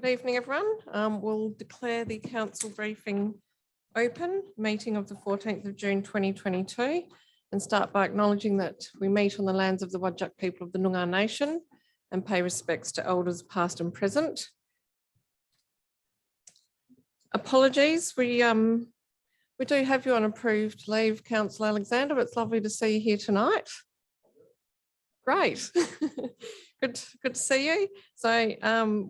Good evening, everyone. We'll declare the council briefing open, meeting of the 14th of June 2022, and start by acknowledging that we meet on the lands of the Whadjuk people of the Noongar Nation and pay respects to elders past and present. Apologies, we do have you on approved leave, Councillor Alexander, but it's lovely to see you here tonight. Great. Good to see you. So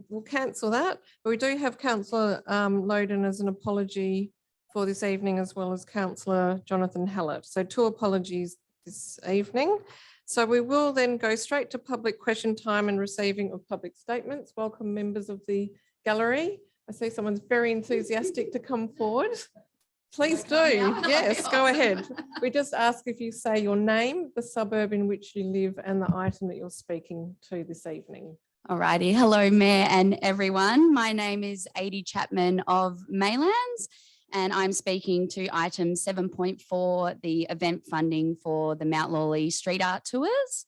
we'll cancel that, but we do have Councillor Loden as an apology for this evening, as well as Councillor Jonathan Hallett. So 2 apologies this evening. So we will then go straight to public question time and receiving of public statements. Welcome members of the gallery. I see someone's very enthusiastic to come forward. Please do. Yes, go ahead. We just ask if you say your name, the suburb in which you live, and the item that you're speaking to this evening. Alrighty. Hello, Mayor and everyone. My name is Adie Chapman of Maylands, and I'm speaking to item 7.4, the event funding for the Mount Lawley Street Art Tours.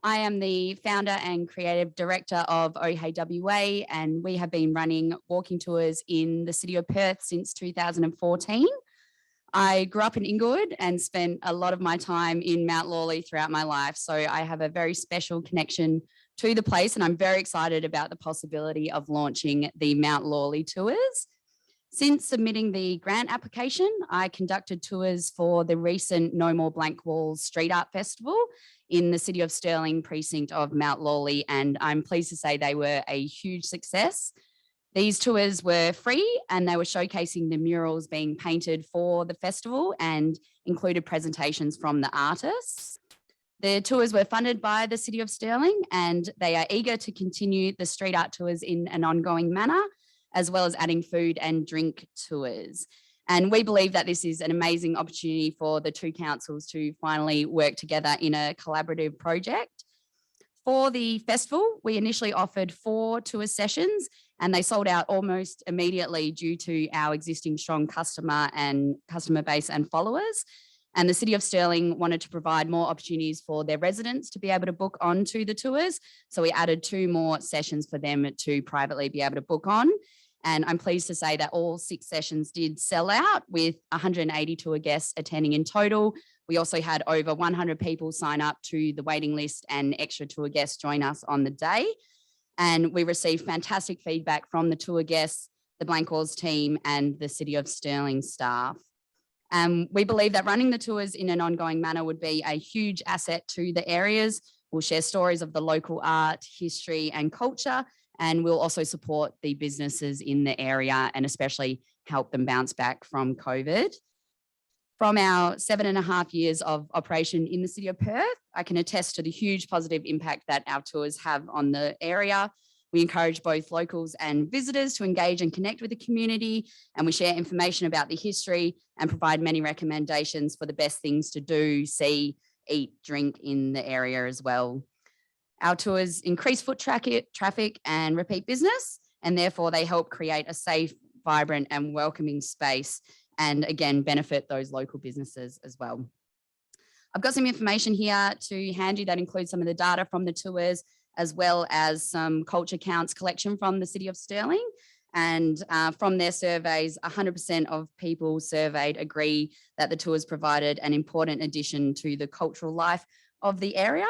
I am the founder and creative director of OHWA, and we have been running walking tours in the city of Perth since 2014. I grew up in Inglewood and spent a lot of my time in Mount Lawley throughout my life. So I have a very special connection to the place, and I'm very excited about the possibility of launching the Mount Lawley tours. Since submitting the grant application, I conducted tours for the recent No More Blank Walls Street Art Festival in the City of Stirling precinct of Mount Lawley, and I'm pleased to say they were a huge success. These tours were free and they were showcasing the murals being painted for the festival and included presentations from the artists. The tours were funded by the City of Stirling, and they are eager to continue the street art tours in an ongoing manner, as well as adding food and drink tours. And we believe that this is an amazing opportunity for the 2 councils to finally work together in a collaborative project. For the festival, we initially offered 4 tour sessions, and they sold out almost immediately due to our existing strong customer base and followers. And the City of Stirling wanted to provide more opportunities for their residents to be able to book onto the tours. So we added 2 more sessions for them to privately be able to book on. And I'm pleased to say that all 6 sessions did sell out, with 180 tour guests attending in total. We also had over 100 people sign up to the waiting list, and extra tour guests join us on the day. And we received fantastic feedback from the tour guests, the Blank Walls team, and the City of Stirling staff. We believe that running the tours in an ongoing manner would be a huge asset to the areas. We'll share stories of the local art, history, and culture, and we'll also support the businesses in the area and especially help them bounce back from COVID. From our 7.5 years of operation in the City of Perth, I can attest to the huge positive impact that our tours have on the area. We encourage both locals and visitors to engage and connect with the community, and we share information about the history and provide many recommendations for the best things to do, see, eat, drink in the area as well. Our tours increase foot traffic and repeat business, and therefore they help create a safe, vibrant and welcoming space, and again, benefit those local businesses as well. I've got some information here to hand you that includes some of the data from the tours, as well as some culture counts collection from the City of Stirling. And from their surveys, 100% of people surveyed agree that the tours provided an important addition to the cultural life of the area.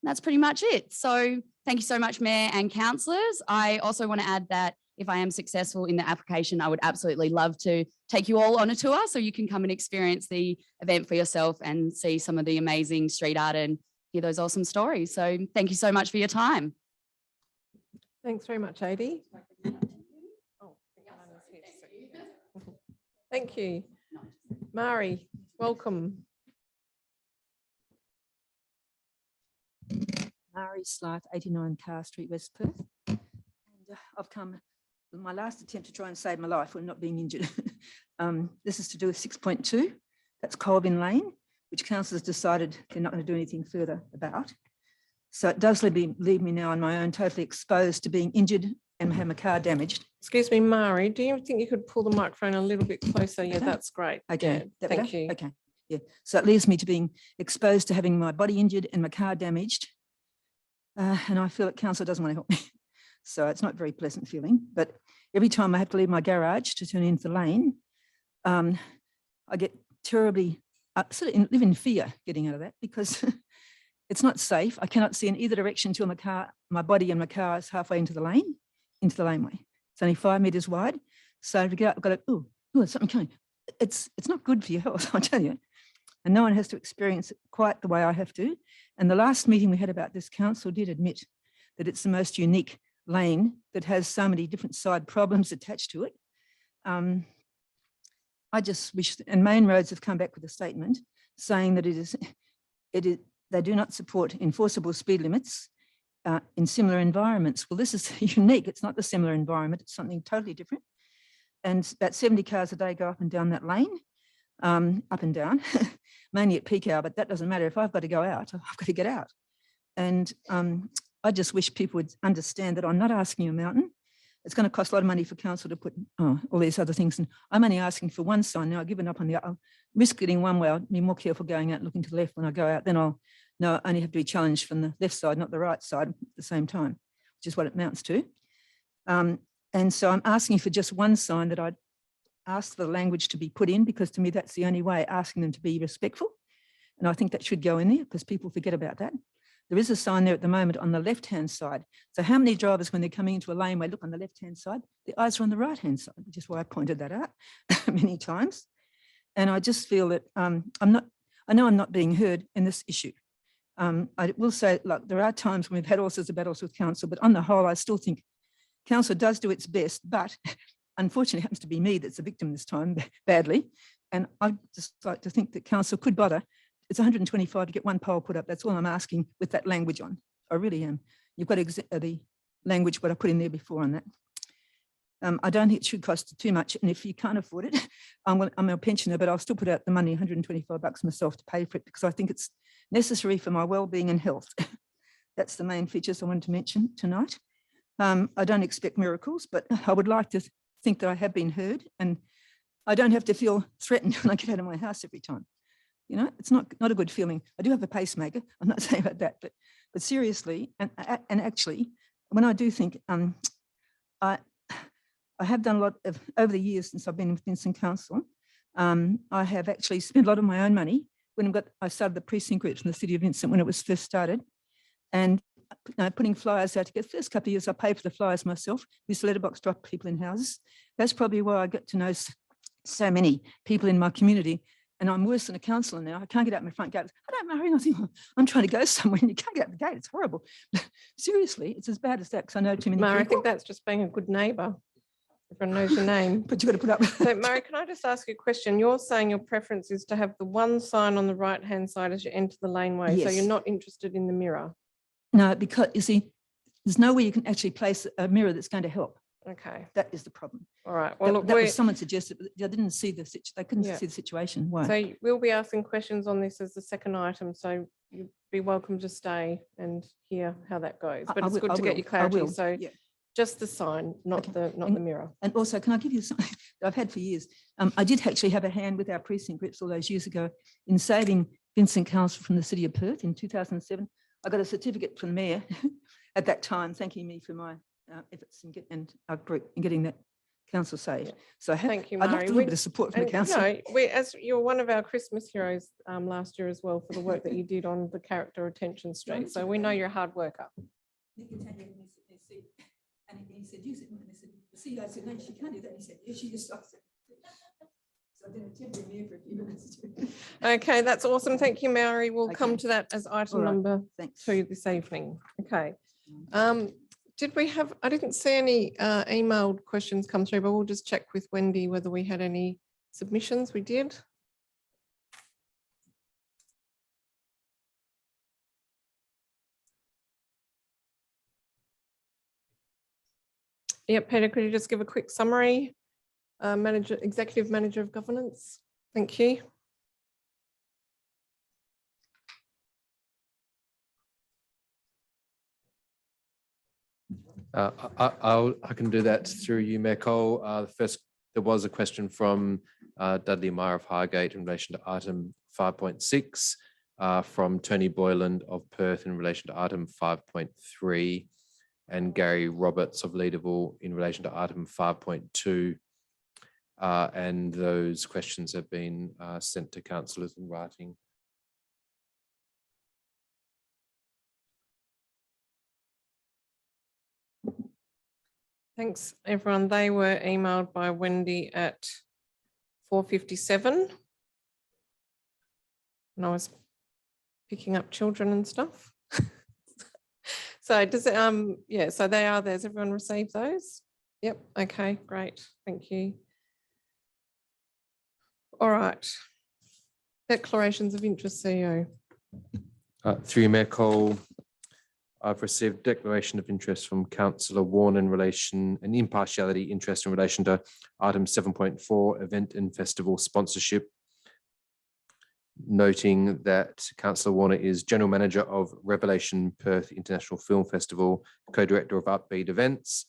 That's pretty much it. So thank you so much, Mayor and councillors. I also want to add that if I am successful in the application, I would absolutely love to take you all on a tour so you can come and experience the event for yourself and see some of the amazing street art and hear those awesome stories. So thank you so much for your time. Thanks very much, Adie. Thank you. Mari, welcome. Mari Slight, 89 Carr Street, West Perth. And I've come, my last attempt to try and save my life when not being injured. This is to do with 6.2, that's Colvin Lane, which council has decided they're not going to do anything further about. So it does leave me now on my own, totally exposed to being injured and have my car damaged. Excuse me, Mari, do you think you could pull the microphone a little bit closer? Yeah, that's great. Okay, yeah, thank you. Okay, yeah. So it leaves me to being exposed to having my body injured and my car damaged. And I feel that council doesn't want to help me. So it's not very pleasant feeling. But every time I have to leave my garage to turn into the lane, I get terribly, live in fear getting out of that because it's not safe. I cannot see in either direction till my body and my car is halfway into the laneway. It's only 5 meters wide. So to get out, I've got to, oh, there's something coming. It's not good for your health, I tell you. And no one has to experience it quite the way I have to. And the last meeting we had about this, council did admit that it's the most unique lane that has so many different side problems attached to it. I just wish, and Main Roads have come back with a statement saying that they do not support enforceable speed limits in similar environments. Well, this is unique. It's not the similar environment. It's something totally different. And about 70 cars a day go up and down that lane, up and down, mainly at peak hour, but that doesn't matter. If I've got to go out, I've got to get out. And I just wish people would understand that I'm not asking a mountain. It's going to cost a lot of money for council to put all these other things. And I'm only asking for one sign. Now I've given up on the other. I'll risk getting one way. I'll be more careful going out and looking to the left when I go out. Then I'll know I only have to be challenged from the left side, not the right side at the same time, which is what it amounts to. And so I'm asking for just one sign that I'd ask for the language to be put in, because to me, that's the only way, asking them to be respectful. And I think that should go in there because people forget about that. There is a sign there at the moment on the left-hand side. So how many drivers, when they're coming into a laneway, look on the left-hand side, the eyes are on the right-hand side, which is why I pointed that out many times. And I just feel that I know I'm not being heard in this issue. I will say, look, there are times when we've had all sorts of battles with council, but on the whole, I still think council does do its best, but unfortunately it happens to be me that's the victim this time badly. And I'd just like to think that council could bother. It's 125 to get one pole put up. That's all I'm asking with that language on. I really am. You've got the language what I put in there before on that. I don't think it should cost too much. And if you can't afford it, I'm a pensioner, but I'll still put out the money, 125 bucks myself to pay for it, because I think it's necessary for my well-being and health. That's the main features I wanted to mention tonight. I don't expect miracles, but I would like to think that I have been heard, and I don't have to feel threatened when I get out of my house every time. You know, it's not a good feeling. I do have a pacemaker. I'm not saying about that, but seriously, and actually, when I do think, I have done a lot of, over the years since I've been with Vincent Council, I have actually spent a lot of my own money when I started the precinct groups in the city of Vincent when it was first started, and putting flyers out to get the first couple of years, I paid for the flyers myself. We used to letterbox drop people in houses. That's probably why I get to know so many people in my community. And I'm worse than a councillor now. I can't get out my front gate. I don't know anything. I'm trying to go somewhere and you can't get out the gate. It's horrible. Seriously, it's as bad as that because I know too many people. I think that's just being a good neighbour. Everyone knows your name. But you've got to put up. So, Murray, can I just ask you a question? You're saying your preference is to have the one sign on the right-hand side as you enter the laneway. Yes. So you're not interested in the mirror? No, because you see, there's no way you can actually place a mirror that's going to help. Okay. That is the problem. All right. Well, look, that was someone suggested, but they didn't see the they couldn't see the situation. Why? So we'll be asking questions on this as the second item. So you'd be welcome to stay and hear how that goes. But it's good to get your clarity. So just the sign, not the mirror. And also, can I give you something that I've had for years? I did actually have a hand with our precinct groups all those years ago in saving Vincent Council from the city of Perth in 2007. I got a certificate from the mayor at that time, thanking me for my efforts in our group in getting that council saved. Yeah. So thank you, Murray. I'd like a little bit of support from the council. No, as you're one of our Christmas heroes last year as well for the work that you did on the character retention street. So we know you're a hard worker. And he said, use it. And I said, the CEO said, no, she can't do that. He said, yes, she just stops it. So I did a temporary mayor for a few minutes. Okay, that's awesome. Thank you, Mary. We'll come to that as item number 2 this evening. Okay. Did we have, I didn't see any emailed questions come through, but we'll just check with Wendy whether we had any submissions. We did. Yeah, Peter, could you just give a quick summary? Executive Manager of Governance. Thank you. I can do that through you, Mayor Cole. First, there was a question from Dudley Meyer of Highgate in relation to item 5.6, from Tony Boyland of Perth in relation to item 5.3, and Gary Roberts of Leederville in relation to item 5.2. And those questions have been sent to councillors in writing. Thanks, everyone. They were emailed by Wendy at 4:57. And I was picking up children and stuff. So does it, yeah, so they are there. Has everyone received those? Yep, okay, great, thank you. All right. Declarations of interest, CEO. Through you, Mayor Cole, I've received declaration of interest from Councillor Warren in relation and impartiality interest in relation to item 7.4 event and festival sponsorship. Noting that Councillor Warner is General Manager of Revelation Perth International Film Festival, Co-Director of Upbeat Events,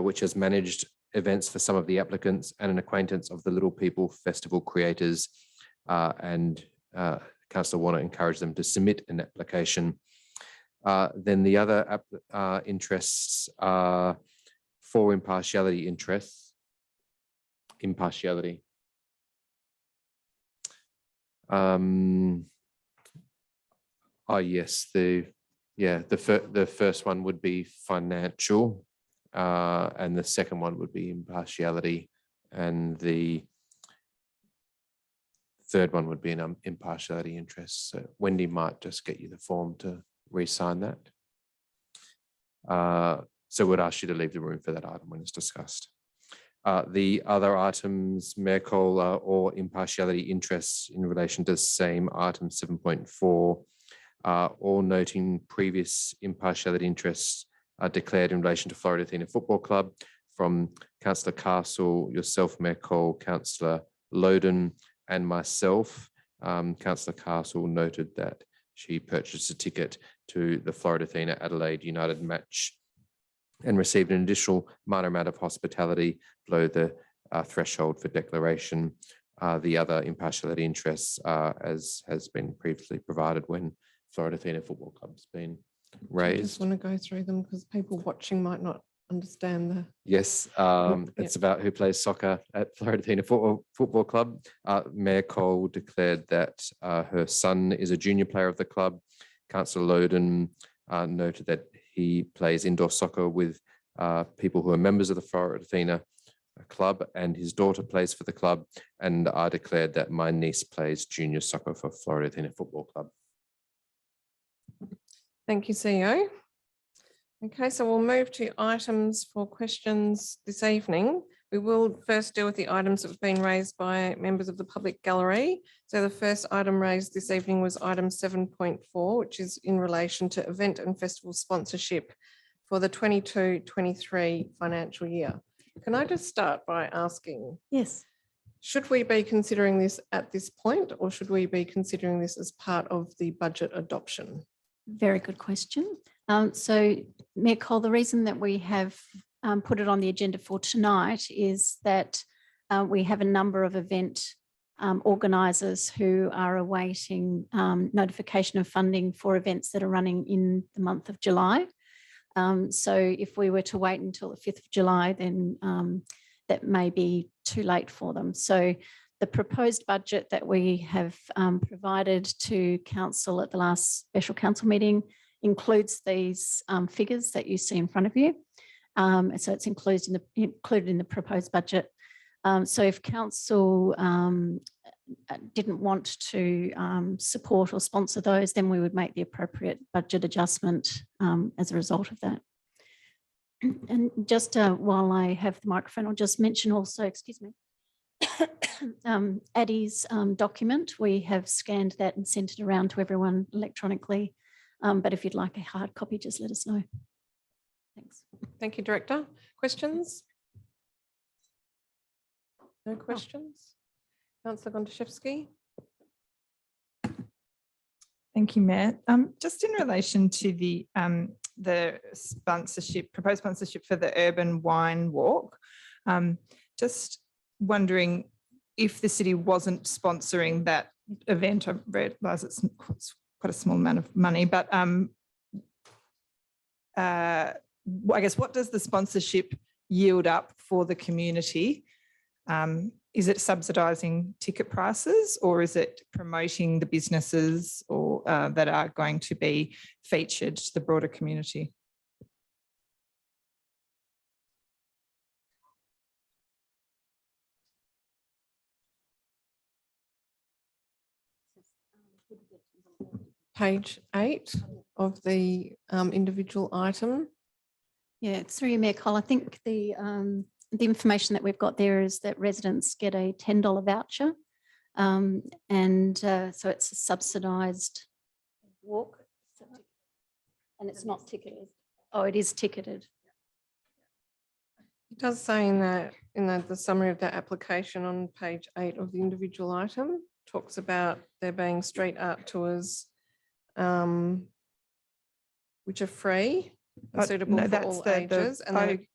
which has managed events for some of the applicants and an acquaintance of the Little People Festival creators. And Councillor Warner encouraged them to submit an application. Then the other interests are for impartiality interests. Impartiality. Yes, the first one would be financial, and the second one would be impartiality, and the third one would be an impartiality interest. So Wendy might just get you the form to re-sign that. So we'd ask you to leave the room for that item when it's discussed. The other items, Mayor Cole, are all impartiality interests in relation to the same item 7.4, all noting previous impartiality interests are declared in relation to Florida Athena Football Club from Councillor Castle, yourself, Mayor Cole, Councillor Loden, and myself. Councillor Castle noted that she purchased a ticket to the Florida Athena Adelaide United match and received an additional minor amount of hospitality below the threshold for declaration. The other impartiality interests as has been previously provided when Florida Athena Football Club's been raised. I just want to go through them because people watching might not understand the. Yes, it's about who plays soccer at Florida Athena Football Club. Mayor Cole declared that her son is a junior player of the club. Councillor Loden noted that he plays indoor soccer with people who are members of the Florida Athena club, and his daughter plays for the club. And I declared that my niece plays junior soccer for Florida Athena Football Club. Thank you, CEO. Okay, so we'll move to items for questions this evening. We will first deal with the items that have been raised by members of the public gallery. So the first item raised this evening was item 7.4, which is in relation to event and festival sponsorship for the 22-23 financial year. Can I just start by asking? Yes. Should we be considering this at this point, or should we be considering this as part of the budget adoption? Very good question. So, Mayor Cole, the reason that we have put it on the agenda for tonight is that we have a number of event organisers who are awaiting notification of funding for events that are running in the month of July. So if we were to wait until the 5th of July, then that may be too late for them. So the proposed budget that we have provided to Council at the last special council meeting includes these figures that you see in front of you. So it's included in the proposed budget. So if Council didn't want to support or sponsor those, then we would make the appropriate budget adjustment as a result of that. And just while I have the microphone, I'll just mention also, excuse me, Addie's document. We have scanned that and sent it around to everyone electronically. But if you'd like a hard copy, just let us know. Thanks. Thank you, Director. Questions? No questions? Councillor Gontaszewski. Thank you, Mayor. Just in relation to the sponsorship, proposed sponsorship for the Urban Wine Walk, just wondering if the city wasn't sponsoring that event. I realise it's quite a small amount of money, but I guess, what does the sponsorship yield up for the community? Is it subsidising ticket prices, or is it promoting the businesses or that are going to be featured to the broader community? Page 8 of the individual item. Yeah, through you, Mayor Cole, I think the information that we've got there is that residents get a $10 voucher. So it's a subsidised walk. And it's not ticketed. Oh, it is ticketed. It does say in the summary of that application on page 8 of the individual item, talks about there being street art tours, which are free and suitable No, for that's all the ages. And then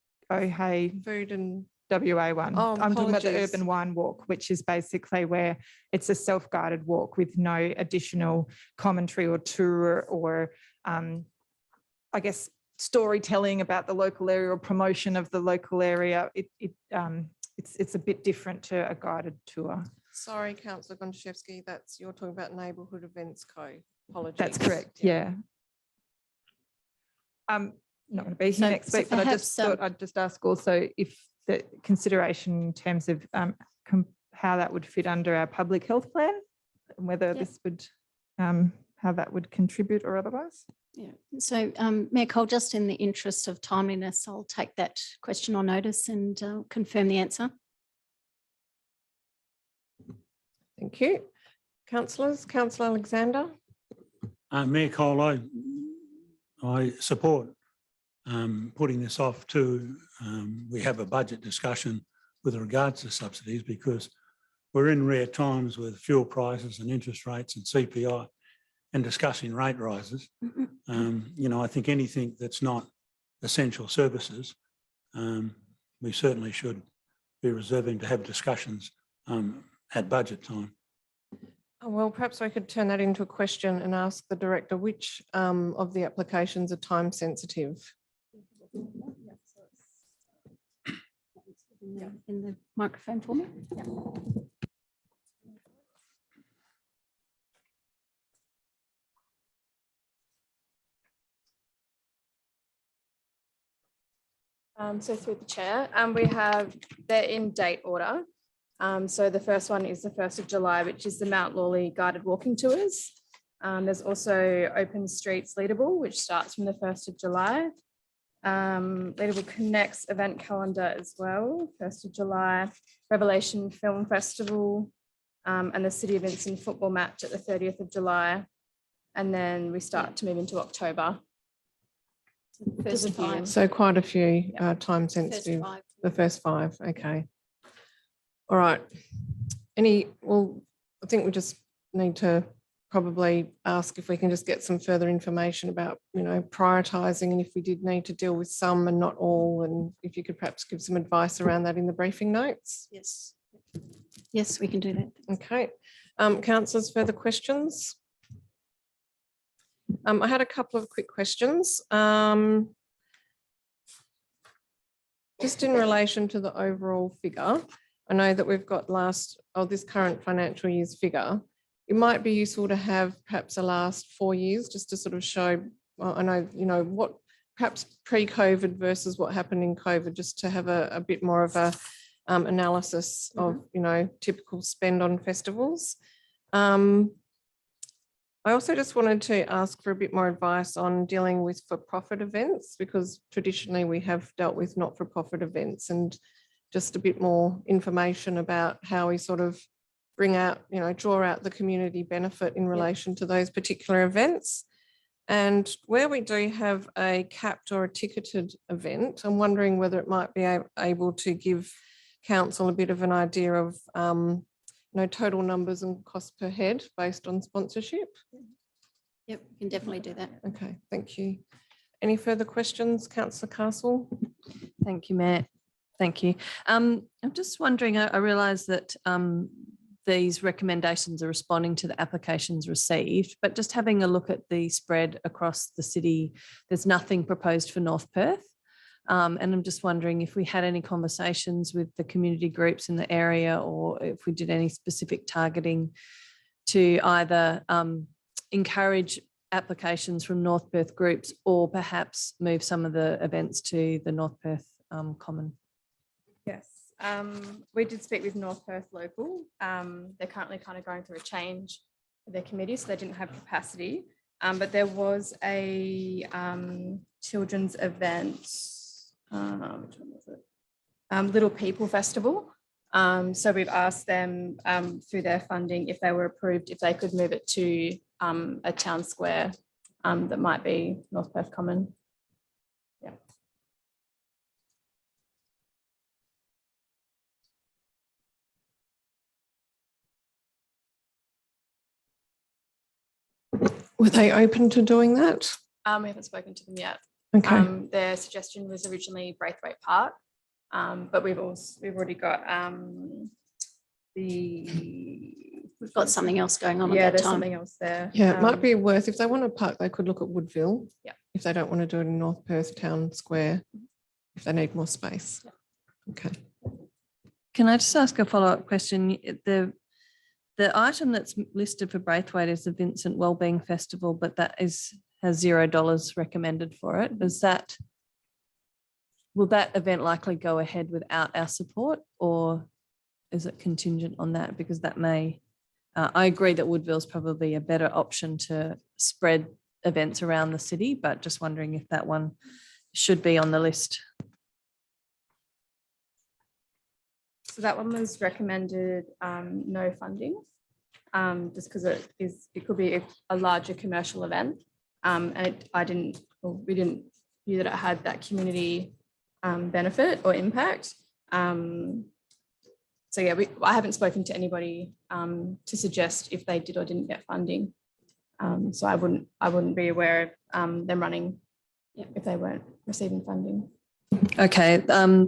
hey, food and WA one. Oh, I'm talking about the apologies. urban wine walk, which is basically where it's a self-guided walk with no additional commentary or tour or I guess storytelling about the local area or promotion of the local area. It's a bit different to a guided tour. sorry, Councillor Gontaszewski, you're talking about Neighbourhood Events Co. Apologies. That's correct. Yeah. Not going to be here So- next so week, but I perhaps, just thought I'd just ask also if the consideration in terms of how that would fit under our public health plan, and whether Yep. this would, how that would contribute or otherwise. Yeah. So Mayor Cole, just in the interest of timeliness, I'll take that question on notice and confirm the answer. Thank you. Councillors, Councillor Alexander. Mayor Cole, I support putting this off to, we have a budget discussion with regards to subsidies, because we're in rare times with fuel prices and interest rates and CPI and discussing rate rises. You know, I think anything that's not essential services, we certainly should be reserving to have discussions at budget time. Well, perhaps I could turn that into a question and ask the director which of the applications are time sensitive. In the microphone for me. So through the chair, they're in date order. So the first one is the 1st of July, which is the Mount Lawley guided walking tours. There's also Open Streets Leadable, which starts from the 1st of July. Leadable Connects event calendar as well, 1st of July, Revelation Film Festival, and the City of Vincent football match at the 30th of July. And then we start to move into October. First Just a few. five. So quite a few time First sensitive, five. the first 5, okay. All right. Well, I think we just need to probably ask if we can just get some further information about, you know, prioritising, and if we did need to deal with some and not all, and if you could perhaps give some advice around that in the briefing notes. Yes. Yes, we can do that. Okay. Councillors, further questions? I had a couple of quick questions. Just in relation to the overall figure, I know that we've got this current financial year's figure. It might be useful to have perhaps the last 4 years just to sort of show, well, I know, you know, what perhaps pre-COVID versus what happened in COVID, just to have a bit more of a analysis of, you know, typical spend on festivals. I also just wanted to ask for a bit more advice on dealing with for-profit events, because traditionally we have dealt with not-for-profit events, and just a bit more information about how we sort of bring out, you know, draw out the community benefit in relation to those particular events. And where we do have a capped or a ticketed event, I'm wondering whether it might be able to give council a bit of an idea of you know, total numbers and cost per head based on sponsorship. Yep, we can definitely do that. Okay, thank you. Any further questions, Councillor Castle? Thank you, Mayor. Thank you. I'm just wondering, I realise that these recommendations are responding to the applications received, but just having a look at the spread across the city, there's nothing proposed for North Perth. And I'm just wondering if we had any conversations with the community groups in the area, or if we did any specific targeting to either encourage applications from North Perth groups, or perhaps move some of the events to the North Perth Common. Yes, we did speak with North Perth Local. They're currently kind of going through a change with their committee, so they didn't have capacity. But there was a children's event, which one was it? Little People Festival. So we've asked them through their funding, if they were approved, if they could move it to a town square that might be North Perth Common. Yeah. Were they open to doing that? We haven't spoken to them yet. Okay. Their suggestion was originally Braithwaite Park, but we've already got We've got something else going on yeah, at that there's time. something else there. Yeah, it might be worth, if they want to park, they could look at Woodville. Yeah. If they don't want to do it in North Perth Town Square, if they need more space. Okay. Can I just ask a follow-up question? The item that's listed for Braithwaite is the Vincent Wellbeing Festival, but that has $0 recommended for it. Will that event likely go ahead without our support, or is it contingent on that? Because that may, I agree that Woodville is probably a better option to spread events around the city, but just wondering if that one should be on the list. So that one was recommended no funding, just because it could be a larger commercial event, and we didn't view that it had that community benefit or impact. So yeah, I haven't spoken to anybody to suggest if they did or didn't get funding. So I wouldn't be aware of them running if they weren't receiving funding. Okay,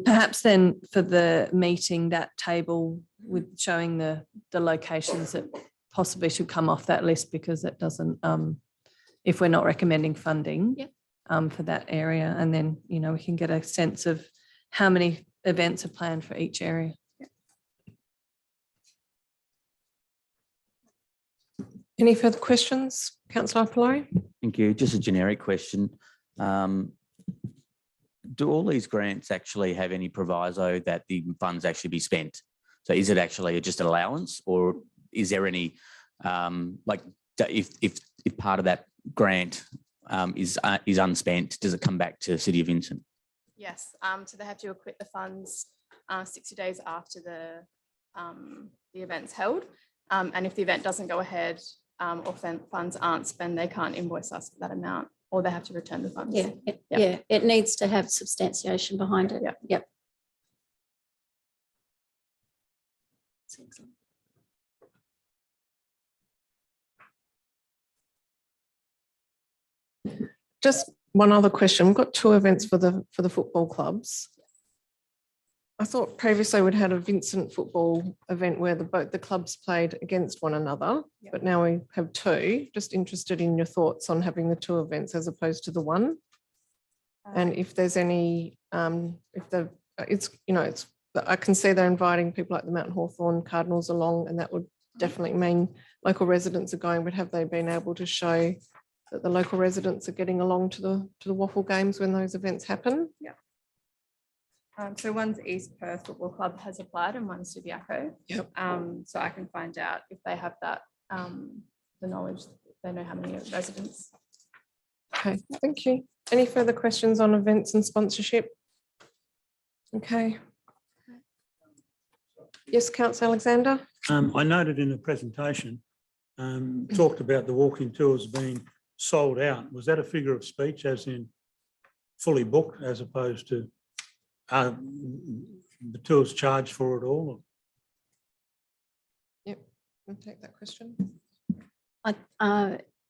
perhaps then for the meeting, that table with showing the locations that possibly should come off that list, because it doesn't, if we're not recommending funding for that area, and then, we can get a sense of how many events are planned for each area. Any further questions, Councillor Polari? Thank you. Just a generic question. Do all these grants actually have any proviso that the funds actually be spent? So is it actually just an allowance, or is there any, if part of that grant is unspent, does it come back to City of Vincent? Yes, so they have to acquit the funds 60 days after the event's held. And if the event doesn't go ahead, or funds aren't spent, they can't invoice us for that amount, or they have to return the funds. Yeah, it needs to have substantiation behind it. Yep. Just one other question. We've got 2 events for the football clubs. I thought previously we'd had a Vincent football event where both the clubs played against one another, but now we have 2. Just interested in your thoughts on having the 2 events as opposed to the one. And if there's any, I can see they're inviting people like the Mountain Hawthorn Cardinals along, and that would definitely mean local residents are going, but have they been able to show that the local residents are getting along to the waffle games when those events happen? Yeah. So one's East Perth Football Club has applied, and one's Subiaco. Yep. So I can find out if they have that, the knowledge, they know how many residents. Okay, thank you. Any further questions on events and sponsorship? Okay. Yes, Councillor Alexander. I noted in the presentation, talked about the walking tours being sold out. Was that a figure of speech, as in fully booked, as opposed to the tours charged for it all? Yep, I'll take that question.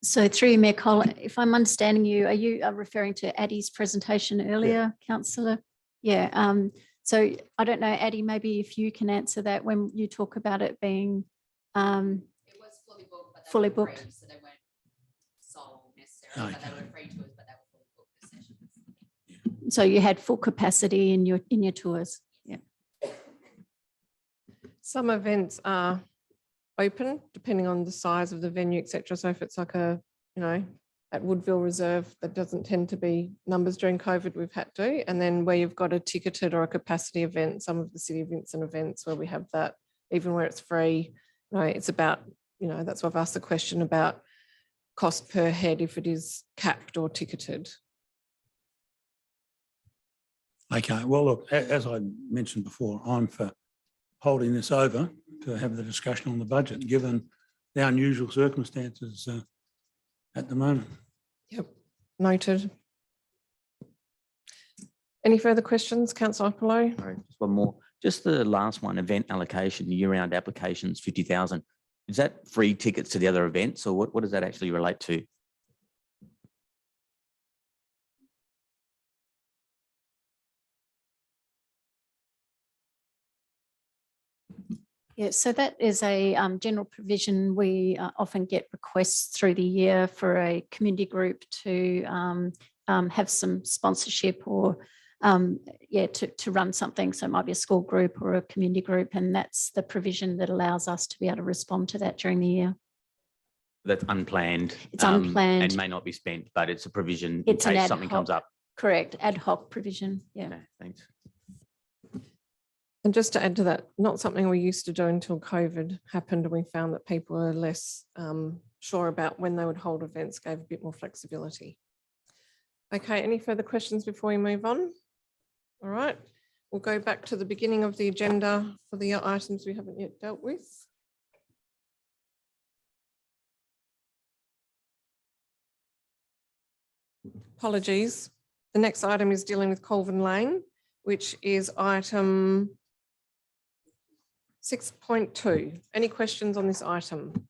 So through you, Mayor Cole, if I'm understanding you, are you referring to Addie's presentation earlier, Councillor? Yeah. So I don't know, Addie, maybe if you can answer that when you talk about it being It was fully booked, but they fully were booked. free, so they weren't sold necessarily, but they Okay. were free tours, but they were fully booked for sessions. So you had full capacity in your tours. Yeah. Some events are open depending on the size of the venue, etc. So if it's like at Woodville Reserve, that doesn't tend to be numbers during COVID, we've had to. And then where you've got a ticketed or a capacity event, some of the City of Vincent events where we have that, even where it's free, it's about, that's why I've asked the question about cost per head if it is capped or ticketed. Okay, well, look, as I mentioned before, I'm for holding this over to have the discussion on the budget, given the unusual circumstances at the moment. Yep, noted. Any further questions, Councillor Apollo? Sorry, just one more. Just the last one, event allocation, year-round applications, 50,000. Is that free tickets to the other events, or what does that actually relate to? Yeah, so that is a general provision. We often get requests through the year for a community group to have some sponsorship or to run something. So it might be a school group or a community group, and that's the provision that allows us to be able to respond to that during the year. That's unplanned. It's unplanned. And may not be spent, but it's a provision in It's an case ad something comes hoc- up. Correct, ad hoc provision. Yeah. Okay, thanks. And just to add to that, not something we used to do until COVID happened, and we found that people were less sure about when they would hold events, gave a bit more flexibility. Okay, any further questions before we move on? All right, we'll go back to the beginning of the agenda for the items we haven't yet dealt with. Apologies. The next item is dealing with Colvin Lane, which is item 6.2. Any questions on this item?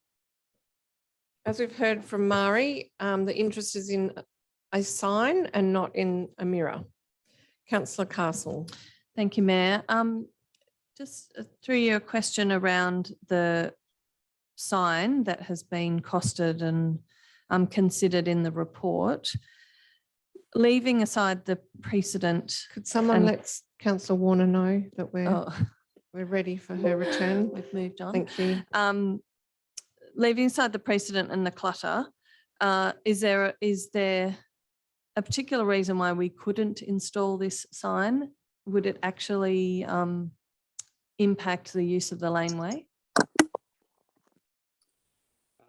As we've heard from Mari, the interest is in a sign and not in a mirror. Councillor Castle. Thank you, Mayor. Just through your question around the sign that has been costed and considered in the report, leaving aside the precedent. Could someone let Councillor Warner know that we're ready for her return? We've moved on. Thank you. Leaving aside the precedent and the clutter, is there a particular reason why we couldn't install this sign? Would it actually impact the use of the laneway?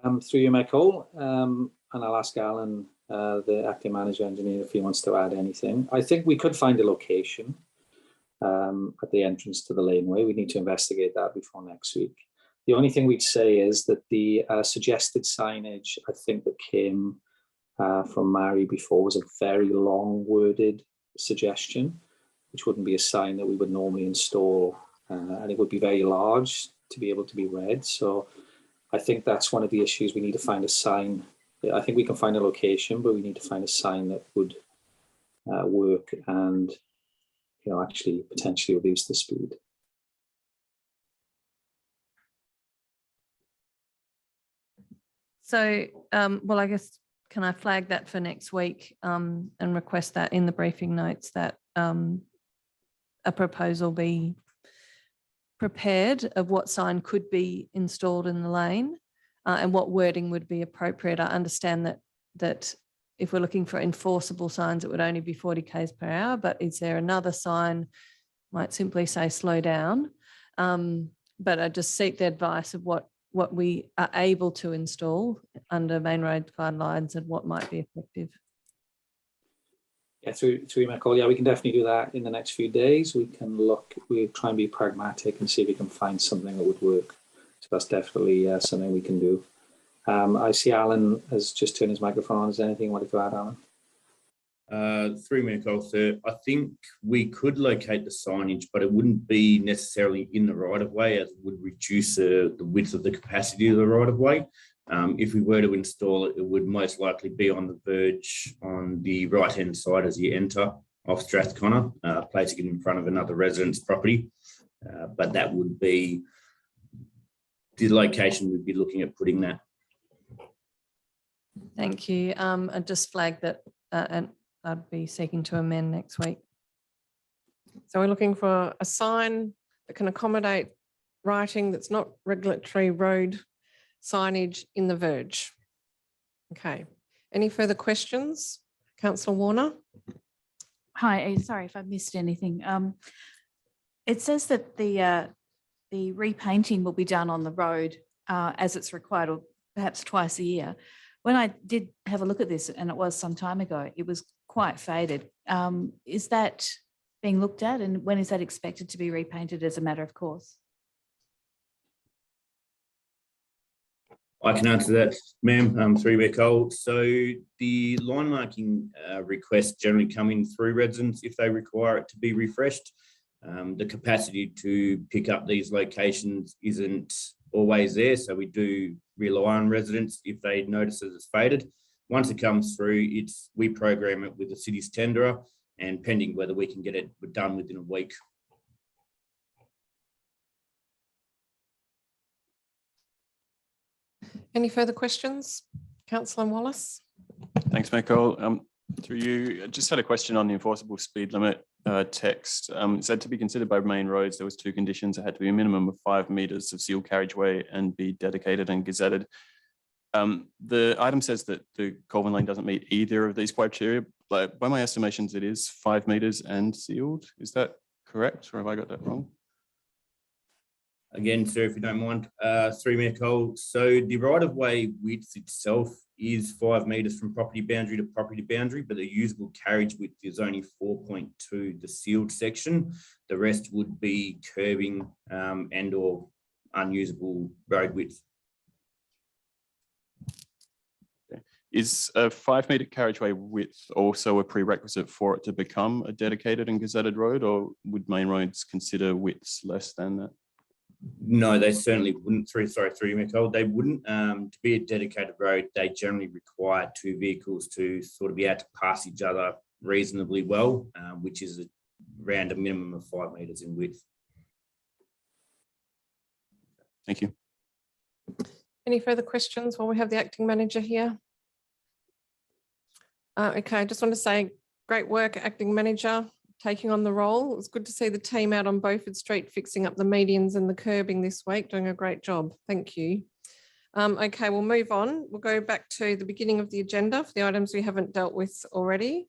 Through you, Michael, and I'll ask Alan, the acting manager engineer, if he wants to add anything. I think we could find a location at the entrance to the laneway. We need to investigate that before next week. The only thing we'd say is that the suggested signage, I think, that came from Mary before was a very long worded suggestion, which wouldn't be a sign that we would normally install, and it would be very large to be able to be read. So I think that's one of the issues. We need to find a sign. I think we can find a location, but we need to find a sign that would work and, actually potentially reduce the speed. So, well, I guess, can I flag that for next week and request that in the briefing notes that a proposal be prepared of what sign could be installed in the lane and what wording would be appropriate. I understand that if we're looking for enforceable signs, it would only be 40 k's per hour, but is there another sign, might simply say slow down? But I just seek the advice of what we are able to install under main road guidelines and what might be effective. Yeah, through Michael, yeah, we can definitely do that in the next few days. We can we'll try and be pragmatic and see if we can find something that would work. So that's definitely something we can do. I see Alan has just turned his microphone on. Is there anything you wanted to add, Alan? Through Michael, sir, I think we could locate the signage, but it wouldn't be necessarily in the right of way, as it would reduce the width of the capacity of the right of way. If we were to install it, it would most likely be on the verge on the right-hand side as you enter off Strathconnor, placing it in front of another resident's property. But that would be the location we'd be looking at putting that. Thank you. I just flagged that and I'd be seeking to amend next week. So we're looking for a sign that can accommodate writing that's not regulatory road signage in the verge. Okay. Any further questions? Councillor Warner? Hi, sorry if I missed anything. It says that the repainting will be done on the road as it's required, or perhaps twice a year. When I did have a look at this, and it was some time ago, it was quite faded. Is that being looked at, and when is that expected to be repainted as a matter of course? I can answer that, ma'am, through Nicole. So the line marking requests generally come in through residents if they require it to be refreshed. The capacity to pick up these locations isn't always there, so we do rely on residents if they notice that it's faded. Once it comes through, we program it with the city's tenderer, and pending whether we can get it done within a week. Any further questions? Councillor Wallace? Thanks, Michael. Through you, I just had a question on the enforceable speed limit text. It said to be considered by main roads, there was 2 conditions. It had to be a minimum of 5 metres of sealed carriageway and be dedicated and gazetted. The item says that the Colvin Lane doesn't meet either of these criteria, but by my estimations, it is 5 metres and sealed. Is that correct, or have I got that wrong? Again, sir, if you don't mind, through Nicole. So the right-of-way width itself is 5 metres from property boundary to property boundary, but the usable carriage width is only 4.2, the sealed section. The rest would be curbing and or unusable road width. Is a 5 metre carriageway width also a prerequisite for it to become a dedicated and gazetted road, or would main roads consider widths less than that? No, they certainly wouldn't. Through Nicole, they wouldn't. To be a dedicated road, they generally require 2 vehicles to sort of be able to pass each other reasonably well, which is around a minimum of 5 metres in width. Thank you. Any further questions while we have the acting manager here? Okay, I just want to say great work, acting manager, taking on the role. It was good to see the team out on Beaufort Street fixing up the medians and the curbing this week, doing a great job. Thank you. Okay, we'll move on. We'll go back to the beginning of the agenda for the items we haven't dealt with already.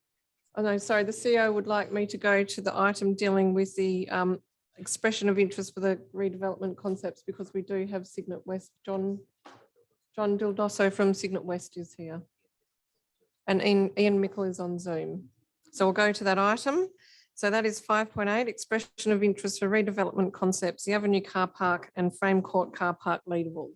Oh no, sorry, the CEO would like me to go to the item dealing with the expression of interest for the redevelopment concepts, because we do have Signet West. John Dildosso from Signet West is here. And Ian Mickle is on Zoom. So we'll go to that item. So that is 5.8, expression of interest for redevelopment concepts, the Avenue Car Park and Frame Court Car Park Leederville.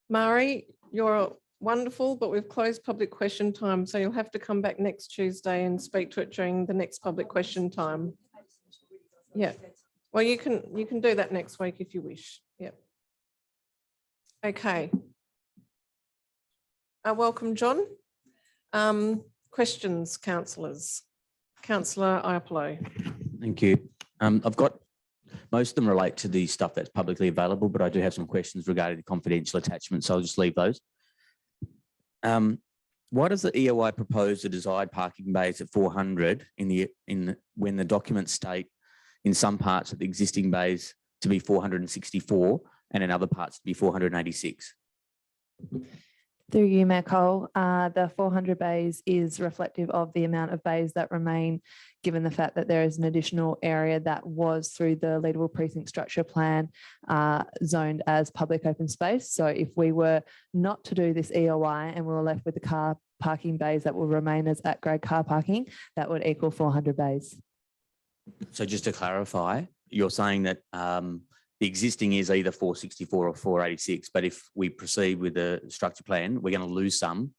Mari, you're wonderful, but we've closed public question time, so you'll have to come back next Tuesday and speak to it during the next public question time. Yeah, well, you can do that next week if you wish. Yep. Okay. Welcome, John. Questions, councillors. Councillor Iapolo. Thank you. I've got most of them relate to the stuff that's publicly available, but I do have some questions regarding the confidential attachments, so I'll just leave those. Why does the EOI propose the desired parking bays at 400 when the documents state in some parts of the existing bays to be 464 and in other parts to be 486? Through you, Mayor Cole, the 400 bays is reflective of the amount of bays that remain, given the fact that there is an additional area that was through the Leederville Precinct Structure Plan zoned as public open space. So if we were not to do this EOI and we were left with the car parking bays that will remain as at-grade car parking, that would equal 400 bays. So just to clarify, you're saying that the existing is either 464 or 486, but if we proceed with the structure plan, we're going to lose some,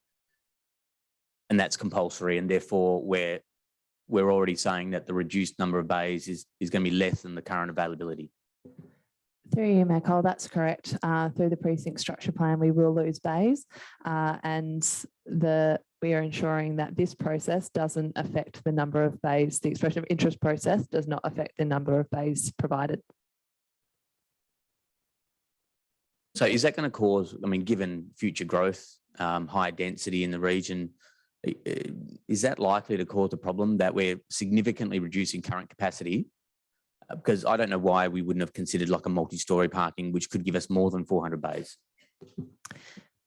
and that's compulsory, and therefore we're already saying that the reduced number of bays is going to be less than the current availability. Through you, Mayor Cole, that's correct. Through the precinct structure plan, we will lose bays, and we are ensuring that this process doesn't affect the number of bays. The expression of interest process does not affect the number of bays provided. So is that going to cause, I mean, given future growth, high density in the region, is that likely to cause a problem that we're significantly reducing current capacity? Because I don't know why we wouldn't have considered like a multi-storey parking, which could give us more than 400 bays.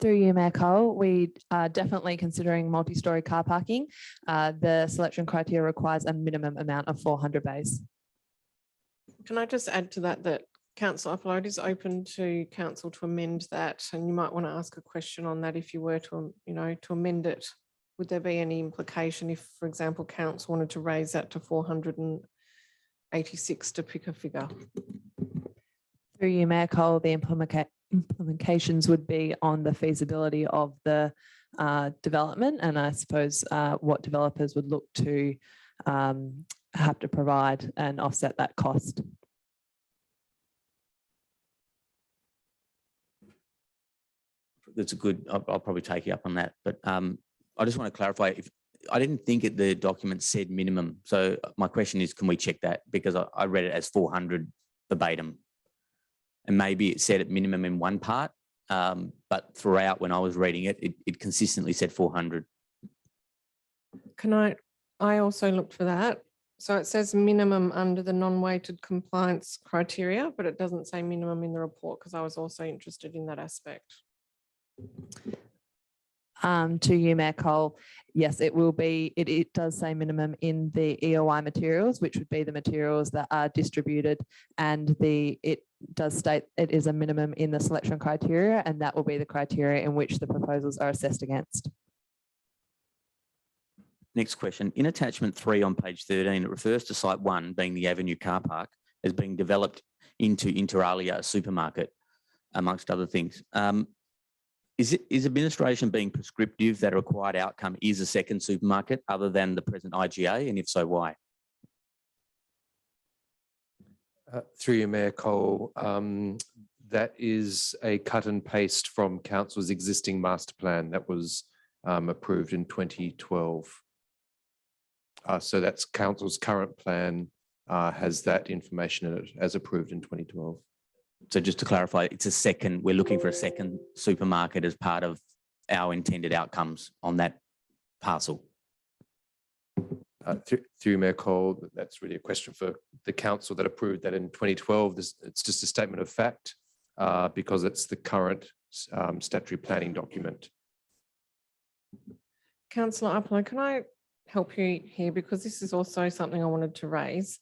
Through you, Mayor Cole, we are definitely considering multi-storey car parking. The selection criteria requires a minimum amount of 400 bays. Can I just add to that, that Councillor Upload is open to council to amend that, and you might want to ask a question on that if you were to, to amend it. Would there be any implication if, for example, council wanted to raise that to 486 to pick a figure? Through you, Mayor Cole, the implications would be on the feasibility of the development, and I suppose what developers would look to have to provide and offset that cost. That's a good, I'll probably take you up on that, but I just want to clarify, if I didn't think the document said minimum. So my question is, can we check that? Because I read it as 400 verbatim. And maybe it said at minimum in one part, but throughout when I was reading it, it consistently said 400. I also looked for that. So it says minimum under the non-weighted compliance criteria, but it doesn't say minimum in the report, because I was also interested in that aspect. To you, Mayor Cole, yes, it will be, it does say minimum in the EOI materials, which would be the materials that are distributed, and it does state it is a minimum in the selection criteria, and that will be the criteria in which the proposals are assessed against. Next question. In attachment 3 on page 13, it refers to site 1 being the Avenue car park as being developed into inter alia supermarket, amongst other things. Is administration being prescriptive that a required outcome is a second supermarket other than the present IGA, and if so, why? Through you, Mayor Cole, that is a cut and paste from council's existing master plan that was approved in 2012. So that's council's current plan has that information in it as approved in 2012. So just to clarify, we're looking for a second supermarket as part of our intended outcomes on that parcel. Through Mayor Cole, that's really a question for the council that approved that in 2012. It's just a statement of fact because it's the current statutory planning document. Councillor Upload, can I help you here? Because this is also something I wanted to raise.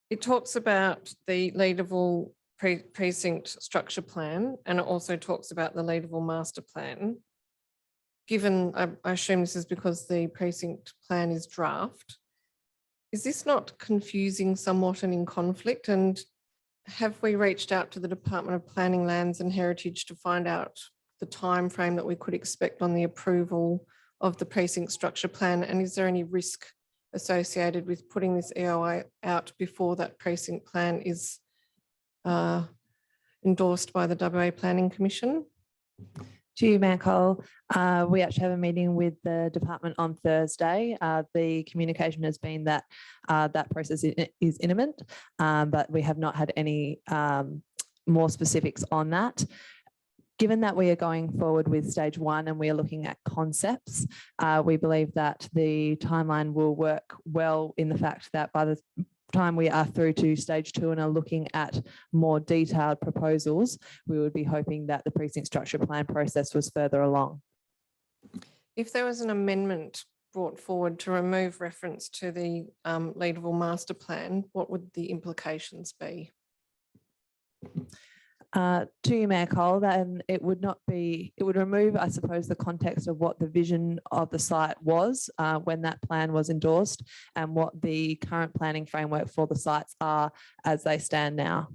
It talks about the Leederville precinct structure plan, and it also talks about the Leederville master plan. Given, I assume this is because the precinct plan is draft. Is this not confusing somewhat and in conflict? And have we reached out to the Department of Planning, Lands and Heritage to find out the time frame that we could expect on the approval of the precinct structure plan? And is there any risk associated with putting this EOI out before that precinct plan is endorsed by the WA Planning Commission? To you, Mayor Cole, we actually have a meeting with the department on Thursday. The communication has been that that process is imminent, but we have not had any more specifics on that. Given that we are going forward with stage 1 and we are looking at concepts, we believe that the timeline will work well in the fact that by the time we are through to stage 2 and are looking at more detailed proposals, we would be hoping that the precinct structure plan process was further along. If there was an amendment brought forward to remove reference to the Leederville master plan, what would the implications be? To you, Mayor Cole, then it would remove, I suppose, the context of what the vision of the site was when that plan was endorsed and what the current planning framework for the sites are as they stand now.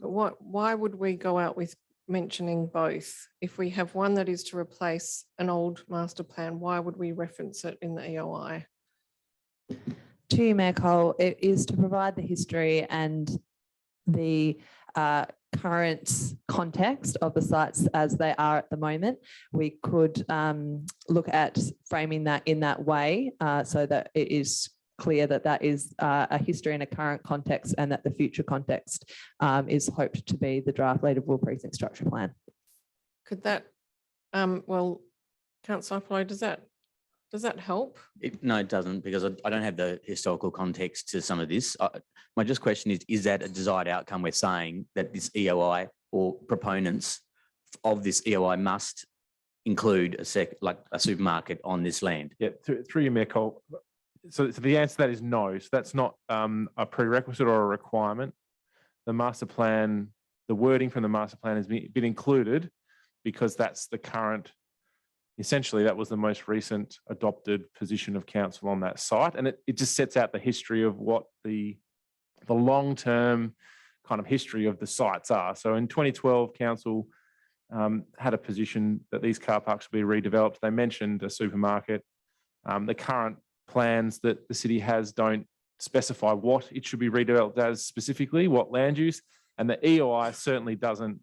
But why would we go out with mentioning both? If we have one that is to replace an old master plan, why would we reference it in the EOI? To you, Mayor Cole, it is to provide the history and the current context of the sites as they are at the moment, we could look at framing that in that way so that it is clear that that is a history and a current context, and that the future context is hoped to be the draft Leederville precinct structure plan. Could that, well, Councillor Flow, does that help? No, it doesn't, because I don't have the historical context to some of this. My just question is that a desired outcome? We're saying that this EOI or proponents of this EOI must include like a supermarket on this land? Yeah, through you, Mayor Cole. So the answer to that is no. So that's not a prerequisite or a requirement. The master plan, the wording from the master plan has been included because that's the current, essentially that was the most recent adopted position of council on that site. And it just sets out the history of what the long-term kind of history of the sites are. So in 2012, council had a position that these car parks will be redeveloped. They mentioned a supermarket. The current plans that the city has don't specify what it should be redeveloped as specifically, what land use, and the EOI certainly doesn't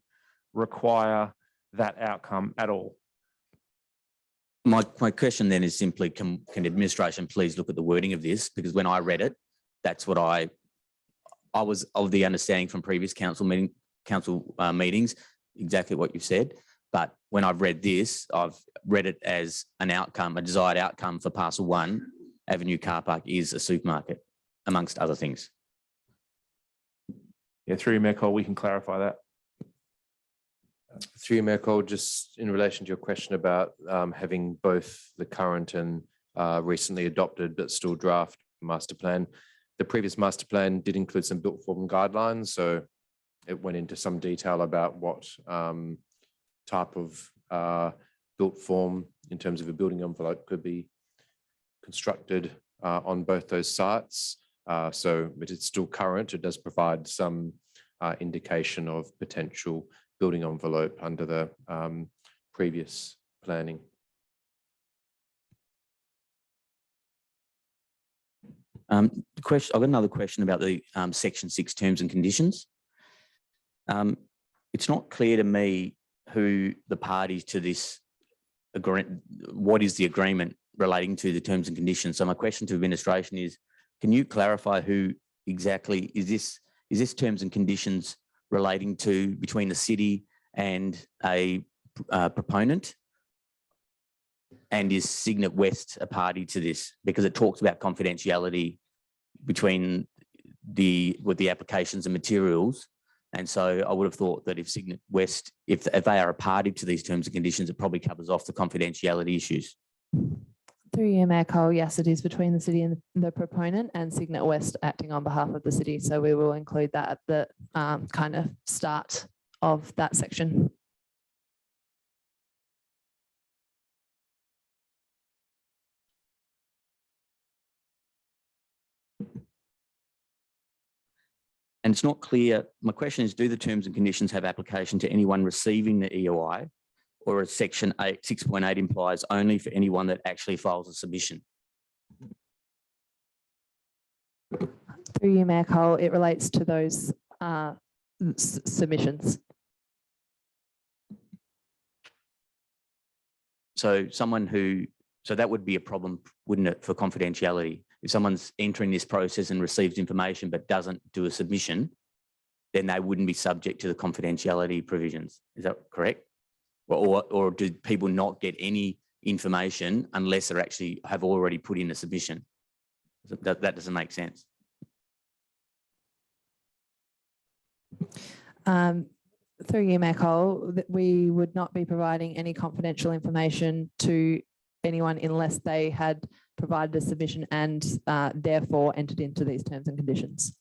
require that outcome at all. My question then is simply, can administration please look at the wording of this? Because when I read it, that's what I was of the understanding from previous council meetings, exactly what you've said. But when I've read this, I've read it as an outcome, a desired outcome for Parcel 1 Avenue car park is a supermarket, amongst other things. Yeah, through you, Mayor Cole, we can clarify that. Through you, Mayor Cole, just in relation to your question about having both the current and recently adopted but still draft master plan. The previous master plan did include some built form guidelines, so it went into some detail about what type of built form in terms of a building envelope could be constructed on both those sites. But it's still current. It does provide some indication of potential building envelope under the previous planning. I've got another question about the Section 6 terms and conditions. It's not clear to me who the parties to this agreement, what is the agreement relating to the terms and conditions. So my question to administration is, can you clarify who exactly is this terms and conditions relating to between the city and a proponent? And is Signet West a party to this? Because it talks about confidentiality between with the applications and materials. And so I would have thought that if Signet West, if they are a party to these terms and conditions, it probably covers off the confidentiality issues. Through you, Mayor Cole, yes, it is between the city and the proponent and Signet West acting on behalf of the city. So we will include that at the kind of start of that section. And it's not clear. My question is, do the terms and conditions have application to anyone receiving the EOI, or as Section 6.8 implies, only for anyone that actually files a submission? Through you, Mayor Cole, it relates to those submissions. So so that would be a problem, wouldn't it, for confidentiality? If someone's entering this process and receives information but doesn't do a submission, then they wouldn't be subject to the confidentiality provisions. Is that correct? Or do people not get any information unless they actually have already put in a submission? That doesn't make sense. Through you, Mayor Cole, that we would not be providing any confidential information to anyone unless they had provided a submission and therefore entered into these terms and conditions.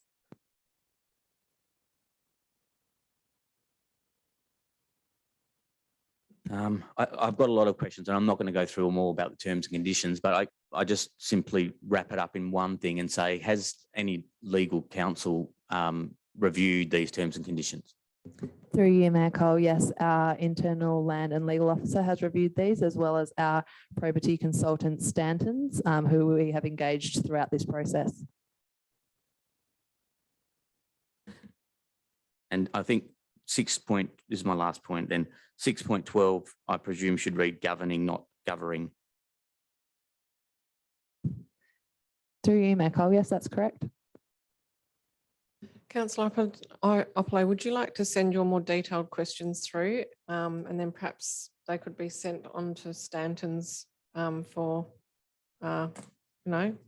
I've got a lot of questions and I'm not going to go through them all about the terms and conditions, but I just simply wrap it up in one thing and say, has any legal counsel reviewed these terms and conditions? Through you, Mayor Cole, yes, our internal land and legal officer has reviewed these, as well as our probity consultant Stantons, who we have engaged throughout this process. And I think this is my last point then, 6.12, I presume should read governing, not governing. Through you, Mayor Cole. Yes, that's correct. Councillor Opley, would you like to send your more detailed questions through, and then perhaps they could be sent on to Stanton's for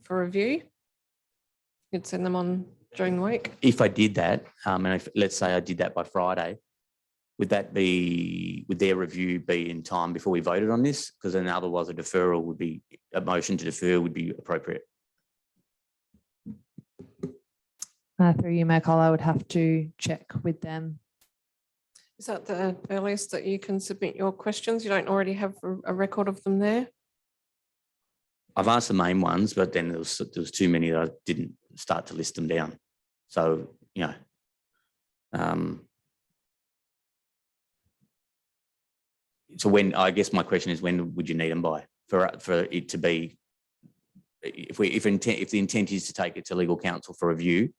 review? You'd send them on during the week. If I did that, and if, let's say I did that by Friday, would their review be in time before we voted on this? Because then otherwise a motion to defer would be appropriate. Through you, Mayor Cole, I would have to check with them. Is that the earliest that you can submit your questions? You don't already have a record of them there? I've asked the main ones, but then there was too many that I didn't start to list them down. So, so when, I guess my question is, when would you need them by for it to be, if the intent is to take it to legal counsel for review,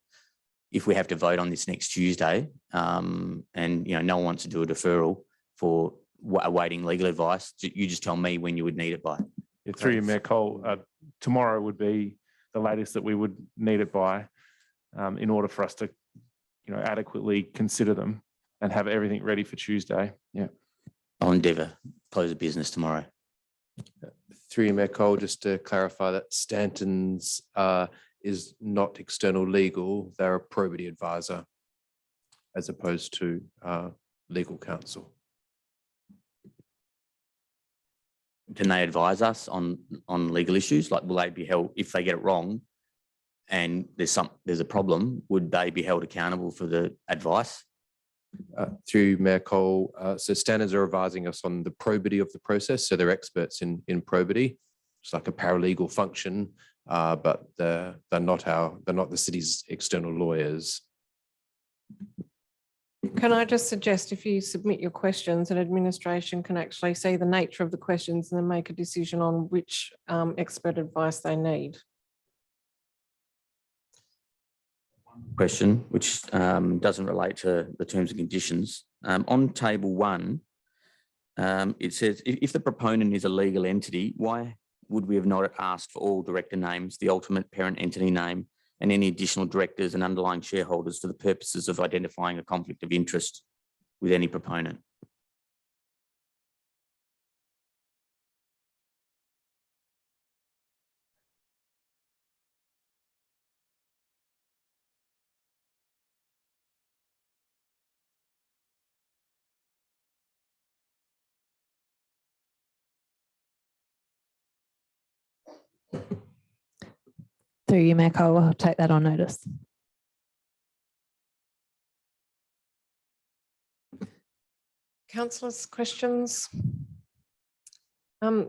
if we have to vote on this next Tuesday, and no one wants to do a deferral for awaiting legal advice, you just tell me when you would need it by. Through you, Mayor Cole, tomorrow would be the latest that we would need it by, in order for us to, adequately consider them and have everything ready for Tuesday. Yeah. I'll endeavour close the business tomorrow. Through you, Mayor Cole, just to clarify that Stanton's is not external legal, they're a probity advisor as opposed to legal counsel. Can they advise us on legal issues? Like, will they be held, if they get it wrong and there's a problem, would they be held accountable for the advice? Through Mayor Cole, so standards are advising us on the probity of the process. So they're experts in probity. It's like a paralegal function, but they're not the city's external lawyers. Can I just suggest, if you submit your questions, and administration can actually see the nature of the questions and then make a decision on which expert advice they need. Question, which doesn't relate to the terms and conditions. On table 1, it says, if the proponent is a legal entity, why would we have not asked for all director names, the ultimate parent entity name, and any additional directors and underlying shareholders for the purposes of identifying a conflict of interest with any proponent? Through you, Mayor Cole, I'll take that on notice. Councillors, questions? I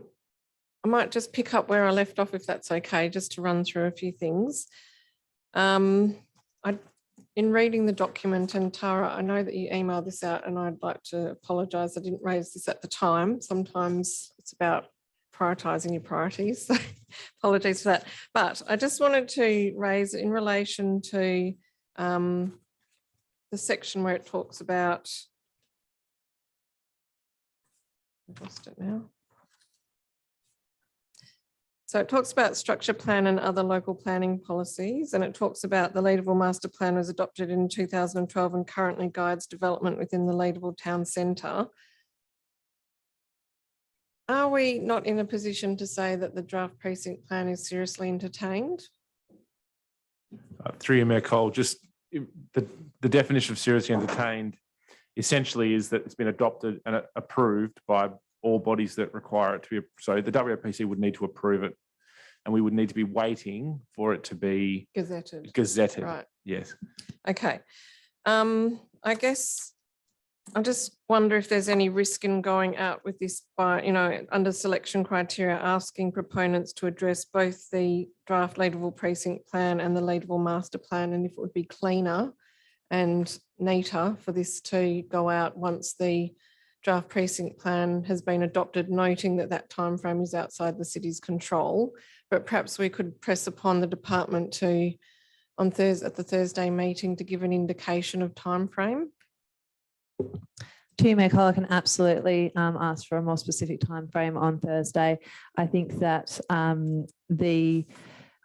might just pick up where I left off, if that's okay, just to run through a few things. In reading the document, and Tara, I know that you emailed this out, and I'd like to apologise. I didn't raise this at the time. Sometimes it's about prioritising your priorities. So apologies for that. But I just wanted to raise in relation to the section where it talks about, I've lost it now. So it talks about structure plan and other local planning policies, and it talks about the Leederville Master Plan was adopted in 2012 and currently guides development within the Leederville Town Centre. Are we not in a position to say that the draft precinct plan is seriously entertained? Through you, Mayor Cole, just the definition of seriously entertained essentially is that it's been adopted and approved by all bodies that require it to be. So the WAPC would need to approve it, and we would need to be waiting for it to be gazetted. Right. Yes. Okay. I guess I just wonder if there's any risk in going out with this by, under selection criteria, asking proponents to address both the draft Leederville precinct plan and the Leederville master plan, and if it would be cleaner and neater for this to go out once the draft precinct plan has been adopted, noting that that timeframe is outside the city's control. But perhaps we could press upon the department to, at the Thursday meeting, to give an indication of timeframe. To you, Mayor Cole, I can absolutely ask for a more specific time frame on Thursday. I think that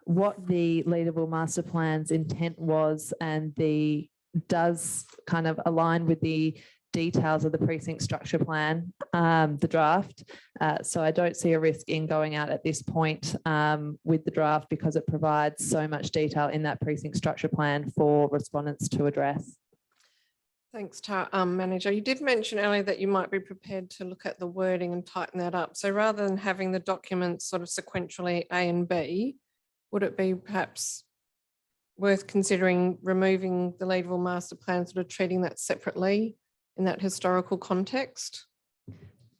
what the Leaderville Master Plan's intent was and does kind of align with the details of the precinct structure plan, the draft. So I don't see a risk in going out at this point with the draft because it provides so much detail in that precinct structure plan for respondents to address. Thanks, Manager. You did mention earlier that you might be prepared to look at the wording and tighten that up. So rather than having the documents sort of sequentially A and B, would it be perhaps worth considering removing the Leaderville Master Plan, sort of treating that separately in that historical context?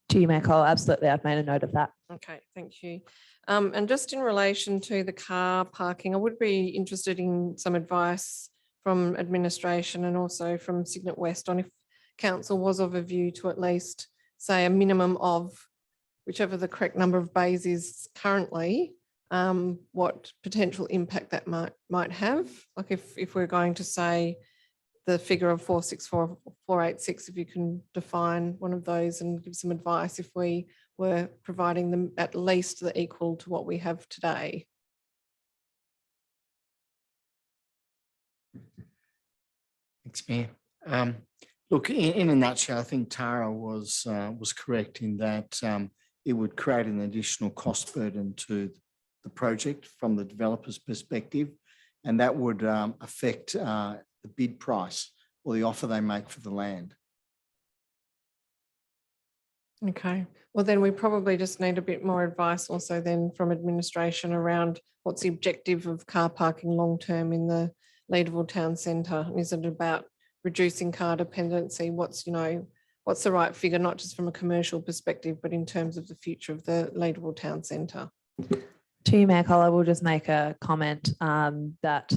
To you, Mayor Cole, absolutely. I've made a note of that. Okay, thank you. And just in relation to the car parking, I would be interested in some advice from administration and also from Signet West on if council was of a view to at least say a minimum of whichever the correct number of bays is currently, what potential impact that might have. Like if we're going to say the figure of 464, 486, if you can define one of those and give some advice if we were providing them at least the equal to what we have today. Thanks, Mayor. Look, in a nutshell, I think Tara was correct in that it would create an additional cost burden to the project from the developer's perspective, and that would affect the bid price or the offer they make for the land. Okay, well then we probably just need a bit more advice also then from administration around what's the objective of car parking long-term in the Leaderville Town Centre. Is it about reducing car dependency? What's the right figure, not just from a commercial perspective, but in terms of the future of the Leaderville Town Centre? To you, Mayor Cole, I will just make a comment that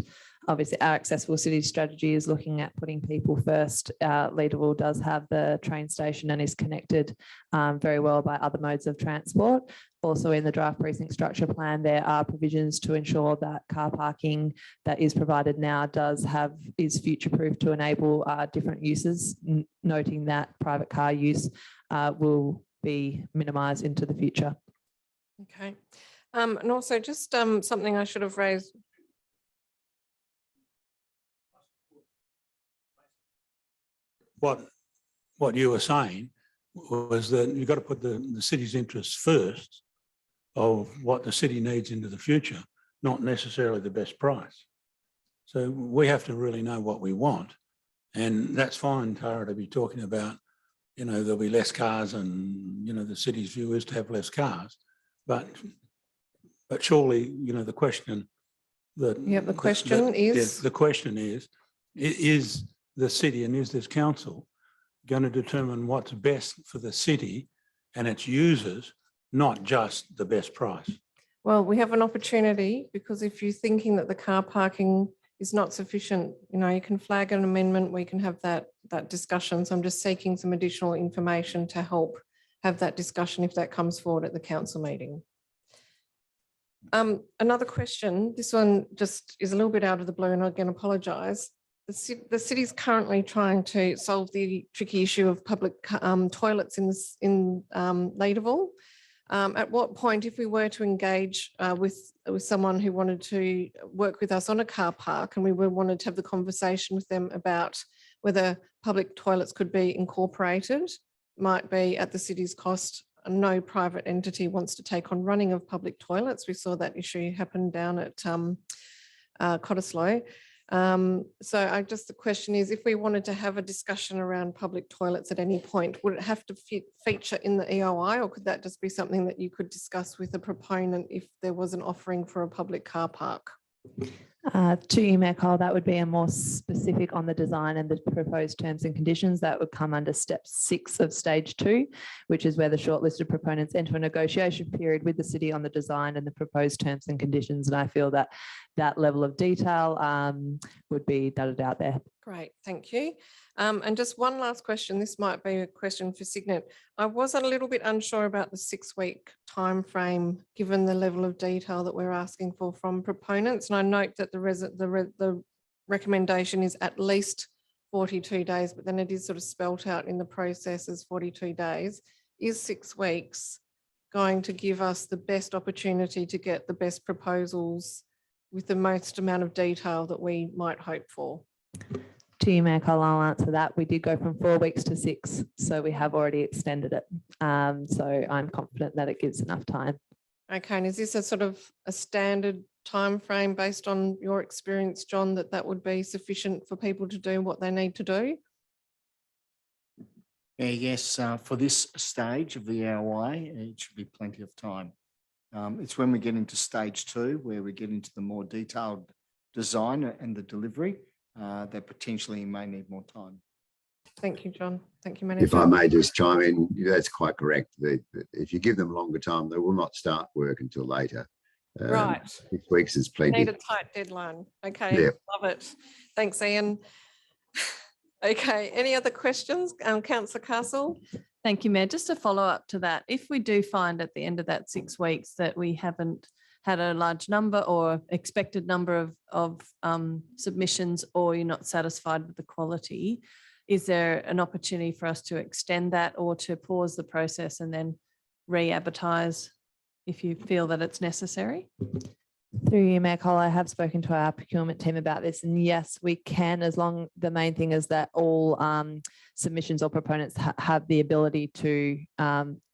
obviously our accessible city strategy is looking at putting people first. Leaderville does have the train station and is connected very well by other modes of transport. Also in the draft precinct structure plan, there are provisions to ensure that car parking that is provided now is future-proof to enable different uses, noting that private car use will be minimised into the future. Okay. And also just something I should have raised. What you were saying was that you've got to put the city's interests first of what the city needs into the future, not necessarily the best price. So we have to really know what we want. And that's fine, Tara, to be talking about, there'll be less cars and, the city's view is to have less cars. But surely, the question that... Yeah, the question is... The question is the city and is this council going to determine what's best for the city and its users, not just the best price? Well, we have an opportunity because if you're thinking that the car parking is not sufficient, you can flag an amendment, we can have that discussion. So I'm just seeking some additional information to help have that discussion if that comes forward at the council meeting. Another question, this one just is a little bit out of the blue and I again apologise. The city is currently trying to solve the tricky issue of public toilets in Leaderville. At what point, if we were to engage with someone who wanted to work with us on a car park and we wanted to have the conversation with them about whether public toilets could be incorporated, might be at the city's cost. No private entity wants to take on running of public toilets. We saw that issue happen down at Cottesloe. So the question is, if we wanted to have a discussion around public toilets at any point, would it have to feature in the EOI, or could that just be something that you could discuss with a proponent if there was an offering for a public car park? To you, Mayor Cole, that would be a more specific on the design and the proposed terms and conditions. That would come under step 6 of stage 2, which is where the shortlisted proponents enter a negotiation period with the city on the design and the proposed terms and conditions. And I feel that that level of detail would be dotted out there. Great, thank you. And just one last question. This might be a question for Signet. I was a little bit unsure about the 6-week time frame, given the level of detail that we're asking for from proponents. And I note that the recommendation is at least 42 days, but then it is sort of spelt out in the process as 42 days. Is 6 weeks going to give us the best opportunity to get the best proposals with the most amount of detail that we might hope for? To you, Mayor Cole, I'll answer that. We did go from 4 weeks to 6, so we have already extended it. So I'm confident that it gives enough time. Okay, and is this a sort of a standard time frame based on your experience, John, that would be sufficient for people to do what they need to do? Yes, for this stage of the ROI, it should be plenty of time. It's when we get into stage 2, where we get into the more detailed design and the delivery, that potentially may need more time. Thank you, John. Thank you, Manager. If I may just chime in, that's quite correct. If you give them longer time, they will not start work until later. Right. 6 weeks is We plenty. need a tight deadline. Okay, Yeah. love it. Thanks, Ian. Okay, any other questions? Councillor Castle? Thank you, Mayor. Just a follow up to that. If we do find at the end of that 6 weeks that we haven't had a large number or expected number of submissions, or you're not satisfied with the quality, is there an opportunity for us to extend that or to pause the process and then re-advertise if you feel that it's necessary? Through you, Mayor Cole, I have spoken to our procurement team about this, and yes, we can, as long the main thing is that all submissions or proponents have the ability to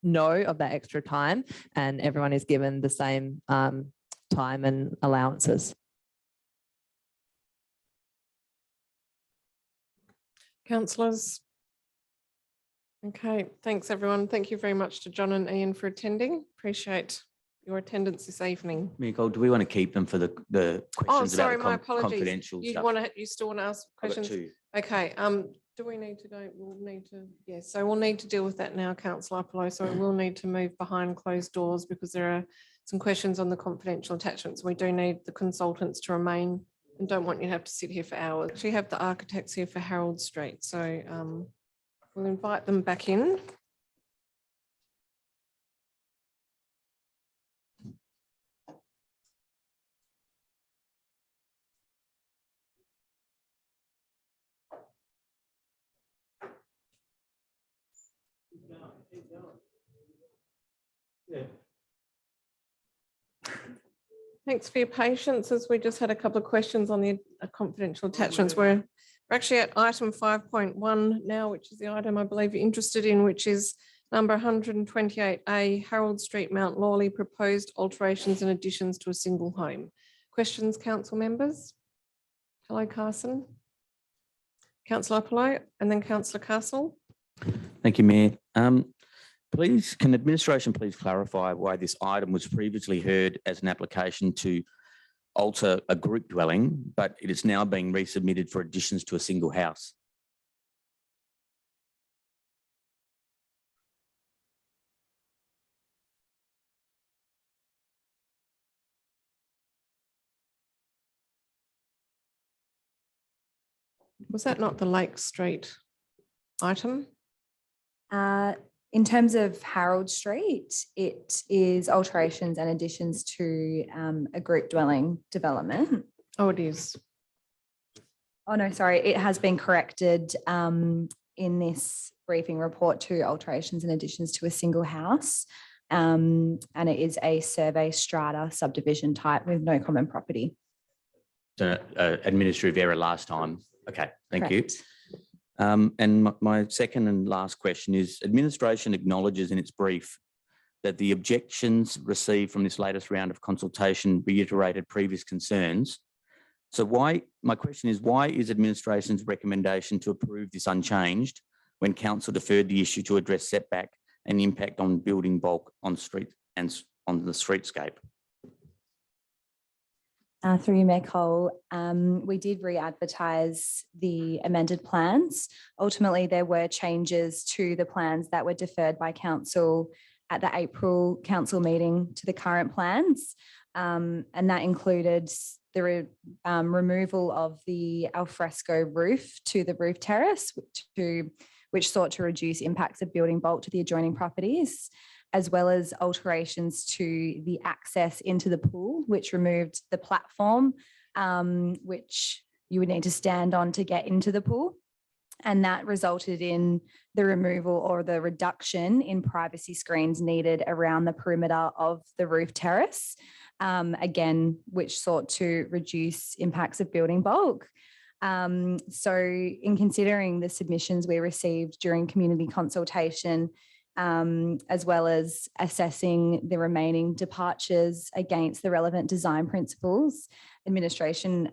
know of that extra time, and everyone is given the same time and allowances. Councillors? Okay, thanks everyone. Thank you very much to John and Ian for attending. Appreciate your attendance this evening. Nicole, do we want to keep them for the Oh, questions sorry, about my the apologies. confidential You stuff? you still want to ask I've got questions? 2. Okay, do we need to go? We'll need to, yes, so we'll need to deal with that now, Councillor Apollo. So we will need to move behind closed doors because there are some questions on the confidential attachments. We do need the consultants to remain and don't want you to have to sit here for hours. Actually have the architects here for Harold Street. So we'll invite them back in. Thanks for your patience, as we just had a couple of questions on the confidential attachments. We're actually at item 5.1 now, which is the item I believe you're interested in, which is number 128A, Harold Street, Mount Lawley, proposed alterations and additions to a single home. Questions, council members? Hello, Carson. Councillor Apollo, and then Councillor Castle. Thank you, Mayor. Please, can administration please clarify why this item was previously heard as an application to alter a group dwelling, but it is now being resubmitted for additions to a single house? Was that not the Lake Street item? In terms of Harold Street, it is alterations and additions to a group dwelling development. Oh, it is. Oh, no, sorry. It has been corrected in this briefing report to alterations and additions to a single house. And it is a survey strata subdivision type with no common property. It's an administrative error last time. Okay, thank you. Correct. And my second and last question is, administration acknowledges in its brief that the objections received from this latest round of consultation reiterated previous concerns. So my question is, why is administration's recommendation to approve this unchanged when council deferred the issue to address setback and impact on building bulk on street and on the streetscape? Through you, Mayor Cole, we did re-advertise the amended plans. Ultimately, there were changes to the plans that were deferred by council at the April council meeting to the current plans. And that included the removal of the alfresco roof to the roof terrace, which sought to reduce impacts of building bulk to the adjoining properties, as well as alterations to the access into the pool, which removed the platform, which you would need to stand on to get into the pool. And that resulted in the removal or the reduction in privacy screens needed around the perimeter of the roof terrace, again, which sought to reduce impacts of building bulk. So in considering the submissions we received during community consultation, as well as assessing the remaining departures against the relevant design principles, administration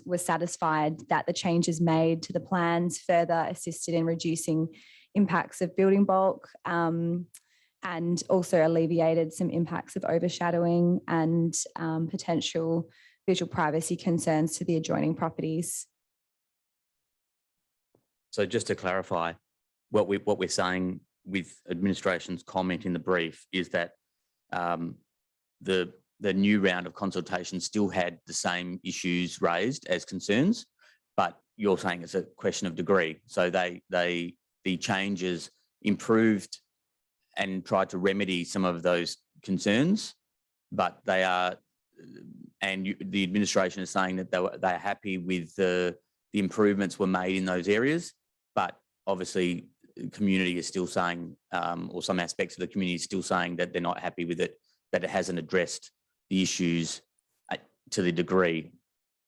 was satisfied that the changes made to the plans further assisted in reducing impacts of building bulk, and also alleviated some impacts of overshadowing and potential visual privacy concerns to the adjoining properties. So just to clarify, what we're saying with administration's comment in the brief is that the new round of consultation still had the same issues raised as concerns, but you're saying it's a question of degree. So the changes improved and tried to remedy some of those concerns, but they are, and the administration is saying that they're happy with the improvements were made in those areas, but obviously the community is still saying, or some aspects of the community is still saying that they're not happy with it, that it hasn't addressed the issues to the degree.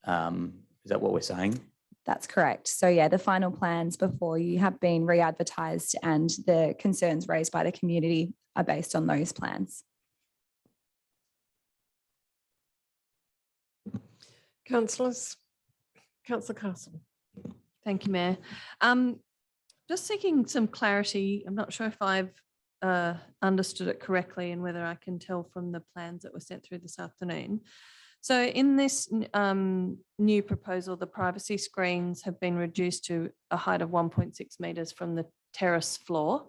Is that what we're saying? That's correct. So yeah, the final plans before you have been re-advertised and the concerns raised by the community are based on those plans. Councillors, Councillor Castle. Thank you, Mayor. Just seeking some clarity. I'm not sure if I've understood it correctly and whether I can tell from the plans that were sent through this afternoon. So in this new proposal, the privacy screens have been reduced to a height of 1.6 metres from the terrace floor.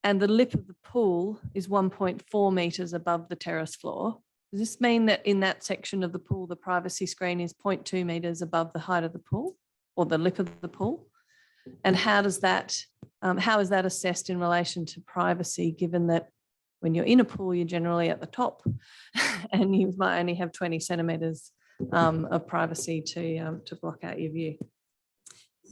And the lip of the pool is 1.4 metres above the terrace floor. Does this mean that in that section of the pool, the privacy screen is 0.2 metres above the height of the pool or the lip of the pool? And how does that, how is that assessed in relation to privacy, given that when you're in a pool, you're generally at the top and you might only have 20 centimetres of privacy to block out your view?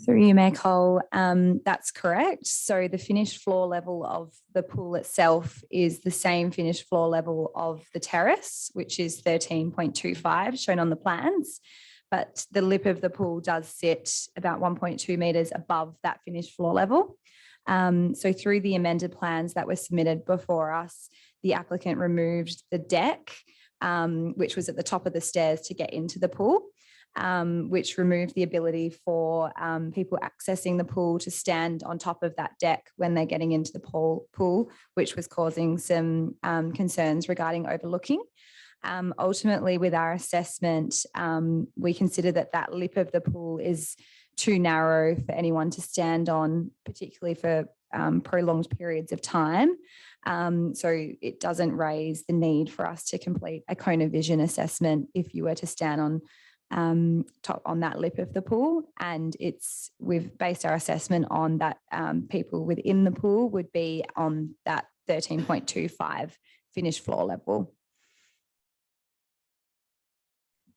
Through you, Mayor Cole, that's correct. So the finished floor level of the pool itself is the same finished floor level of the terrace, which is 13.25 shown on the plans. But the lip of the pool does sit about 1.2 metres above that finished floor level. So through the amended plans that were submitted before us, the applicant removed the deck, which was at the top of the stairs to get into the pool, which removed the ability for people accessing the pool to stand on top of that deck when they're getting into the pool, which was causing some concerns regarding overlooking. Ultimately, with our assessment, we consider that that lip of the pool is too narrow for anyone to stand on, particularly for prolonged periods of time. So it doesn't raise the need for us to complete a cone of vision assessment if you were to stand on top on that lip of the pool. And we've based our assessment on that people within the pool would be on that 13.25 finished floor level.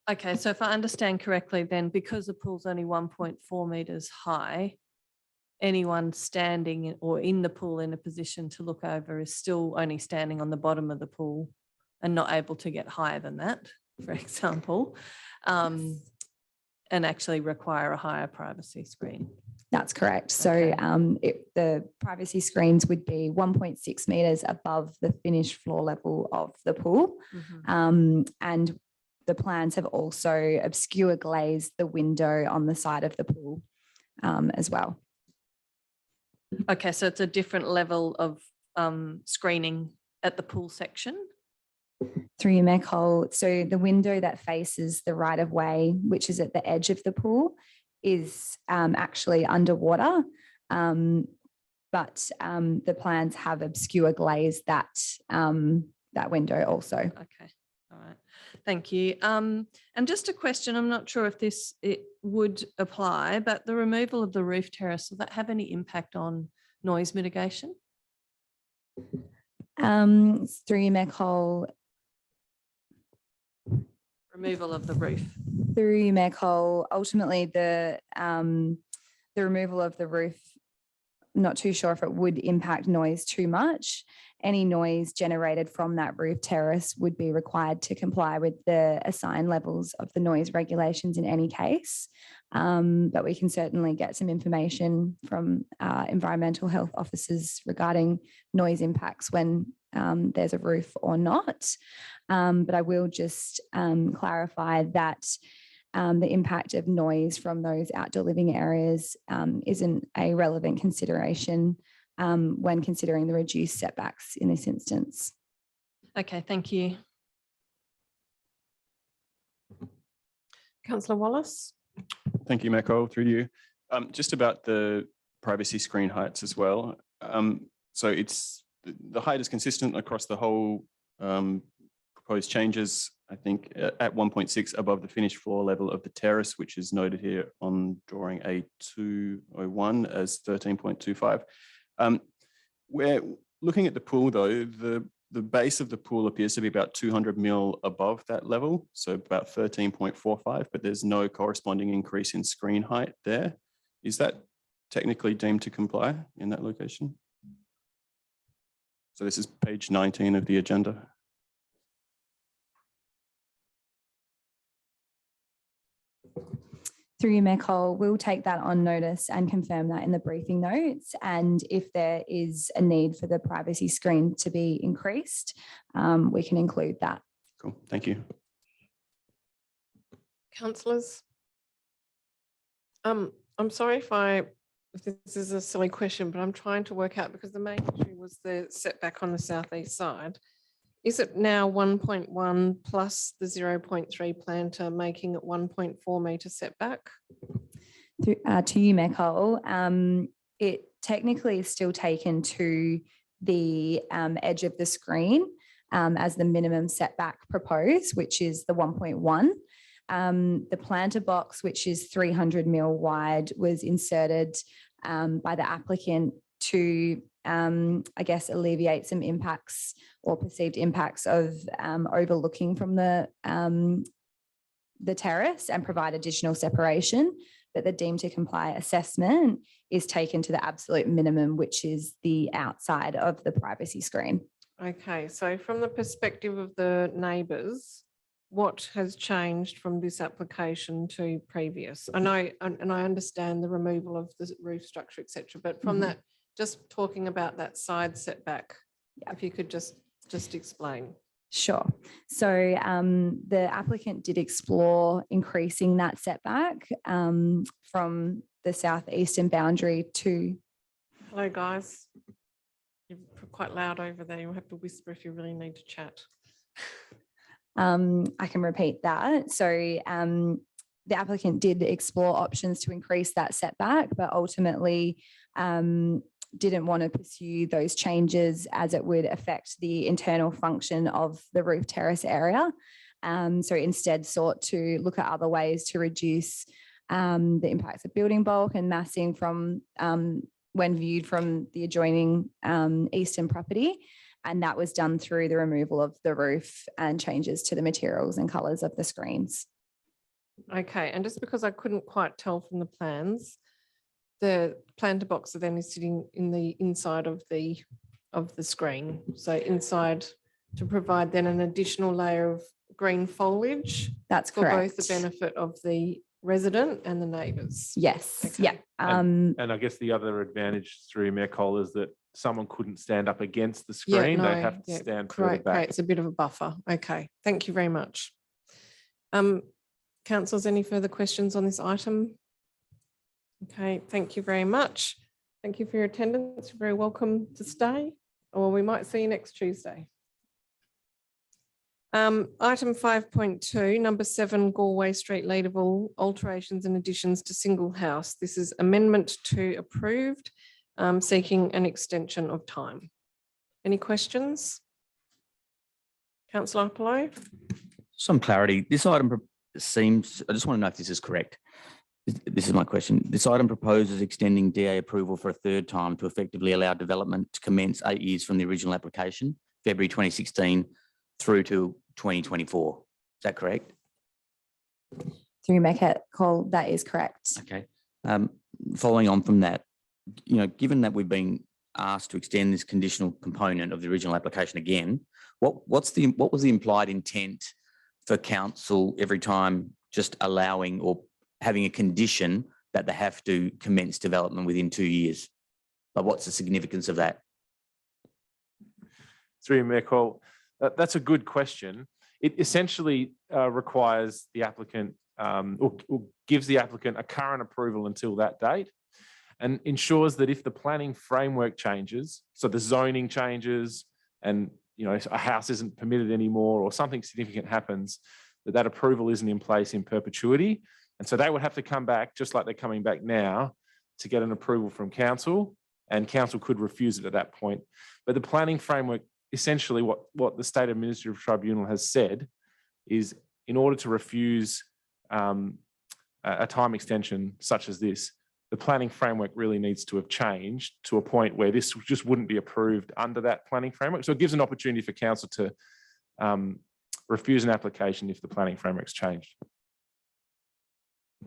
Okay, so if I understand correctly, then because the pool's only 1.4 metres high, anyone standing or in the pool in a position to look over is still only standing on the bottom of the pool and not able to get higher than that, for example, and actually require a higher privacy screen. That's correct. Okay. So the privacy screens would be 1.6 metres above the finished floor level of the pool. Mm-hmm. And the plans have also obscure glazed the window on the side of the pool as well. Okay, so it's a different level of screening at the pool section? Through your Mayor Cole, so the window that faces the right of way, which is at the edge of the pool, is actually underwater, but the plans have obscure glazed that window also. Okay. All right, thank you. And just a question, I'm not sure if it would apply, but the removal of the roof terrace, will that have any impact on noise mitigation? Through you, Mayor Cole. Removal of the roof. Through you, Mayor Cole, ultimately the removal of the roof, not too sure if it would impact noise too much. Any noise generated from that roof terrace would be required to comply with the assigned levels of the noise regulations in any case. But we can certainly get some information from environmental health officers regarding noise impacts when there's a roof or not. But I will just clarify that the impact of noise from those outdoor living areas isn't a relevant consideration when considering the reduced setbacks in this instance. Okay, thank you. Councillor Wallace. Thank you, Mayor Cole, through you. Just about the privacy screen heights as well. So it's the height is consistent across the whole proposed changes, I think, at 1.6 above the finished floor level of the terrace, which is noted here on drawing A201 as 13.25. We're looking at the pool though, the base of the pool appears to be about 200 mil above that level, so about 13.45, but there's no corresponding increase in screen height there. Is that technically deemed to comply in that location? So this is page 19 of the agenda. Through you, Mayor Cole, we'll take that on notice and confirm that in the briefing notes. And if there is a need for the privacy screen to be increased, we can include that. Cool, thank you. Councillors. I'm sorry if this is a silly question, but I'm trying to work out, because the main issue was the setback on the southeast side. Is it now 1.1 plus the 0.3 planter, making it 1.4 metre setback? To you, Mayor Cole, it technically is still taken to the edge of the screen as the minimum setback proposed, which is the 1.1. The planter box, which is 300 mil wide, was inserted by the applicant to, I guess, alleviate some impacts or perceived impacts of overlooking from the terrace and provide additional separation. But the deemed to comply assessment is taken to the absolute minimum, which is the outside of the privacy screen. Okay, so from the perspective of the neighbours, what has changed from this application to previous? And I understand the removal of the roof structure, etc. But from that, just talking about that side setback, if you could just explain. Sure. So the applicant did explore increasing that setback from the southeastern boundary to. Hello, guys. You're quite loud over there. You'll have to whisper if you really need to chat. I can repeat that. So the applicant did explore options to increase that setback, but ultimately didn't want to pursue those changes as it would affect the internal function of the roof terrace area. So instead sought to look at other ways to reduce the impacts of building bulk and massing from when viewed from the adjoining eastern property. And that was done through the removal of the roof and changes to the materials and colours of the screens. Okay, and just because I couldn't quite tell from the plans, the planter box then is sitting in the inside of the screen. So inside to provide then an additional layer of green foliage. That's for correct. both the benefit of the resident and the neighbours. Yes. Okay. Yeah. And I guess the other advantage through Mayor Cole is that someone couldn't stand up against the screen. They have to stand further back. Creates a bit of a buffer. Okay, thank you very much. Councillors, any further questions on this item? Okay, thank you very much. Thank you for your attendance. You're very welcome to stay, or we might see you next Tuesday. Item 5.2, number 7, Galway Street, Leederville, alterations and additions to single house. This is amendment 2 approved, seeking an extension of time. Any questions? Councillor Apollo? Some clarity. This item seems, I just want to know if this is correct. This is my question. This item proposes extending DA approval for a third time to effectively allow development to commence 8 years from the original application, February 2016, through to 2024. Is that correct? Through Mayor Cole, that is correct. Okay. Following on from that, given that we've been asked to extend this conditional component of the original application again, what was the implied intent for council every time just allowing or having a condition that they have to commence development within 2 years? But what's the significance of that? Through you, Mayor Cole, that's a good question. It essentially requires the applicant or gives the applicant a current approval until that date, and ensures that if the planning framework changes, so the zoning changes and a house isn't permitted anymore or something significant happens, that approval isn't in place in perpetuity. And so they would have to come back, just like they're coming back now, to get an approval from council, and council could refuse it at that point. But the planning framework, essentially what the State Administrative Tribunal has said is, in order to refuse a time extension such as this, the planning framework really needs to have changed to a point where this just wouldn't be approved under that planning framework. So it gives an opportunity for council to refuse an application if the planning framework's changed.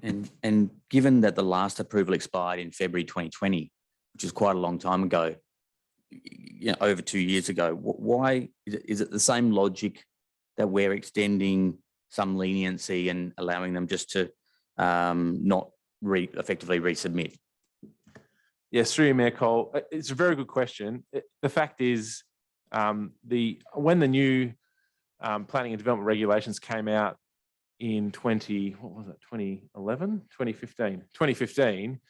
And given that the last approval expired in February 2020, which is quite a long time ago, over 2 years ago, why is it the same logic that we're extending some leniency and allowing them just to not effectively resubmit? Yes, through you, Mayor Cole. It's a very good question. The fact is, when the new planning and development regulations came out in 2015,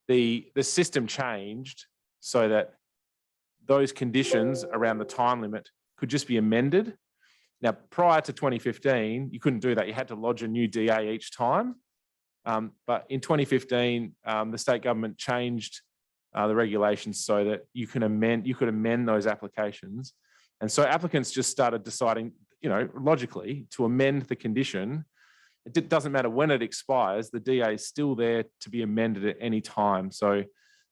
the system changed so that those conditions around the time limit could just be amended. Now, prior to 2015, you couldn't do that. You had to lodge a new DA each time. But in 2015, the state government changed the regulations so that you could amend those applications. And so applicants just started deciding, logically, to amend the condition. It doesn't matter when it expires, the DA is still there to be amended at any time. So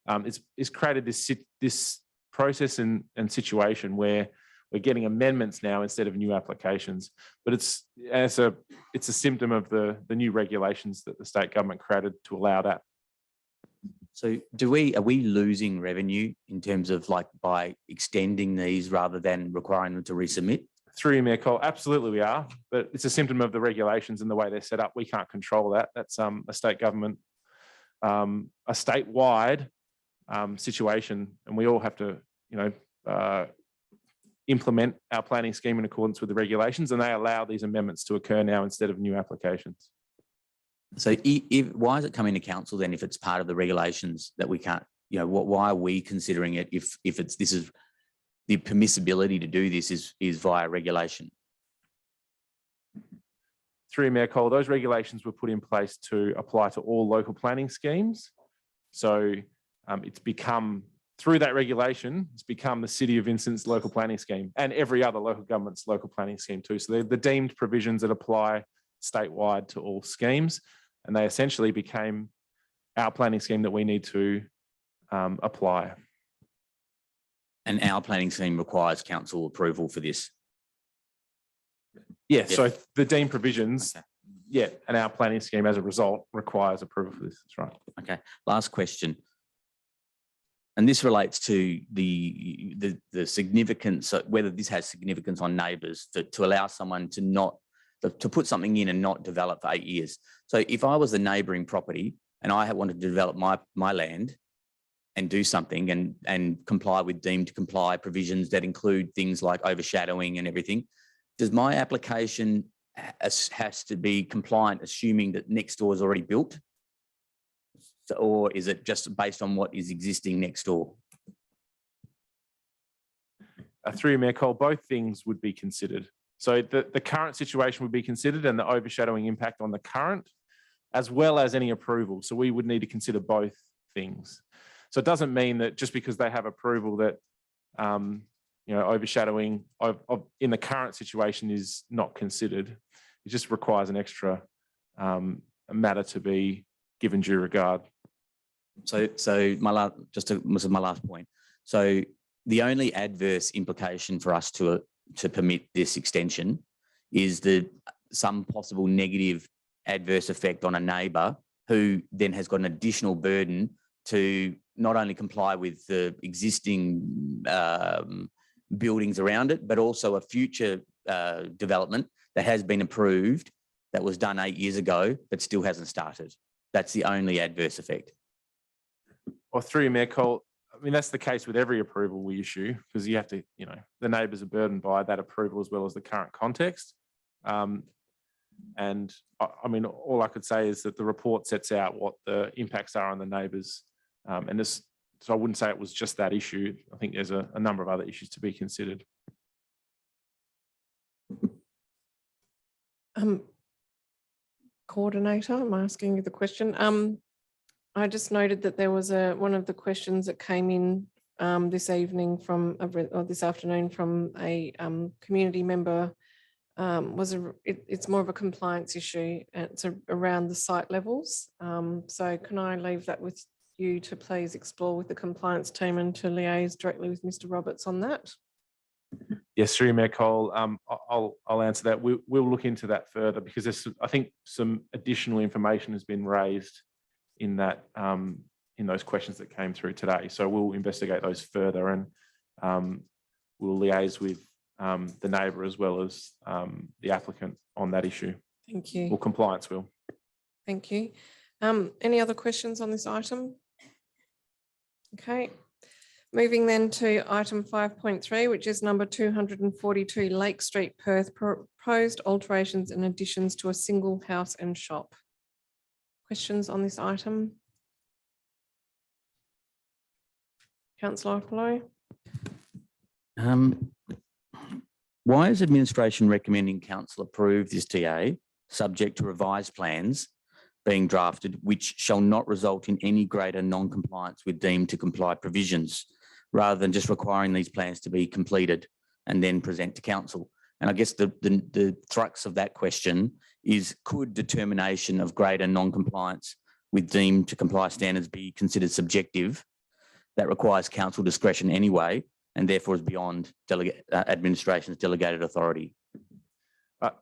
it's created this process and situation where we're getting amendments now instead of new applications. But it's a symptom of the new regulations that the state government created to allow that. So are we losing revenue in terms of by extending these rather than requiring them to resubmit? Through you, Mayor Cole, absolutely we are, but it's a symptom of the regulations and the way they're set up. We can't control that. That's a state government, a statewide situation, and we all have to, implement our planning scheme in accordance with the regulations, and they allow these amendments to occur now instead of new applications. So why is it coming to council then if it's part of the regulations that we can't, why are we considering it if this is the permissibility to do this is via regulation? Through you, Mayor Cole, those regulations were put in place to apply to all local planning schemes. So it's become, through that regulation, it's become the City of Vincent's local planning scheme and every other local government's local planning scheme too. So they're the deemed provisions that apply statewide to all schemes, and they essentially became our planning scheme that we need to apply. And our planning scheme requires council approval for this? Yeah, so the deemed provisions, and our planning scheme as a result requires approval for this, that's right. Okay, last question. And this relates to the significance, whether this has significance on neighbours to allow someone to put something in and not develop for 8 years. So if I was the neighbouring property and I wanted to develop my land and do something and comply with deemed to comply provisions that include things like overshadowing and everything, does my application has to be compliant, assuming that next door is already built? Or is it just based on what is existing next door? Through you, Mayor Cole, both things would be considered. So the current situation would be considered and the overshadowing impact on the current, as well as any approval. So we would need to consider both things. So it doesn't mean that just because they have approval that, overshadowing in the current situation is not considered. It just requires an extra matter to be given due regard. So this is my last point. So the only adverse implication for us to permit this extension is that some possible negative adverse effect on a neighbour who then has got an additional burden to not only comply with the existing buildings around it, but also a future development that has been approved that was done 8 years ago, but still hasn't started. That's the only adverse effect. Or through you, Mayor Cole, I mean, that's the case with every approval we issue, because you have to, you know, the neighbours are burdened by that approval as well as the current context. And I mean, all I could say is that the report sets out what the impacts are on the neighbours. And this, so I wouldn't say it was just that issue. I think there's a number of other issues to be considered. Coordinator, I'm asking you the question. I just noted that there was one of the questions that came in this evening from, or this afternoon from a community member. It's more of a compliance issue. It's around the site levels. So can I leave that with you to please explore with the compliance team and to liaise directly with Mr. Roberts on that? Yes, through you, Mayor Cole. I'll answer that. We'll look into that further, because there's, I think, some additional information has been raised in that in those questions that came through today. So we'll investigate those further, and we'll liaise with the neighbour as well as the applicant on that issue. Thank you. Or compliance will. Thank you. Any other questions on this item? Okay. Moving then to item 5.3, which is number 242 Lake Street, Perth, proposed alterations and additions to a single house and shop. Questions on this item? Councillor Apollo. Why is administration recommending council approve this TA subject to revised plans being drafted, which shall not result in any greater non-compliance with deemed to comply provisions, rather than just requiring these plans to be completed and then present to council? And I guess the crux of that question is, could determination of greater non-compliance with deemed to comply standards be considered subjective? That requires council discretion anyway, and therefore is beyond administration's delegated authority.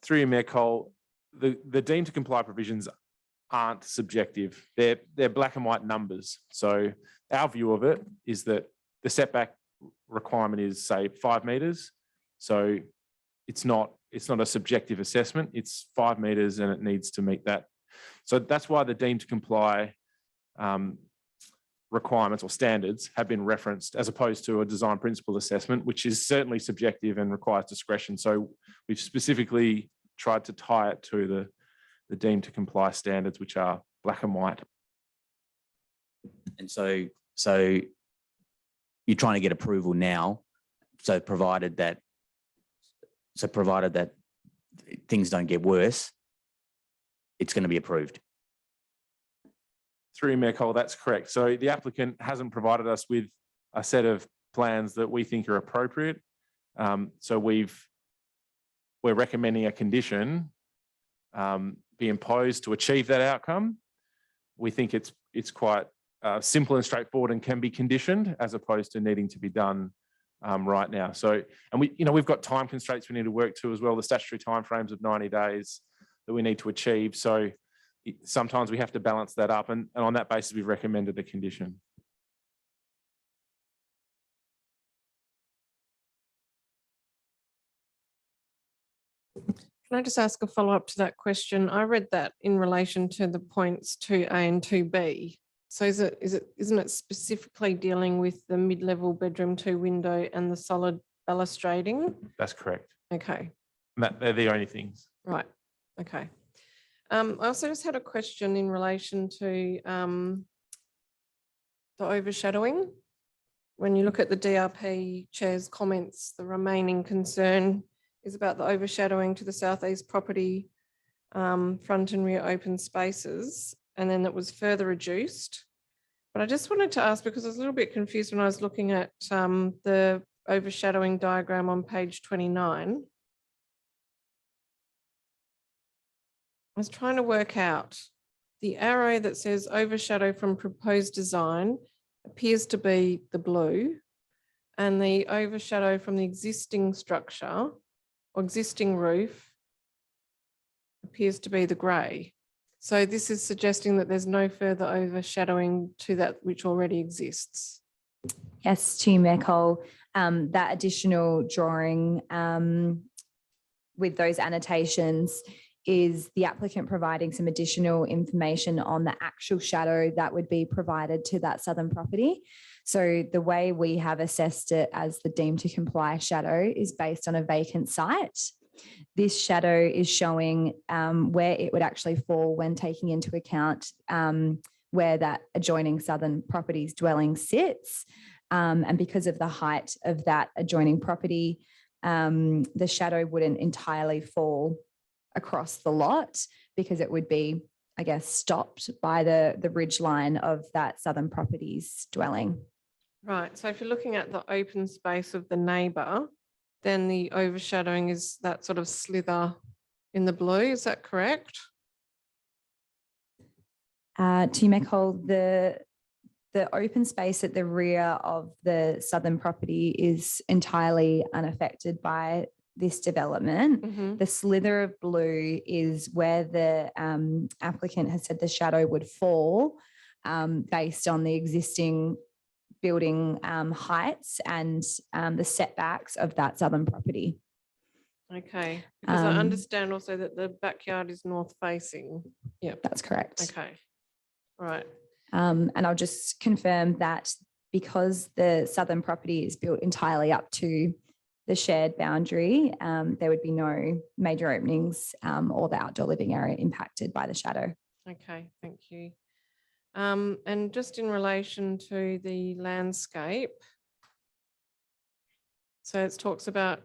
Through you, Mayor Cole, the deemed to comply provisions aren't subjective. They're black and white numbers. So our view of it is that the setback requirement is, say, 5 metres. So it's not a subjective assessment. It's 5 metres and it needs to meet that. So that's why the deemed to comply requirements or standards have been referenced, as opposed to a design principle assessment, which is certainly subjective and requires discretion. So we've specifically tried to tie it to the deemed to comply standards, which are black and white. And so you're trying to get approval now. So provided that things don't get worse, it's going to be approved. Through Mayor Cole, that's correct. So the applicant hasn't provided us with a set of plans that we think are appropriate. So we're recommending a condition be imposed to achieve that outcome. We think it's quite simple and straightforward and can be conditioned, as opposed to needing to be done right now. So, and we've got time constraints we need to work to as well, the statutory timeframes of 90 days that we need to achieve. So sometimes we have to balance that up, and on that basis, we've recommended the condition. Can I just ask a follow-up to that question? I read that in relation to the points 2A and 2B. So isn't it specifically dealing with the mid-level bedroom 2 window and the solid balustrading? That's correct. Okay. They're the only things. Right. Okay. I also just had a question in relation to the overshadowing. When you look at the DRP chair's comments, the remaining concern is about the overshadowing to the southeast property, front and rear open spaces, and then it was further reduced. But I just wanted to ask, because I was a little bit confused when I was looking at the overshadowing diagram on page 29. I was trying to work out the arrow that says overshadow from proposed design appears to be the blue, and the overshadow from the existing structure or existing roof appears to be the grey. So this is suggesting that there's no further overshadowing to that which already exists. Yes, to you, Mayor Cole, that additional drawing with those annotations is the applicant providing some additional information on the actual shadow that would be provided to that southern property. So the way we have assessed it as the deemed to comply shadow is based on a vacant site. This shadow is showing where it would actually fall when taking into account where that adjoining southern property's dwelling sits. And because of the height of that adjoining property, the shadow wouldn't entirely fall across the lot because it would be, I guess, stopped by the ridge line of that southern property's dwelling. Right. So if you're looking at the open space of the neighbour, then the overshadowing is that sort of slither in the blue. Is that correct? To you, Mayor Cole, the open space at the rear of the southern property is entirely unaffected by this development. The slither of blue is where the applicant has said the shadow would fall based on the existing building heights and the setbacks of that southern property. Okay, because I understand also that the backyard is north facing. Yeah, that's correct. Okay, right. And I'll just confirm that because the southern property is built entirely up to the shared boundary, there would be no major openings or the outdoor living area impacted by the shadow. Okay, thank you. And just in relation to the landscape, so it talks about,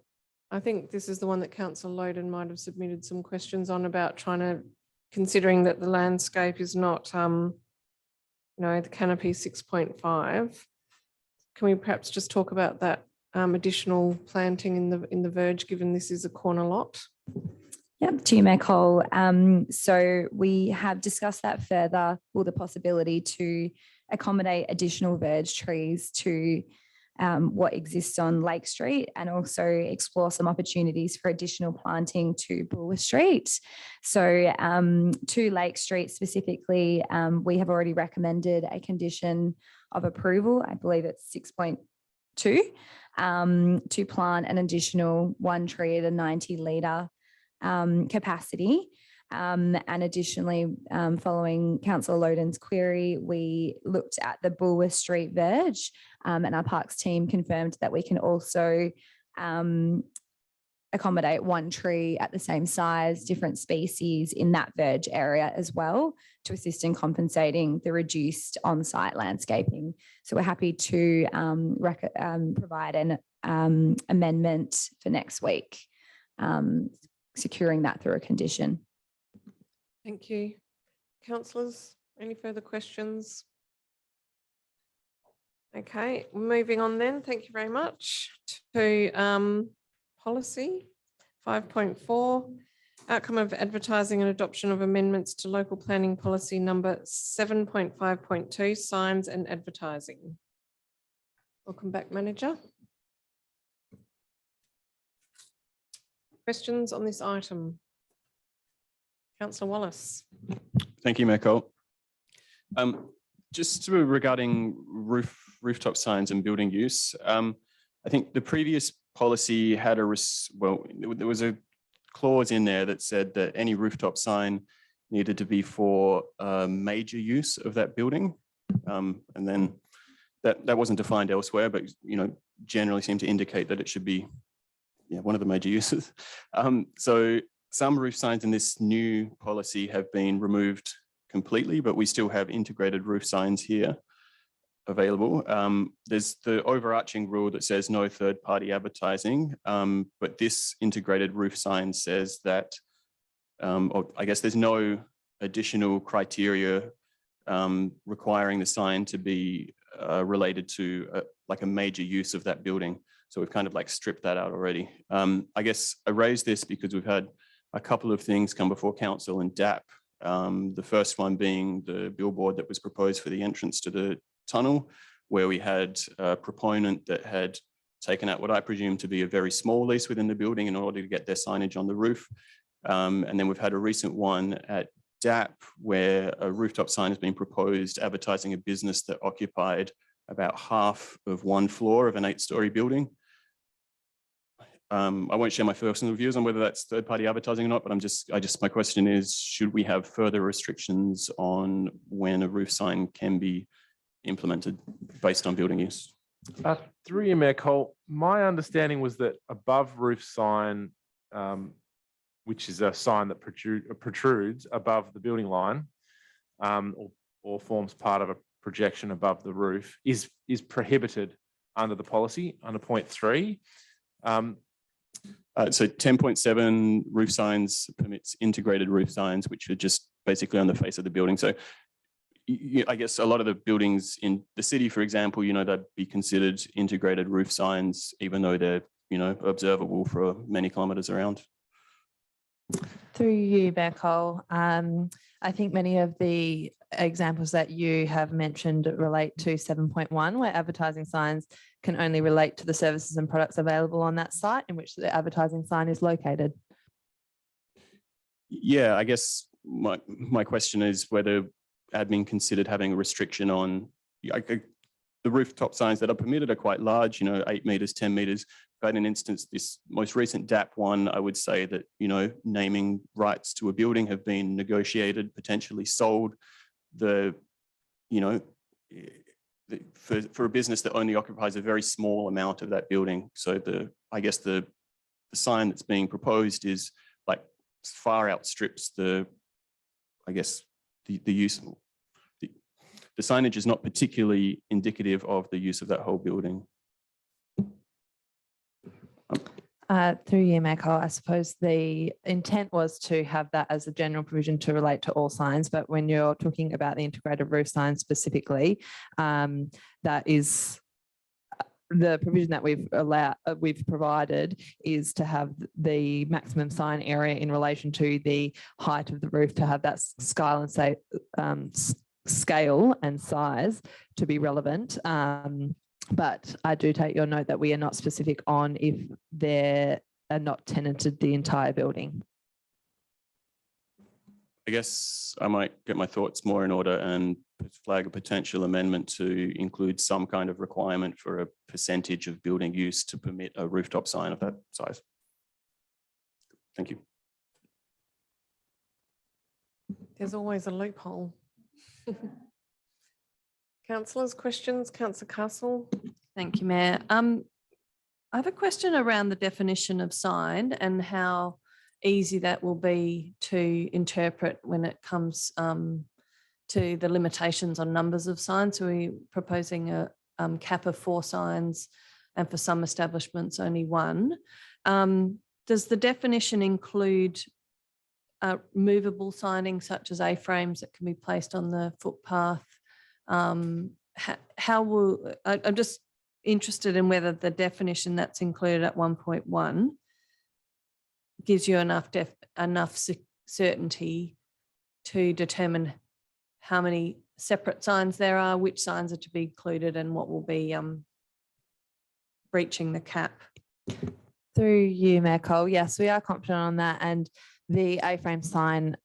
I think this is the one that Councillor Loden might have submitted some questions on about considering that the landscape is not, the canopy 6.5. Can we perhaps just talk about that additional planting in the verge, given this is a corner lot? Yep, to you, Mayor Cole. So we have discussed that further, the possibility to accommodate additional verge trees to what exists on Lake Street, and also explore some opportunities for additional planting to Brewer Street. So to Lake Street specifically, we have already recommended a condition of approval, I believe it's 6.2, to plant an additional one tree at a 90 litre capacity. And additionally, following Councillor Loden's query, we looked at the Brewer Street verge, and our parks team confirmed that we can also accommodate one tree at the same size, different species in that verge area as well, to assist in compensating the reduced on-site landscaping. So we're happy to provide an amendment for next week, securing that through a condition. Thank you. Councillors, any further questions? Okay, moving on then. Thank you very much to policy 5.4, outcome of advertising and adoption of amendments to local planning policy number 7.5.2, signs and advertising. Welcome back, Manager. Questions on this item? Councillor Wallace. Thank you, Mayor Cole. Just regarding rooftop signs and building use, I think the previous policy had there was a clause in there that said that any rooftop sign needed to be for major use of that building, and then that wasn't defined elsewhere, but generally seemed to indicate that it should be one of the major uses. So some roof signs in this new policy have been removed completely, but we still have integrated roof signs here available. There's the overarching rule that says no third-party advertising, but this integrated roof sign says that, or I guess there's no additional criteria requiring the sign to be related to like a major use of that building. So we've kind of like stripped that out already. I guess I raised this because we've had a couple of things come before council and DAP. The first one being the billboard that was proposed for the entrance to the tunnel, where we had a proponent that had taken out what I presume to be a very small lease within the building in order to get their signage on the roof. And then we've had a recent one at DAP where a rooftop sign has been proposed advertising a business that occupied about half of one floor of an 8-story building. I won't share my personal views on whether that's third-party advertising or not, but my question is, should we have further restrictions on when a roof sign can be implemented based on building use? Through you, Mayor Cole, my understanding was that above roof sign, which is a sign that protrudes above the building line, or forms part of a projection above the roof, is prohibited under the policy under point 3. So 10.7 roof signs permits integrated roof signs, which are just basically on the face of the building. So I guess a lot of the buildings in the city, for example, they'd be considered integrated roof signs, even though they're, observable for many kilometres around. Through you, Mayor Cole, I think many of the examples that you have mentioned relate to 7.1, where advertising signs can only relate to the services and products available on that site in which the advertising sign is located. Yeah, I guess my question is whether admin considered having a restriction on the rooftop signs that are permitted are quite large, 8 metres, 10 metres. But in instance, this most recent DAP one, I would say that, naming rights to a building have been negotiated, potentially sold. For a business that only occupies a very small amount of that building. So I guess the sign that's being proposed is like far outstrips the use. The signage is not particularly indicative of the use of that whole building. Through you, Mayor Cole, I suppose the intent was to have that as a general provision to relate to all signs, but when you're talking about the integrated roof sign specifically, that is the provision that we've provided is to have the maximum sign area in relation to the height of the roof, to have that scale and size to be relevant. But I do take your note that we are not specific on if they are not tenanted the entire building. I guess I might get my thoughts more in order and flag a potential amendment to include some kind of requirement for a percentage of building use to permit a rooftop sign of that size. Thank you. There's always a loophole. Councillors, questions? Councillor Castle. Thank you, Mayor. I have a question around the definition of sign and how easy that will be to interpret when it comes to the limitations on numbers of signs. So we're proposing a cap of 4 signs, and for some establishments only 1. Does the definition include movable signing such as A-frames that can be placed on the footpath? I'm just interested in whether the definition that's included at 1.1 gives you enough certainty to determine how many separate signs there are, which signs are to be included, and what will be breaching the cap. Through you, Mayor Cole, yes, we are confident on that, and the A-frame sign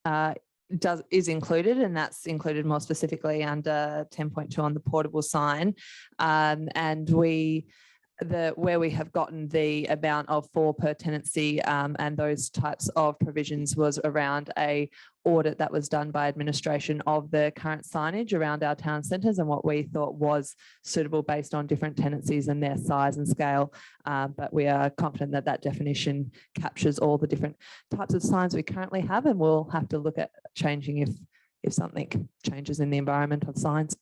is included, and that's included more specifically under 10.2 on the portable sign. And where we have gotten the amount of 4 per tenancy and those types of provisions was around a audit that was done by administration of the current signage around our town centres and what we thought was suitable based on different tenancies and their size and scale. But we are confident that that definition captures all the different types of signs we currently have, and we'll have to look at changing if something changes in the environment of signs.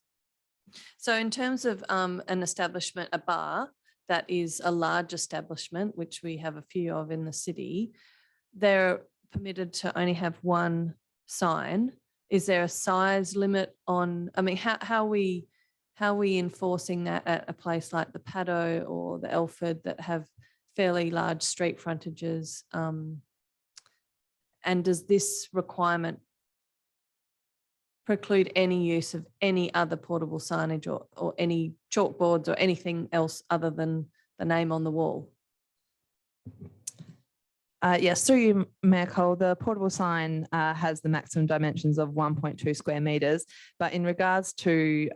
So in terms of an establishment, a bar, that is a large establishment, which we have a few of in the city, they're permitted to only have 1 sign. Is there a size limit on, I mean, how are we enforcing that at a place like the Paddo or the Elford that have fairly large street frontages? And does this requirement preclude any use of any other portable signage or any chalkboards or anything else other than the name on the wall? Yes, through you, Mayor Cole, the portable sign has the maximum dimensions of 1.2 square metres. But in regards to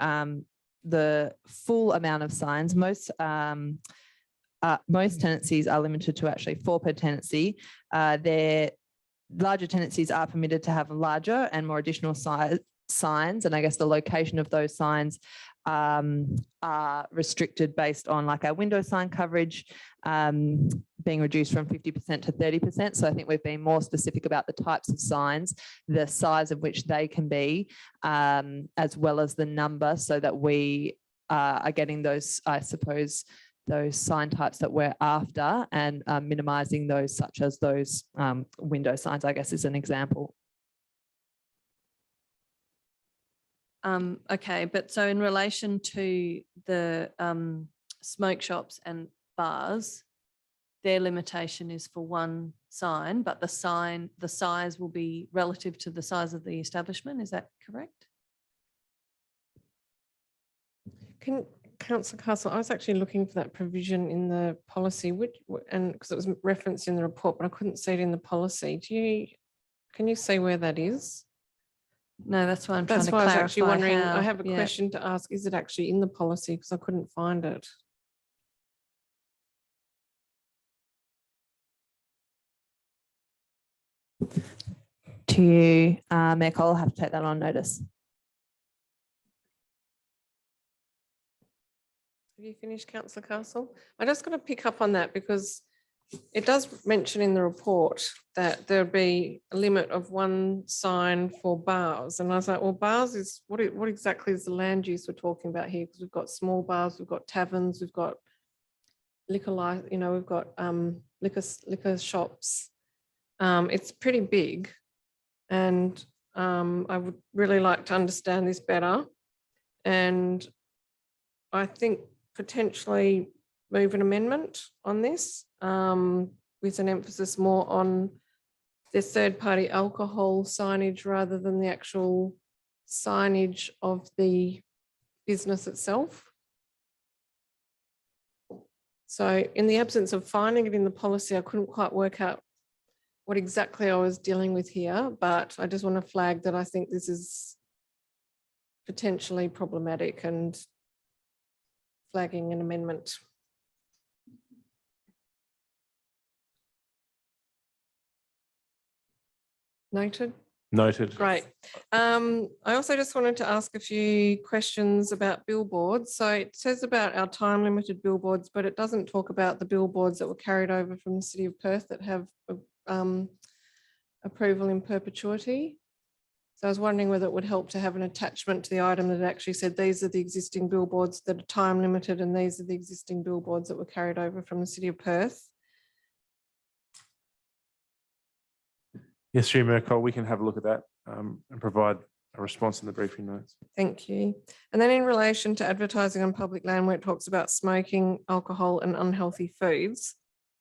the full amount of signs, most tenancies are limited to actually 4 per tenancy. Their larger tenancies are permitted to have larger and more additional signs, and I guess the location of those signs are restricted based on like our window sign coverage being reduced from 50% to 30%. So I think we've been more specific about the types of signs, the size of which they can be, as well as the number, so that we are getting those, I suppose, those sign types that we're after, and minimising those, such as those window signs, I guess, is an example. Okay, but so in relation to the smoke shops and bars, their limitation is for 1 sign, but the size will be relative to the size of the establishment. Is that correct? Councillor Castle, I was actually looking for that provision in the policy, and because it was referenced in the report, but I couldn't see it in the policy. Can you see where that is? No, that's why I'm trying to That's why I was clarify actually wondering, how, I have a yeah. question to ask, is it actually in the policy? Because I couldn't find it. To you, Mayor Cole, I'll have to take that on notice. Have you finished, Councillor Castle? I just got to pick up on that because it does mention in the report that there'll be a limit of 1 sign for bars. And I was like, well, bars is, what exactly is the land use we're talking about here? Because we've got small bars, we've got taverns, we've got liquor, we've got liquor shops. It's pretty big. And I would really like to understand this better. And I think potentially move an amendment on this with an emphasis more on the third-party alcohol signage rather than the actual signage of the business itself. So in the absence of finding it in the policy, I couldn't quite work out what exactly I was dealing with here, but I just want to flag that I think this is potentially problematic and flagging an amendment. Noted. Noted. Great. I also just wanted to ask a few questions about billboards. So it says about our time limited billboards, but it doesn't talk about the billboards that were carried over from the City of Perth that have approval in perpetuity. So I was wondering whether it would help to have an attachment to the item that actually said these are the existing billboards that are time limited and these are the existing billboards that were carried over from the City of Perth. Yes, through Mayor Cole, we can have a look at that and provide a response in the briefing notes. Thank you. And then in relation to advertising on public land where it talks about smoking, alcohol and unhealthy foods,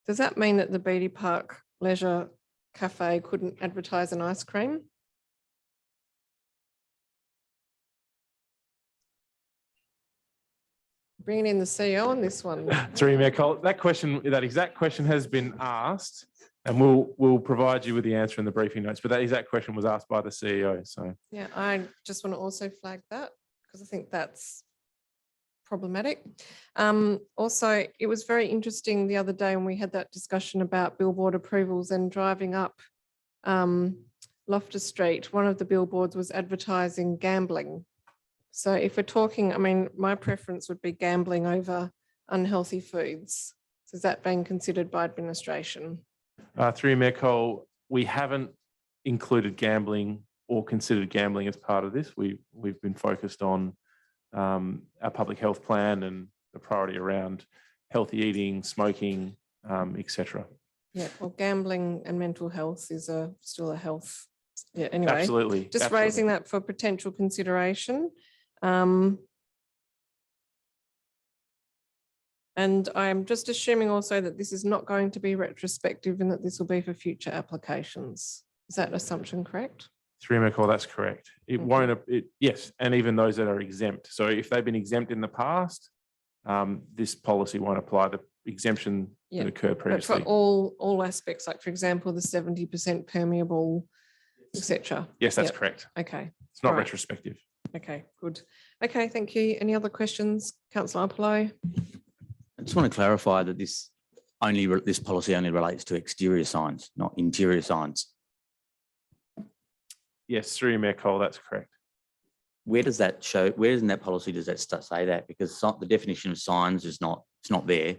does that mean that the Beatty Park Leisure Cafe couldn't advertise an ice cream? Bringing in the CEO on this one. Through Mayor Cole, that exact question has been asked, and we'll provide you with the answer in the briefing notes. But that exact question was asked by the CEO. So yeah, I just want to also flag that because I think that's problematic. Also, it was very interesting the other day when we had that discussion about billboard approvals and driving up Loftus Street. One of the billboards was advertising gambling. So if we're talking, I mean, my preference would be gambling over unhealthy foods. So is that being considered by administration? through Mayor Cole, we haven't included gambling or considered gambling as part of this. We've been focused on our public health plan and the priority around healthy eating, smoking, etc. Yeah, well, gambling and mental health is still a health. Yeah, anyway, Absolutely. Just absolutely. raising that for potential consideration. And I'm just assuming also that this is not going to be retrospective and that this will be for future applications. Is that assumption correct? Through Mayor Cole, that's correct. It won't, yes, and even those that are exempt. So if they've been exempt in the past, this policy won't apply. exemption Yeah, that occurred but previously. for all aspects, like for example, the 70% permeable, etc. Yes, that's correct. Okay. It's not Right. retrospective. Okay, good. Okay, thank you. Any other questions, Councillor Apollo? I just want to clarify that this policy only relates to exterior signs, not interior signs. Yes, through you, Mayor Cole, that's correct. Where does that show? Where in that policy does that say that? Because the definition of signs is not. It's not there.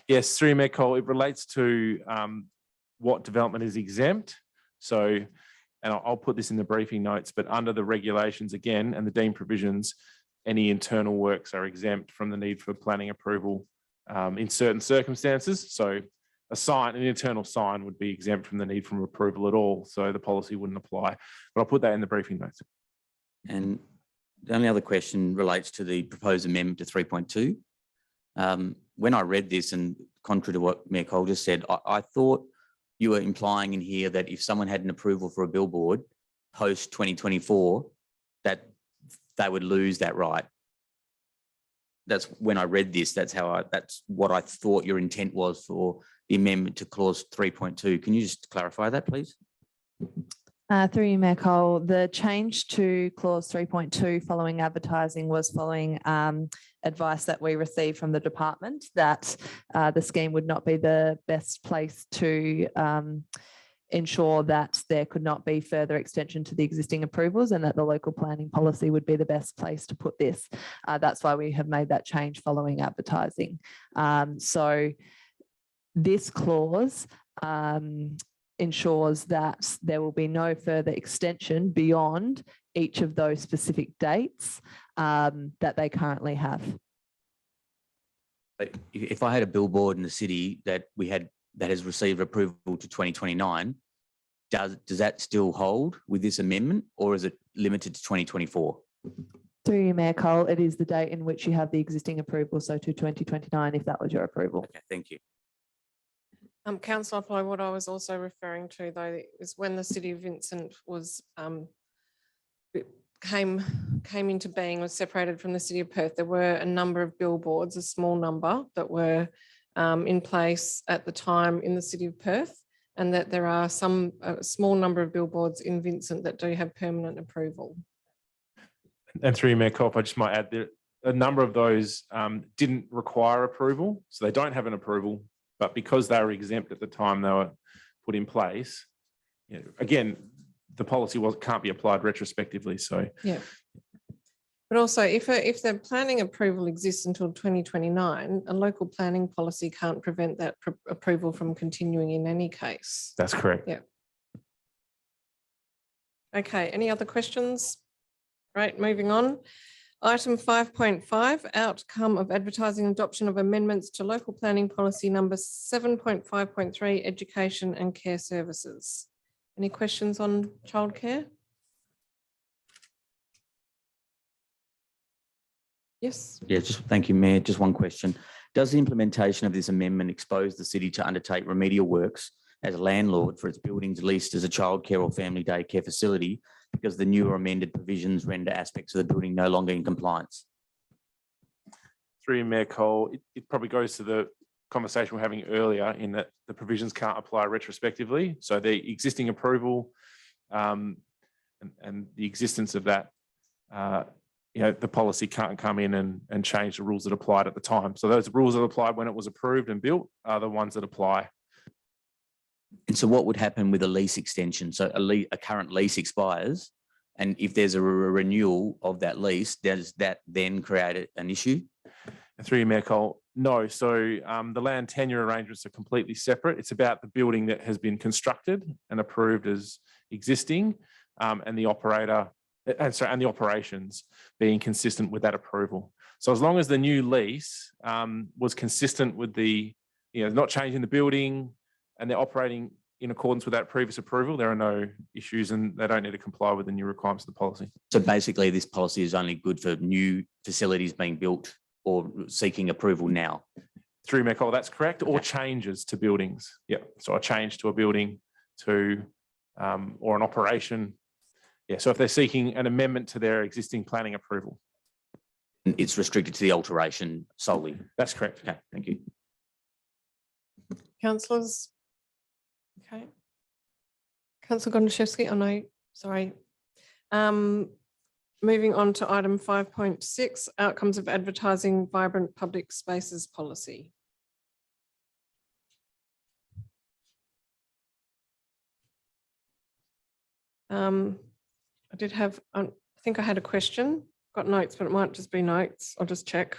Yes, through you, Mayor Cole, it relates to what development is exempt. So, and I'll put this in the briefing notes, but under the regulations again and the deemed provisions, any internal works are exempt from the need for planning approval in certain circumstances. So an internal sign would be exempt from the need for approval at all. So the policy wouldn't apply, but I'll put that in the briefing notes. And the only other question relates to the proposed amendment to 3.2. When I read this, and contrary to what Mayor Cole just said, I thought you were implying in here that if someone had an approval for a billboard post 2024, that they would lose that right. That's when I read this, that's what I thought your intent was for the amendment to clause 3.2. Can you just clarify that, please? Through you, Mayor Cole, the change to clause 3.2 following advertising was following advice that we received from the department that the scheme would not be the best place to ensure that there could not be further extension to the existing approvals and that the local planning policy would be the best place to put this. That's why we have made that change following advertising. So this clause ensures that there will be no further extension beyond each of those specific dates that they currently have. But if I had a billboard in the city that has received approval to 2029, does that still hold with this amendment, or is it limited to 2024? Through you, Mayor Cole, it is the date in which you have the existing approval, so to 2029, if that was your approval. Okay, thank you. Councillor Apollo, what I was also referring to though is when the City of Vincent was came into being, was separated from the City of Perth, there were a number of billboards, a small number that were in place at the time in the City of Perth, and that there are a small number of billboards in Vincent that do have permanent approval. And through you, Mayor Cole, I just might add that a number of those didn't require approval, so they don't have an approval. But because they were exempt at the time they were put in place, again, the policy can't be applied retrospectively. So yeah. But also, if the planning approval exists until 2029, a local planning policy can't prevent that approval from continuing in any case. That's correct. Yeah. Okay. Any other questions? Right. Moving on. Item 5.5, outcome of advertising adoption of amendments to local planning policy number 7.5.3, education and care services. Any questions on childcare? Yes. Yeah, thank you, Mayor. Just one question. Does the implementation of this amendment expose the city to undertake remedial works as a landlord for its buildings leased as a childcare or family day care facility because the new or amended provisions render aspects of the building no longer in compliance? Through you, Mayor Cole, it probably goes to the conversation we're having earlier in that the provisions can't apply retrospectively. So the existing approval and the existence of that, the policy can't come in and change the rules that applied at the time. So those rules that applied when it was approved and built are the ones that apply. And so what would happen with a lease extension? So a current lease expires, and if there's a renewal of that lease, does that then create an issue? Through you, Mayor Cole, no. So the land tenure arrangements are completely separate. It's about the building that has been constructed and approved as existing, and the operator, and the operations being consistent with that approval. So as long as the new lease was consistent with the, not changing the building, and they're operating in accordance with that previous approval, there are no issues and they don't need to comply with the new requirements of the policy. So basically this policy is only good for new facilities being built or seeking approval now? Through Mayor Cole, that's correct, or changes to buildings. Yeah, so a change to a building to, or an operation. Yeah, so if they're seeking an amendment to their existing planning approval. It's restricted to the alteration solely. That's correct. Okay, thank you. Councillors? Okay. Councillor Gontaszewski, oh no, sorry. Moving on to item 5.6, outcomes of advertising vibrant public spaces policy. I did have, I think I had a question, got notes, but it might just be notes. I'll just check.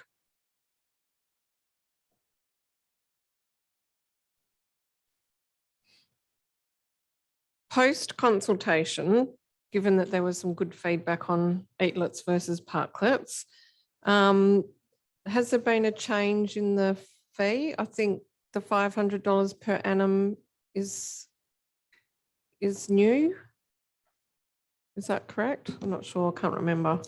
Post consultation, given that there was some good feedback on eatlets versus parklets, has there been a change in the fee? I think the $500 per annum is new. Is that correct? I'm not sure, I can't remember.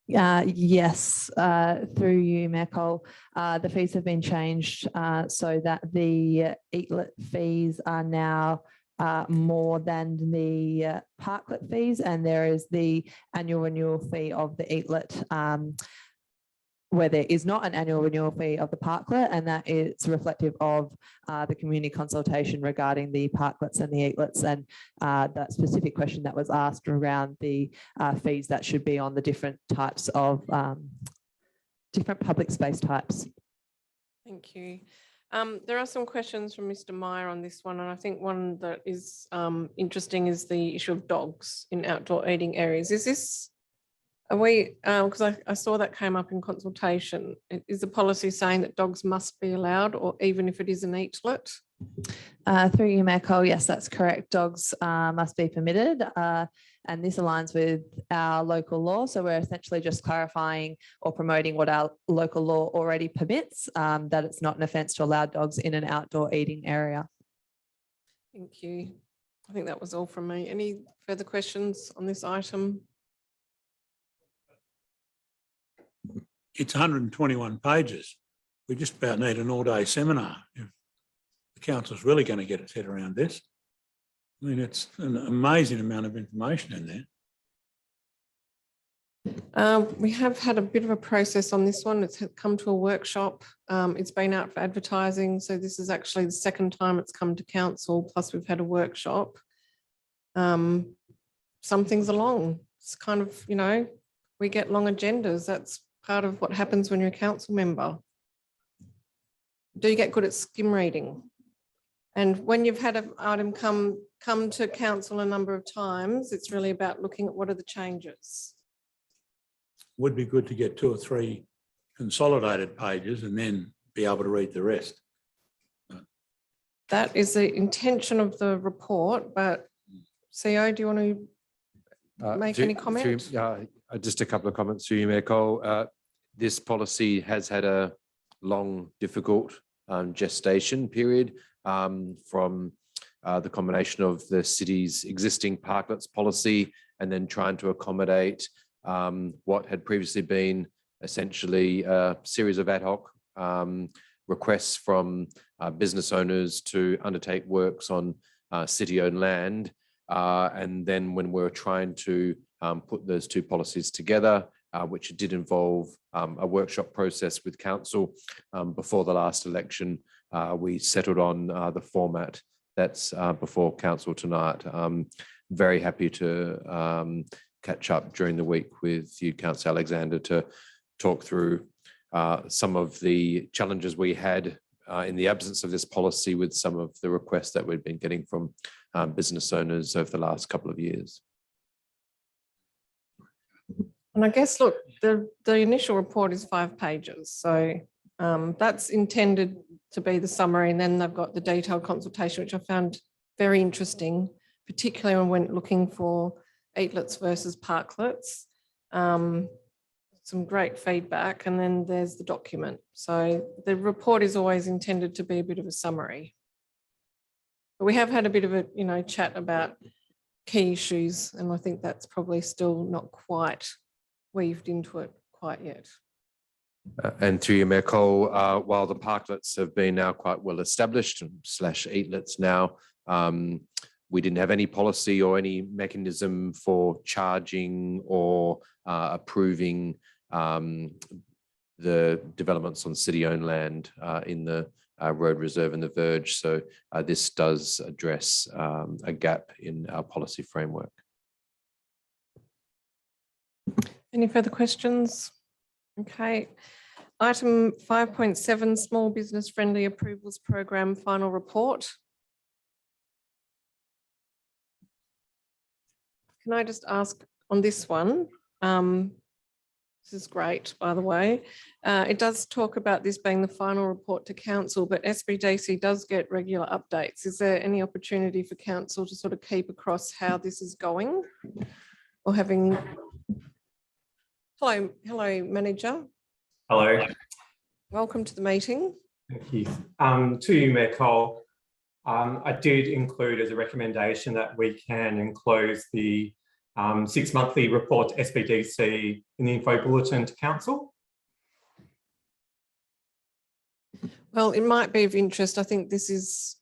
Yes, through you, Mayor Cole. The fees have been changed so that the eatlet fees are now more than the parklet fees, and there is the annual renewal fee of the eatlet where there is not an annual renewal fee of the parklet, and that is reflective of the community consultation regarding the parklets and the eatlets, and that specific question that was asked around the fees that should be on the different types of different public space types. Thank you. There are some questions from Mr. Meyer on this one, and I think one that is interesting is the issue of dogs in outdoor eating areas. Is this, are we, because I saw that came up in consultation, is the policy saying that dogs must be allowed, or even if it is an eatlet? Through you, Mayor Cole, yes, that's correct. Dogs must be permitted, and this aligns with our local law. So we're essentially just clarifying or promoting what our local law already permits, that it's not an offence to allow dogs in an outdoor eating area. Thank you. I think that was all from me. Any further questions on this item? It's 121 pages. We just about need an all-day seminar if the council's really going to get its head around this. I mean, it's an amazing amount of information in there. We have had a bit of a process on this one. It's come to a workshop. It's been out for advertising. So this is actually the second time it's come to council, plus we've had a workshop. Some things are long. It's kind of, you know, we get long agendas. That's part of what happens when you're a council member. Do you get good at skim reading? And when you've had an item come to council a number of times, it's really about looking at what are the changes. Would be good to get 2 or 3 consolidated pages and then be able to read the rest. That is the intention of the report, but CEO, do you want to make any comment? Just a couple of comments to you, Mayor Cole. This policy has had a long, difficult gestation period from the combination of the city's existing parklets policy and then trying to accommodate what had previously been essentially a series of ad hoc requests from business owners to undertake works on city-owned land. And then when we're trying to put those two policies together, which did involve a workshop process with council before the last election, we settled on the format that's before council tonight. Very happy to catch up during the week with you, Councillor Alexander, to talk through some of the challenges we had in the absence of this policy with some of the requests that we've been getting from business owners over the last couple of years. And I guess, look, the initial report is 5 pages. So that's intended to be the summary. And then they've got the detailed consultation, which I found very interesting, particularly when we went looking for eatlets versus parklets. Some great feedback. And then there's the document. So the report is always intended to be a bit of a summary. But we have had a bit of a, you know, chat about key issues. And I think that's probably still not quite weaved into it quite yet. And through you, Mayor Cole, while the parklets have been now quite well established / eatlets now, we didn't have any policy or any mechanism for charging or approving the developments on city-owned land in the road reserve and the verge. So this does address a gap in our policy framework. Any further questions? Okay. Item 5.7, Small Business Friendly Approvals Program Final Report. Can I just ask on this one? This is great, by the way. It does talk about this being the final report to council, but SBDC does get regular updates. Is there any opportunity for council to sort of keep across how this is going? Or having... Hello, Manager. Hello. Welcome to the meeting. Thank you. To you, Mayor Cole, I did include as a recommendation that we can enclose the 6 monthly report to SBDC in the info bulletin to council. Well, it might be of interest. I think this is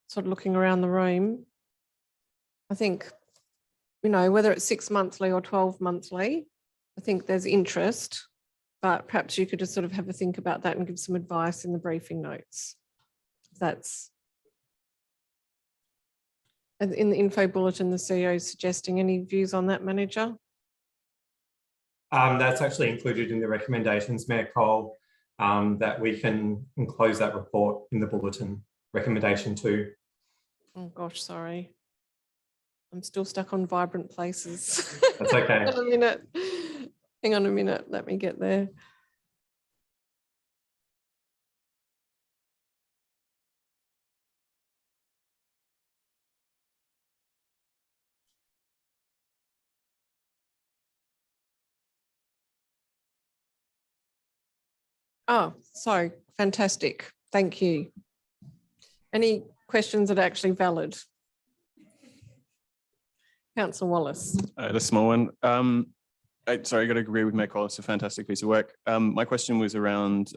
sort of looking around the room. I think, you know, whether it's 6 monthly or 12 monthly, I think there's interest, but perhaps you could just sort of have a think about that and give some advice in the briefing notes. That's in the info bulletin, the CEO is suggesting. Any views on that, Manager? That's actually included in the recommendations, Mayor Cole, that we can enclose that report in the bulletin, recommendation 2. Oh gosh, sorry. I'm still stuck on vibrant places. That's okay. Hang on a minute. Hang on a minute. Let me get there. Oh, so fantastic. Thank you. Any questions that are actually valid? Councillor Wallace. A small one. Sorry, I got to agree with Mayor Cole. It's a fantastic piece of work. My question was around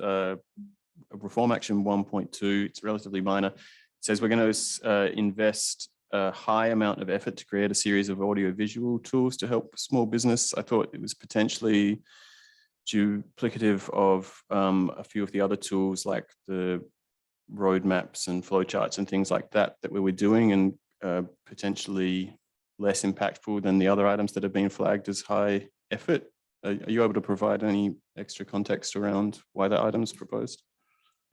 Reform Action 1.2. It's relatively minor. It says we're going to invest a high amount of effort to create a series of audio-visual tools to help small business. I thought it was potentially duplicative of a few of the other tools like the roadmaps and flowcharts and things like that we were doing, and potentially less impactful than the other items that have been flagged as high effort. Are you able to provide any extra context around why that item is proposed?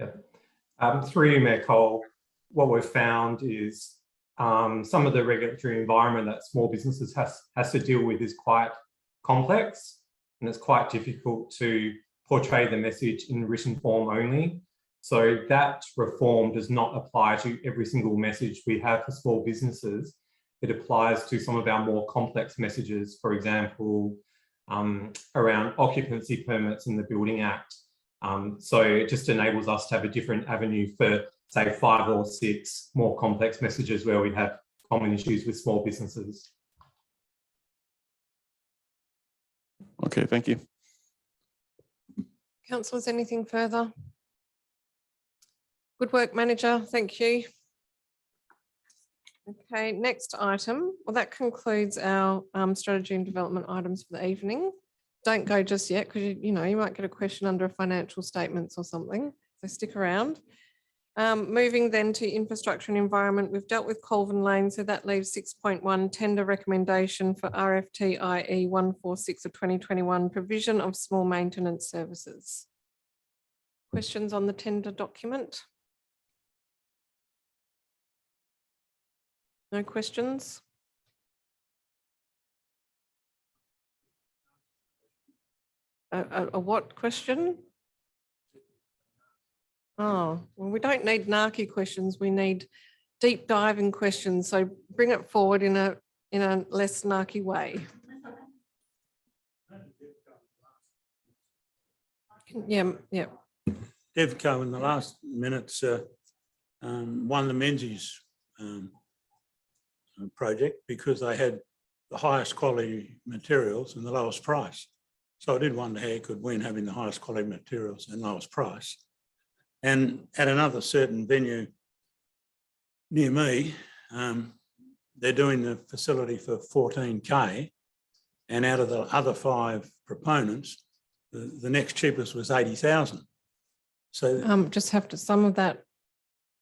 Yeah. Through you, Mayor Cole, what we've found is some of the regulatory environment that small businesses has to deal with is quite complex, and it's quite difficult to portray the message in written form only. So that reform does not apply to every single message we have for small businesses. It applies to some of our more complex messages, for example, around occupancy permits in the Building Act. So it just enables us to have a different avenue for, say, 5 or 6 more complex messages where we have common issues with small businesses. Okay, thank you. Councillors, anything further? Good work, Manager. Thank you. Okay, next item. Well, that concludes our strategy and development items for the evening. Don't go just yet, because you know you might get a question under financial statements or something. So stick around. Moving then to infrastructure and environment, we've dealt with Colvin Lane, so that leaves 6.1 tender recommendation for RFT IE 146 of 2021, provision of small maintenance services. Questions on the tender document? No questions? A what question? Oh, well, we don't need narky questions. We need deep diving questions. So bring it forward in a less narky way. Yeah. Devco in the last minutes won the Menzies project because they had the highest quality materials and the lowest price. So I did wonder how you could win having the highest quality materials and lowest price. And at another certain venue near me, they're doing the facility for 14K, and out of the other 5 proponents, the next cheapest was 80,000. So Just have to, some of that,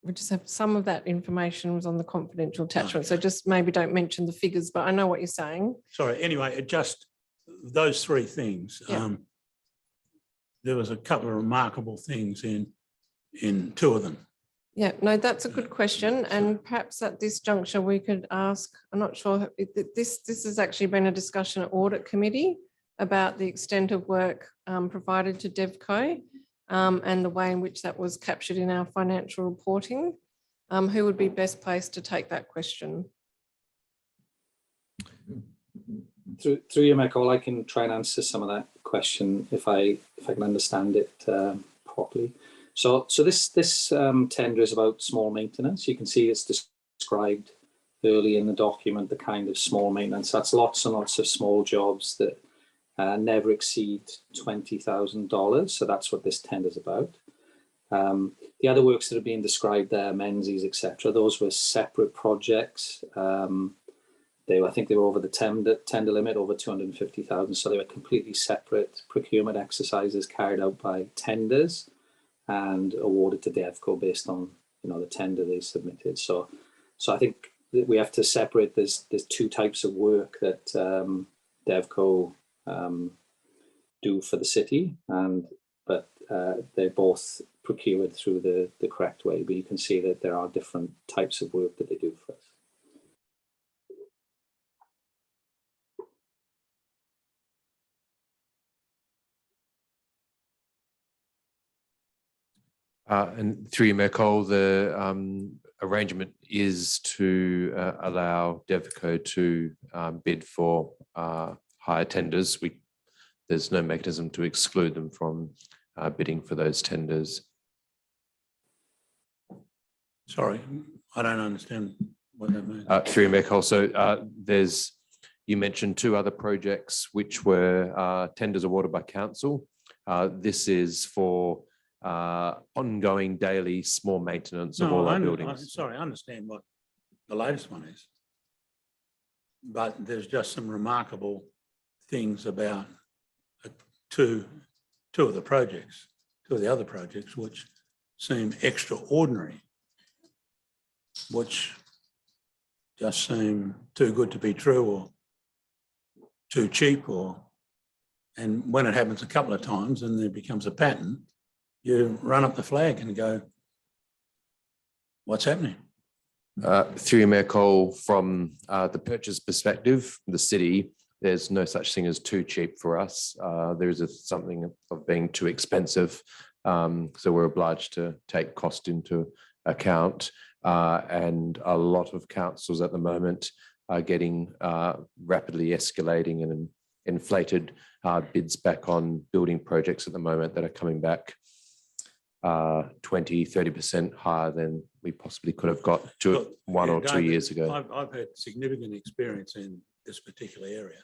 we just have some of that information was on the confidential attachment. So just maybe don't mention the figures, but I know what you're saying. sorry, anyway, it just those three things. Yeah. There was a couple of remarkable things in two of them. Yeah, no, that's a good question. And perhaps at this juncture, we could ask, I'm not sure, this has actually been a discussion at Audit Committee about the extent of work provided to DevCo and the way in which that was captured in our financial reporting. Who would be best placed to take that question? Through you, Michael, I can try and answer some of that question if I can understand it properly. So this tender is about small maintenance. You can see it's described early in the document, the kind of small maintenance. That's lots and lots of small jobs that never exceed $20,000. So that's what this tender is about. The other works that are being described there, Menzies, etc., those were separate projects. I think they were over the tender limit, over 250,000. So they were completely separate procurement exercises carried out by tenders and awarded to DevCo based on the tender they submitted. So I think that we have to separate. There's two types of work that DevCo do for the city, but they're both procured through the correct way. But you can see that there are different types of work that they do for us. And through you, Michael, the arrangement is to allow DevCo to bid for higher tenders. There's no mechanism to exclude them from bidding for those tenders. Sorry, I don't understand what that means. Through you, Michael, so you mentioned two other projects which were tenders awarded by council. This is for ongoing daily small maintenance of all our buildings. Sorry, I understand what the latest one is. But there's just some remarkable things about two of the other projects, which seem extraordinary, which just seem too good to be true or too cheap, and when it happens a couple of times and there becomes a pattern, you run up the flag and go, what's happening? Through you, Mayor Cole, from the purchase perspective, the city, there's no such thing as too cheap for us. There is something of being too expensive. So we're obliged to take cost into account. And a lot of councils at the moment are getting rapidly escalating and inflated bids back on building projects at the moment that are coming back 20-30% higher than we possibly could have got to 1 or 2 years ago. I've had significant experience in this particular area,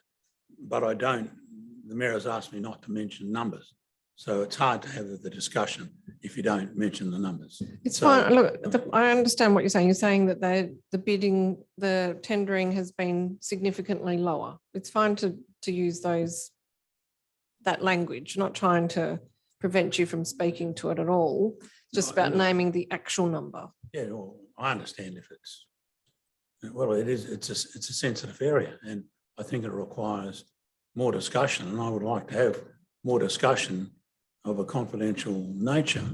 but the mayor has asked me not to mention numbers. So it's hard to have the discussion if you don't mention the numbers. It's fine. Look, I understand what you're saying. You're saying that the tendering has been significantly lower. It's fine to use that language, not trying to prevent you from speaking to it at all, just about naming the actual number. Yeah, well, I understand if it's a sensitive area, and I think it requires more discussion, and I would like to have more discussion of a confidential nature,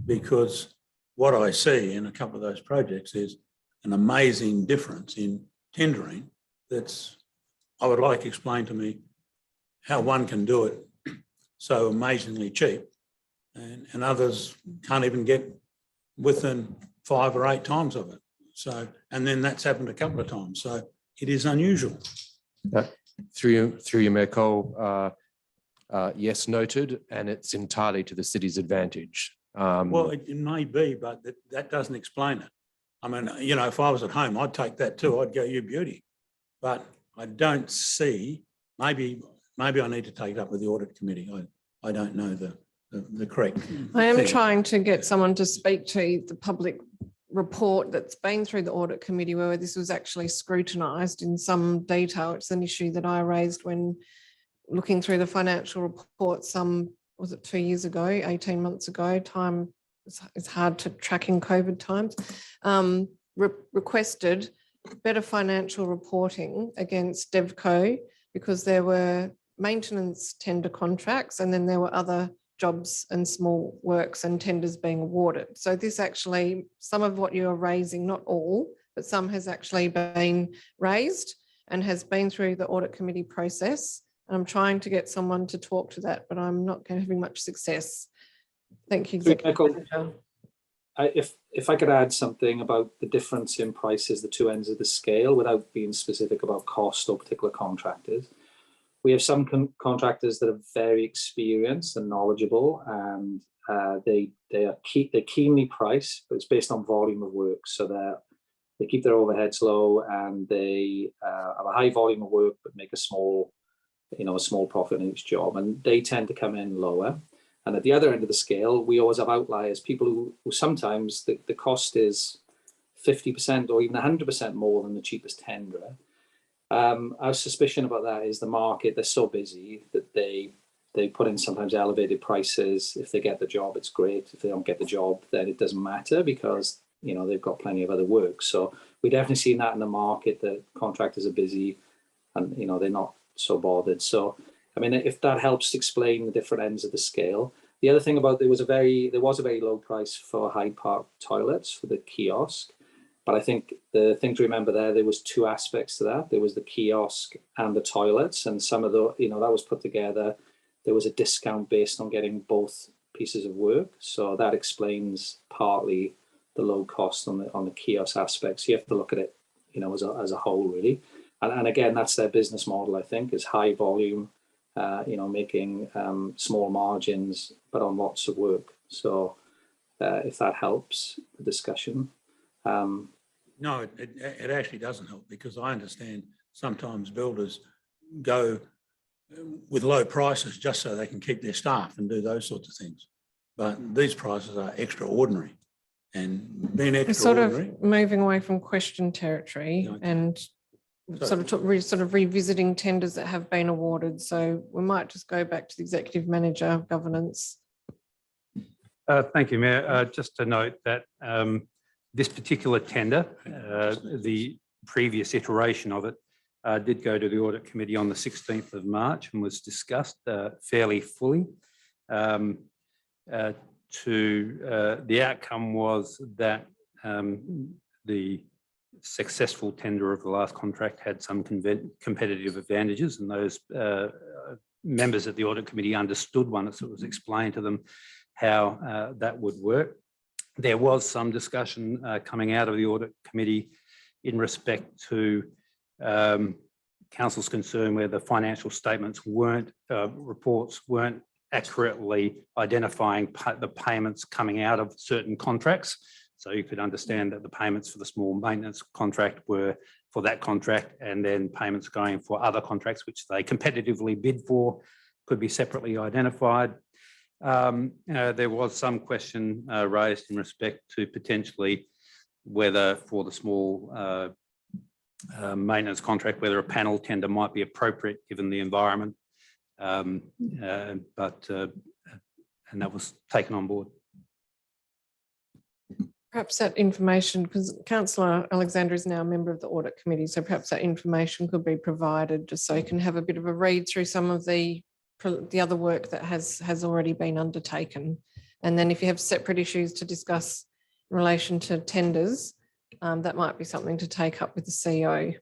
because what I see in a couple of those projects is an amazing difference in tendering. I would like explained to me how one can do it so amazingly cheap, and others can't even get within 5 or 8 times of it. So, and then that's happened a couple of times. So it is unusual. Through you, Mayor Cole, yes, noted, and it's entirely to the city's advantage. Well, it may be, but that doesn't explain it. I mean, if I was at home, I'd take that too. I'd go, you beauty. But I don't see, maybe I need to take it up with the audit committee. I don't know the correct I am thing. trying to get someone to speak to the public report that's been through the audit committee where this was actually scrutinised in some detail. It's an issue that I raised when looking through the financial report was it 2 years ago, 18 months ago, time is hard to track in COVID times, requested better financial reporting against DevCo because there were maintenance tender contracts and then there were other jobs and small works and tenders being awarded. So this actually, some of what you're raising, not all, but some has actually been raised and has been through the audit committee process. And I'm trying to get someone to talk to that, but I'm not having much success. Thank you, Executive Manager. If I could add something about the difference in prices, the two ends of the scale, without being specific about cost or particular contractors. We have some contractors that are very experienced and knowledgeable, and they're keenly priced, but it's based on volume of work. So they keep their overheads low, and they have a high volume of work, but make a small profit in each job, and they tend to come in lower. And at the other end of the scale, we always have outliers, people who sometimes the cost is 50% or even 100% more than the cheapest tenderer. Our suspicion about that is the market, they're so busy that they put in sometimes elevated prices. If they get the job, it's great. If they don't get the job, then it doesn't matter because they've got plenty of other work. So we definitely seen that in the market, that contractors are busy and they're not so bothered. So I mean, if that helps explain the different ends of the scale. The other thing about there was a very low price for Hyde Park toilets for the kiosk. But I think the thing to remember there was two aspects to that. There was the kiosk and the toilets, and some of the, that was put together. There was a discount based on getting both pieces of work. So that explains partly the low cost on the kiosk aspects. You have to look at it, as a whole, really. And again, that's their business model, I think, is high volume, making small margins, but on lots of work. So if that helps the discussion. No, it actually doesn't help, because I understand sometimes builders go with low prices just so they can keep their staff and do those sorts of things. But these prices are extraordinary, and being extraordinary. Sort of moving away from question territory and sort of revisiting tenders that have been awarded. So we might just go back to the Executive Manager of Governance. Thank you, Mayor. Just to note that this particular tender, the previous iteration of it, did go to the Audit Committee on the 16th of March and was discussed fairly fully. The outcome was that the successful tender of the last contract had some competitive advantages, and those members of the Audit Committee understood once it was explained to them how that would work. There was some discussion coming out of the Audit Committee in respect to Council's concern where the financial statements reports weren't accurately identifying the payments coming out of certain contracts. So you could understand that the payments for the small maintenance contract were for that contract, and then payments going for other contracts which they competitively bid for could be separately identified. There was some question raised in respect to potentially whether for the small maintenance contract, whether a panel tender might be appropriate given the environment, and that was taken on board. Perhaps that information, because Councillor Alexander is now a member of the Audit Committee, so perhaps that information could be provided just so you can have a bit of a read through some of the other work that has already been undertaken. And then if you have separate issues to discuss in relation to tenders, that might be something to take up with the CEO.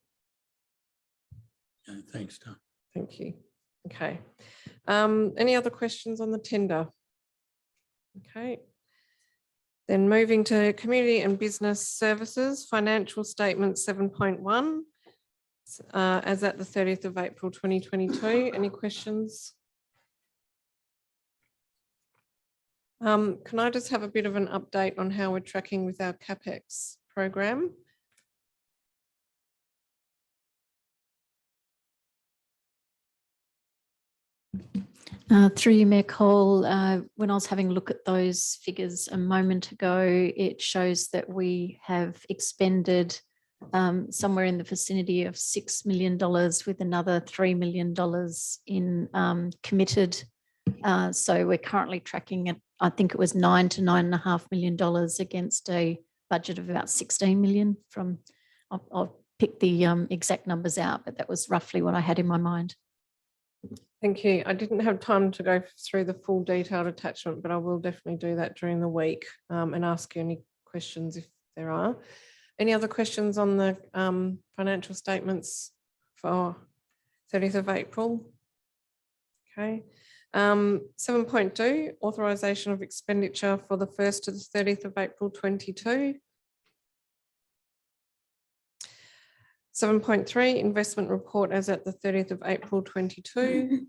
Yeah, thanks, Tom. Thank you. Okay. Any other questions on the tender? Okay. Then moving to Community and Business Services, Financial Statement 7.1, as at the 30th of April 2022. Any questions? Can I just have a bit of an update on how we're tracking with our CapEx program? Through you, Mayor Cole, when I was having a look at those figures a moment ago, it shows that we have expended somewhere in the vicinity of $6 million with another $3 million in committed. So we're currently tracking at, I think it was $9 to $9.5 million against a budget of about 16 million from, I'll pick the exact numbers out, but that was roughly what I had in my mind. Thank you. I didn't have time to go through the full detailed attachment, but I will definitely do that during the week and ask you any questions if there are. Any other questions on the financial statements for 30th of April? Okay. 7.2, authorisation of expenditure for the 1st to the 30th of April 22. 7.3, investment report as at the 30th of April 22.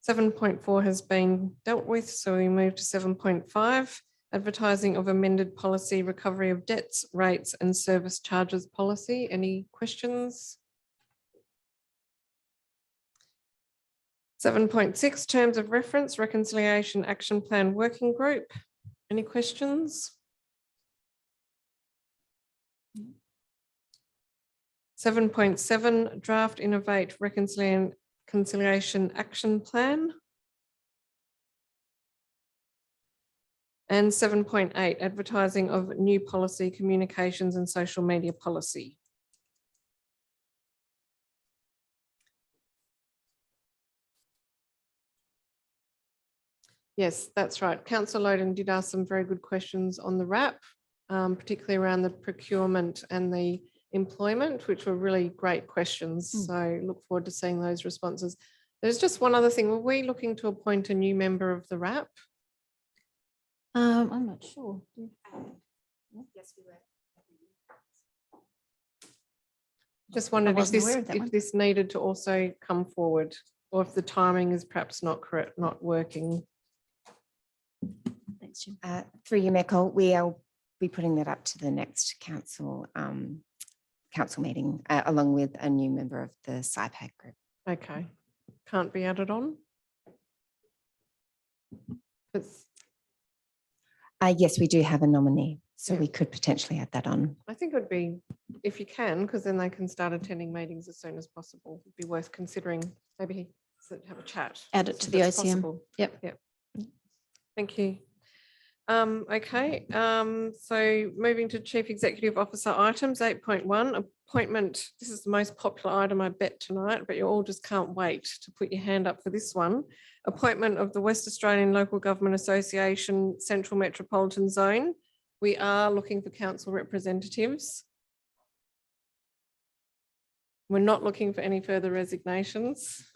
7.4 has been dealt with, so we move to 7.5, advertising of amended policy, recovery of debts, rates and service charges policy. Any questions? 7.6, terms of reference, reconciliation action plan working group. Any questions? 7.7, draft innovate reconciliation action plan. And 7.8, advertising of new policy, communications and social media policy. Yes, that's right. Councillor Loden did ask some very good questions on the RAP, particularly around the procurement and the employment, which were really great questions. So look forward to seeing those responses. There's just one other thing. Were we looking to appoint a new member of the RAP? I'm not sure. Yes, we were. Just wondered if wasn't aware of that one. this needed to also come forward, or if the timing is perhaps not correct, not working. Thanks, Jim. Through you, Michael, we'll be putting that up to the next council meeting, along with a new member of the SIPAC group. Okay, can't be added on. Yes, we do have a nominee, so Yeah. we could potentially add that on. I think it would be, if you can, because then they can start attending meetings as soon as possible. It'd be worth considering, maybe have a chat. Add it to if the it's OCM. possible. Yep. Yep. Thank you. Okay, so moving to Chief Executive Officer items, 8.1, appointment. This is the most popular item, I bet, tonight, but you all just can't wait to put your hand up for this one. Appointment of the West Australian Local Government Association Central Metropolitan Zone. We are looking for council representatives. We're not looking for any further resignations.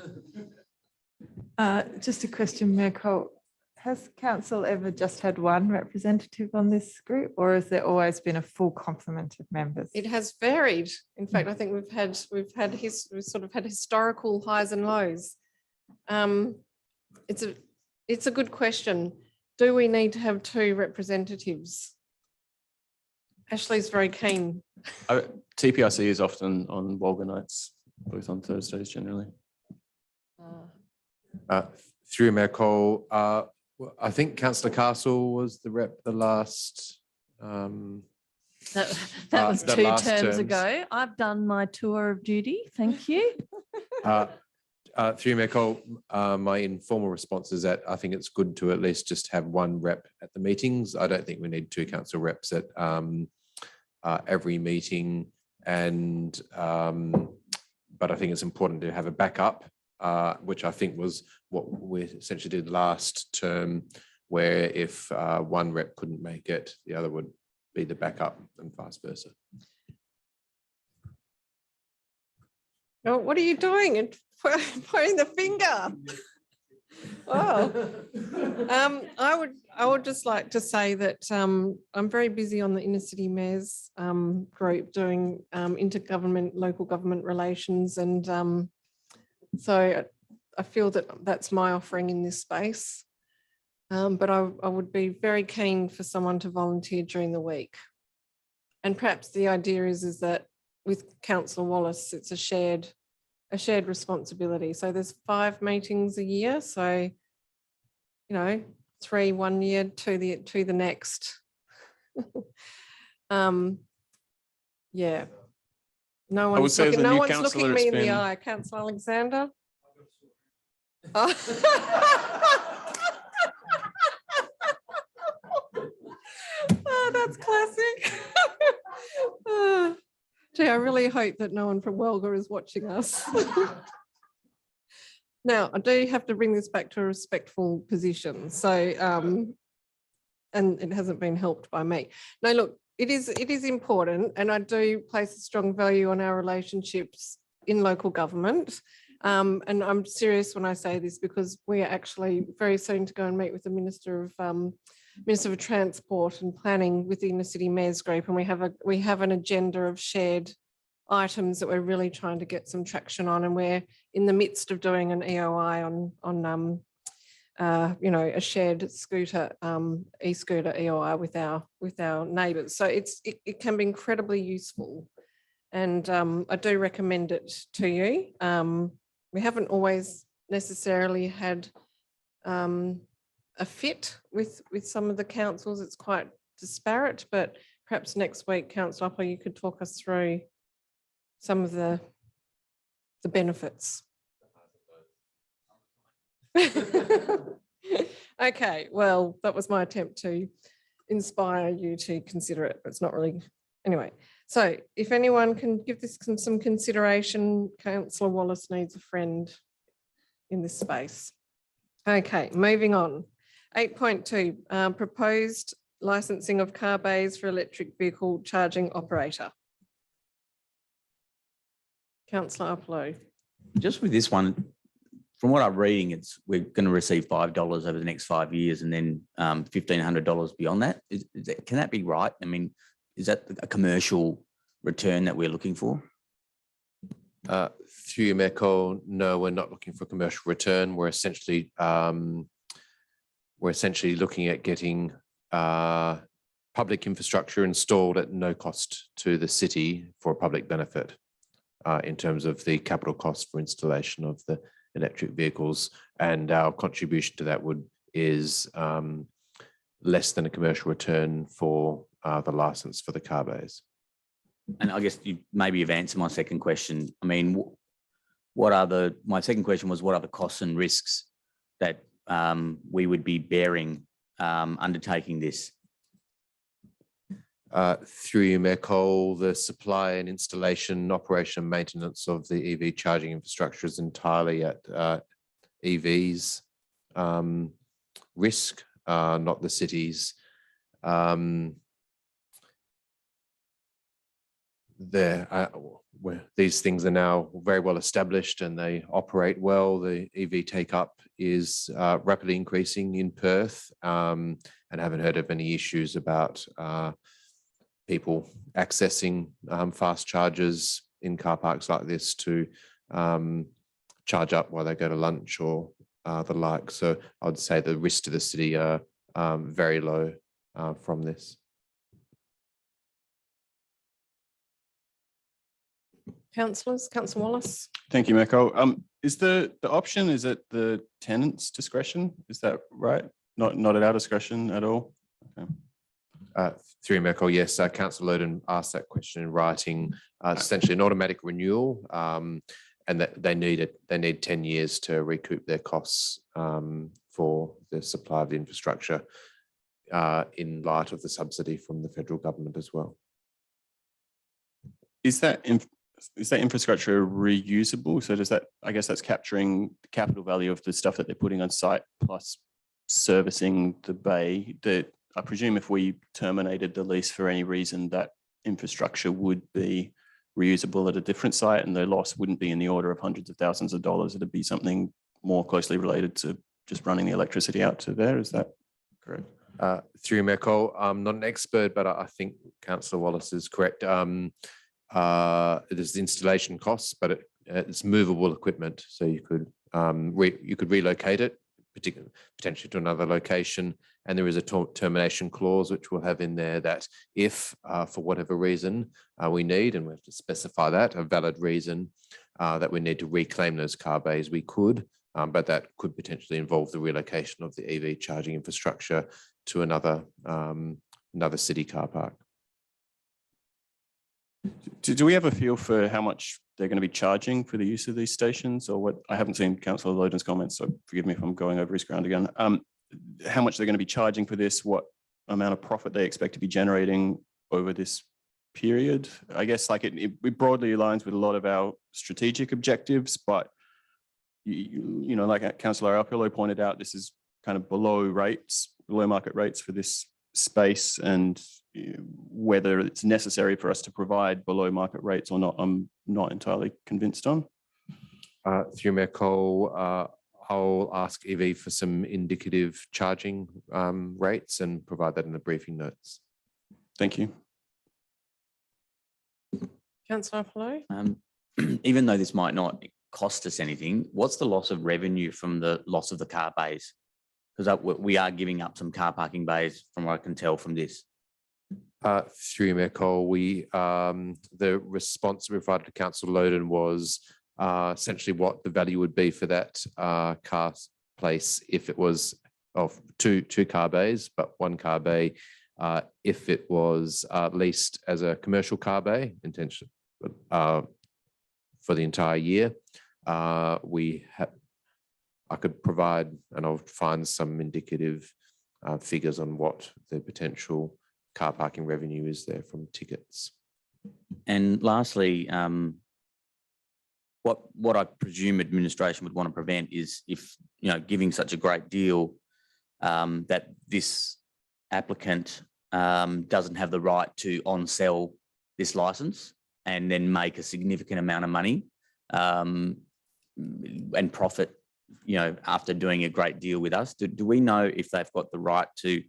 Just a question, Mayor Cole. Has council ever just had one representative on this group, or has there always been a full complement of members? It has varied. In fact, I think we've sort of had historical highs and lows. It's a good question. Do we need to have two representatives? Ashley's very keen. TPRC is often on Walga nights, both on Thursdays generally. Through Mayor Cole, I think Councillor Castle was the rep the last. That was the two last terms ago. I've done my tour of duty. Thank you. Through Mayor Cole, my informal response is that I think it's good to at least just have one rep at the meetings. I don't think we need two council reps at every meeting, and but I think it's important to have a backup, which I think was what we essentially did last term, where if one rep couldn't make it, the other would be the backup and vice versa. Oh, what are you doing? And pointing the finger. Oh, I would just like to say that I'm very busy on the inner city mayors group doing intergovernment, local government relations, and so I feel that that's my offering in this space. But I would be very keen for someone to volunteer during the week. And perhaps the idea is that with Councillor Wallace, it's a shared responsibility. So there's 5 meetings a year. So, 3 1 year to the next. Yeah. No would one's say as looking, a no new one's councillor, looking me it's in the been- eye. Councillor Alexander? Oh. Oh, that's classic. Oh, gee, I really hope that no one from Welga is watching us. Now, I do have to bring this back to a respectful position. So, and it hasn't been helped by me. No, look, it is important, and I do place a strong value on our relationships in local government. And I'm serious when I say this, because we are actually very soon to go and meet with the Minister of Transport and Planning within the City Mayor's Group, and we have an agenda of shared items that we're really trying to get some traction on, and we're in the midst of doing an EOI on a shared scooter, e-scooter EOI with our neighbours. So it can be incredibly useful, and I do recommend it to you. We haven't always necessarily had a fit with some of the councils. It's quite disparate, but perhaps next week, Councillor Upper, you could talk us through some of the benefits. Okay, well, that was my attempt to inspire you to consider it, but it's not really. Anyway, so if anyone can give this some consideration, Councillor Wallace needs a friend in this space. Okay, moving on. 8.2, proposed licensing of car bays for electric vehicle charging operator. Councillor Uplow. Just with this one, from what I'm reading, we're going to receive $5 over the next 5 years, and then $1,500 beyond that. Can that be right? I mean, is that a commercial return that we're looking for? Through you, Mayor Cole, no, we're not looking for commercial return. We're essentially looking at getting public infrastructure installed at no cost to the city for public benefit. In terms of the capital cost for installation of the electric vehicles, and our contribution to that is less than a commercial return for the license for the car bays. And I guess you've answered my second question. I mean, my second question was, what are the costs and risks that we would be bearing undertaking this? Through you, Mayor Cole, the supply and installation, operation and maintenance of the EV charging infrastructure is entirely at EV's risk, not the city's. These things are now very well established and they operate well. The EV take up is rapidly increasing in Perth, and haven't heard of any issues about people accessing fast chargers in car parks like this to charge up while they go to lunch or the like. So I would say the risks to the city are very low from this. Councillors, Councillor Wallace. Thank you, Meko. Is the option, is it the tenant's discretion? Is that right? Not at our discretion at all? Okay. Through Merkel, yes, Councillor Loden asked that question in writing. Essentially an automatic renewal, and that they need 10 years to recoup their costs for the supply of the infrastructure in light of the subsidy from the federal government as well. Is that infrastructure reusable? So does that, I guess that's capturing the capital value of the stuff that they're putting on site plus servicing the bay. That I presume if we terminated the lease for any reason, that infrastructure would be reusable at a different site and the loss wouldn't be in the order of hundreds of thousands of dollars. It'd be something more closely related to just running the electricity out to there. Is that correct? Through Merkel, I'm not an expert, but I think Councillor Wallace is correct. It is the installation costs, but it's movable equipment. So you could relocate it, potentially to another location. And there is a termination clause, which we'll have in there that if for whatever reason we need, and we have to specify that, a valid reason that we need to reclaim those car bays, we could, but that could potentially involve the relocation of the EV charging infrastructure to another city car park. Do we have a feel for how much they're going to be charging for the use of these stations, or what? I haven't seen Councillor Loden's comments, so forgive me if I'm going over his ground again. How much they're going to be charging for this? What amount of profit they expect to be generating over this period? I guess like it broadly aligns with a lot of our strategic objectives, but you know, like Councillor Alpillo pointed out, this is kind of below market rates for this space, and whether it's necessary for us to provide below market rates or not, I'm not entirely convinced on. Through Mayor Cole, I'll ask Evie for some indicative charging rates and provide that in the briefing notes. Thank you. Councillor Apollo? Even though this might not cost us anything, what's the loss of revenue from the loss of the car bays? Because we are giving up some car parking bays from what I can tell from this. Through Mayor Cole, the response we provided to Councillor Loden was essentially what the value would be for that car place if it was of two car bays, but one car bay if it was leased as a commercial car bay intention for the entire year. I could provide, and I'll find some indicative figures on what the potential car parking revenue is there from tickets. And lastly, what I presume administration would want to prevent is if, you know, giving such a great deal that this applicant doesn't have the right to on-sell this license and then make a significant amount of money and profit, you know, after doing a great deal with us. Do we know if they've got the right to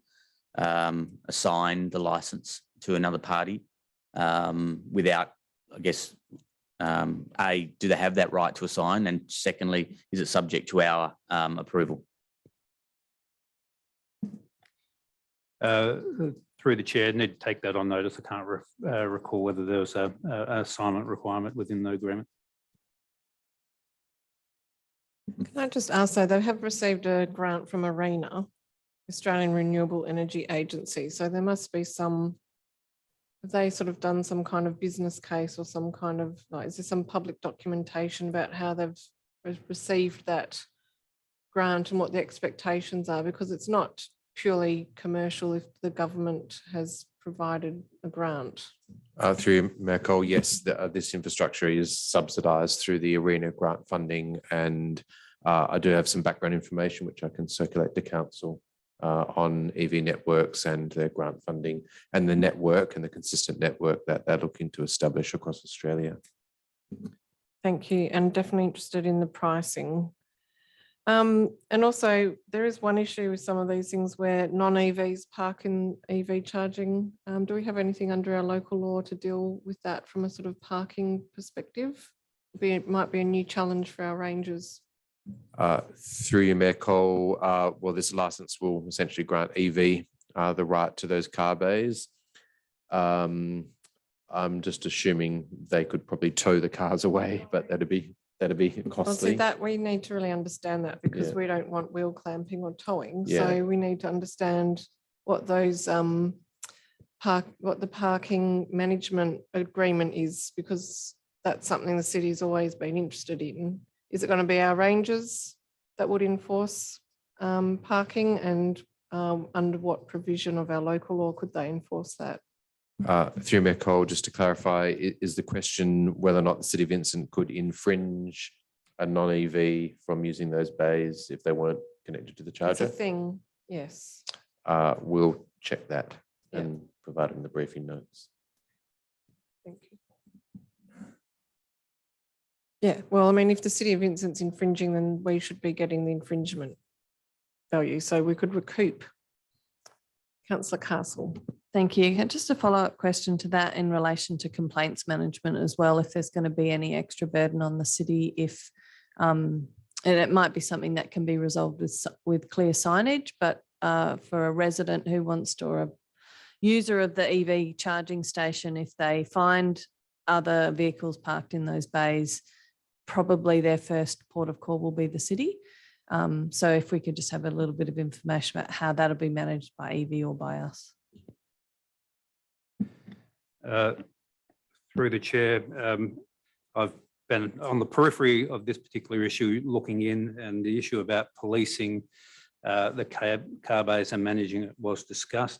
assign the license to another party without, I guess, A, do they have that right to assign? And secondly, is it subject to our approval? Through the chair, need to take that on notice. I can't recall whether there was a silent requirement within the agreement. Can I just ask, though, they have received a grant from ARENA, Australian Renewable Energy Agency, so there must be some, have they sort of done some kind of business case or some kind of, like, is there some public documentation about how they've received that grant and what the expectations are? Because it's not purely commercial if the government has provided a grant. Through Mayor Cole, yes, this infrastructure is subsidised through the ARENA grant funding, and I do have some background information which I can circulate to council on EV networks and their grant funding and the network and the consistent network that they're looking to establish across Australia. Thank you, and definitely interested in the pricing. And also there is one issue with some of these things where non-EVs park in EV charging. Do we have anything under our local law to deal with that from a sort of parking perspective? It might be a new challenge for our rangers. Through you, Mayor Cole, well, this license will essentially grant EV the right to those car bays. I'm just assuming they could probably tow the cars away, but that'd be costly. Well, see, that we need to really understand that, because Yeah. we don't want wheel clamping or towing. Yeah. So we need to understand what those what the parking management agreement is, because that's something the city's always been interested in. Is it going to be our rangers that would enforce parking, and under what provision of our local law could they enforce that? Through Mayor Cole, just to clarify, is the question whether or not the City of Vincent could infringe a non-EV from using those bays if they weren't connected to the It's charger? a thing, yes. We'll check that and provide it in the briefing notes. Thank you. Yeah, well, I mean, if the City of Vincent's infringing, then we should be getting the infringement value, so we could recoup. Councillor Castle. Thank you. And just a follow-up question to that in relation to complaints management as well, if there's going to be any extra burden on the city, if and it might be something that can be resolved with clear signage, but for a resident who wants to, or a user of the EV charging station, if they find other vehicles parked in those bays, probably their first port of call will be the city. So if we could just have a little bit of information about how that'll be managed by EV or by us. Through the chair, I've been on the periphery of this particular issue, looking in, and the issue about policing the car bays and managing it was discussed.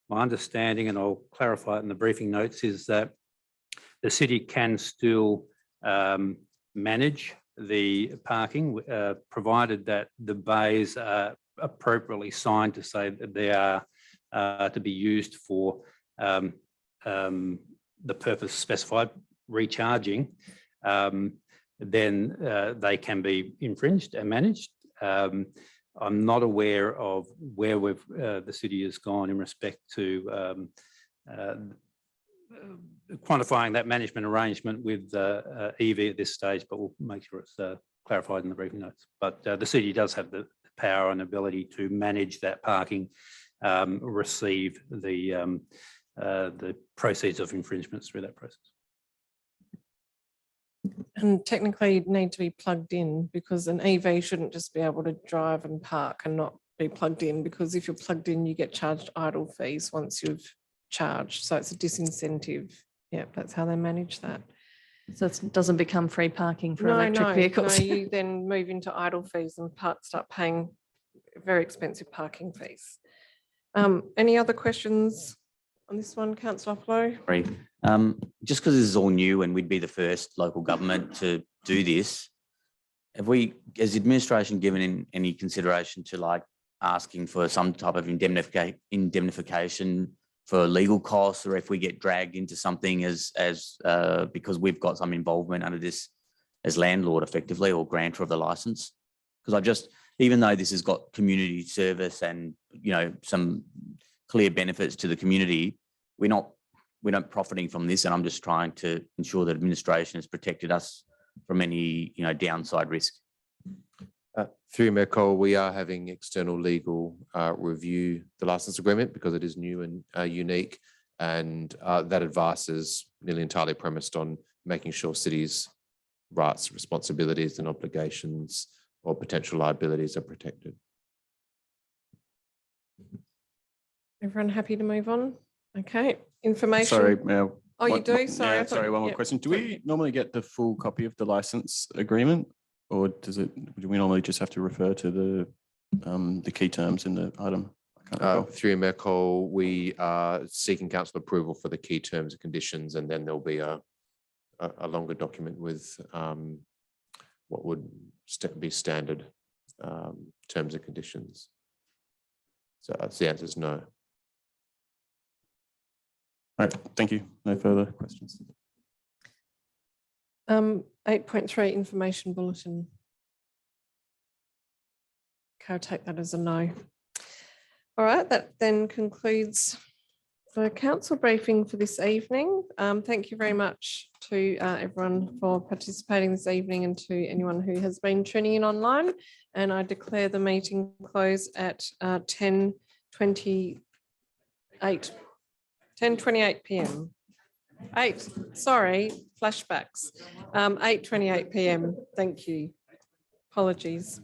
My understanding, and I'll clarify it in the briefing notes, is that the city can still manage the parking, provided that the bays are appropriately signed to say that they are to be used for the purpose specified, recharging, then they can be infringed and managed. I'm not aware of where the city has gone in respect to quantifying that management arrangement with EV at this stage, but we'll make sure it's clarified in the briefing notes. But the city does have the power and ability to manage that parking, receive the proceeds of infringements through that process. And technically need to be plugged in, because an EV shouldn't just be able to drive and park and not be plugged in, because if you're plugged in, you get charged idle fees once you've charged. So it's a disincentive. Yeah, that's how they manage that. So it doesn't become free parking for electric vehicles. No, you then move into idle fees and start paying very expensive parking fees. Any other questions on this one, Councillor Flo? Sorry. Just because this is all new and we'd be the first local government to do this, have we, as administration, given any consideration to like asking for some type of indemnification for legal costs, or if we get dragged into something as because we've got some involvement under this as landlord effectively, or grantor of the license? Because even though this has got community service and, you know, some clear benefits to the community, we're not profiting from this, and I'm just trying to ensure that administration has protected us from any, you know, downside risk. Through Mayor Cole, we are having external legal review the license agreement because it is new and unique, and that advice is nearly entirely premised on making sure cities' rights, responsibilities and obligations or potential liabilities are protected. Everyone happy to move on? Okay, information. Sorry, Mayor. Oh, you do? Sorry. I thought- Sorry, one more yeah. question. Do we normally get the full copy of the license agreement, or do we normally just have to refer to the key terms in the item? I can't recall. Through Mayor Cole, we are seeking council approval for the key terms and conditions, and then there'll be a longer document with what would be standard terms and conditions. So the answer is no. All right, thank you. No further questions. 8.3 information bulletin. Okay, I'll take that as a no. All right, that then concludes the council briefing for this evening. Thank you very much to everyone for participating this evening, and to anyone who has been tuning in online. And I declare the meeting closed at 10:28 p.m. Flashbacks. 8:28 p.m. Thank you. Apologies.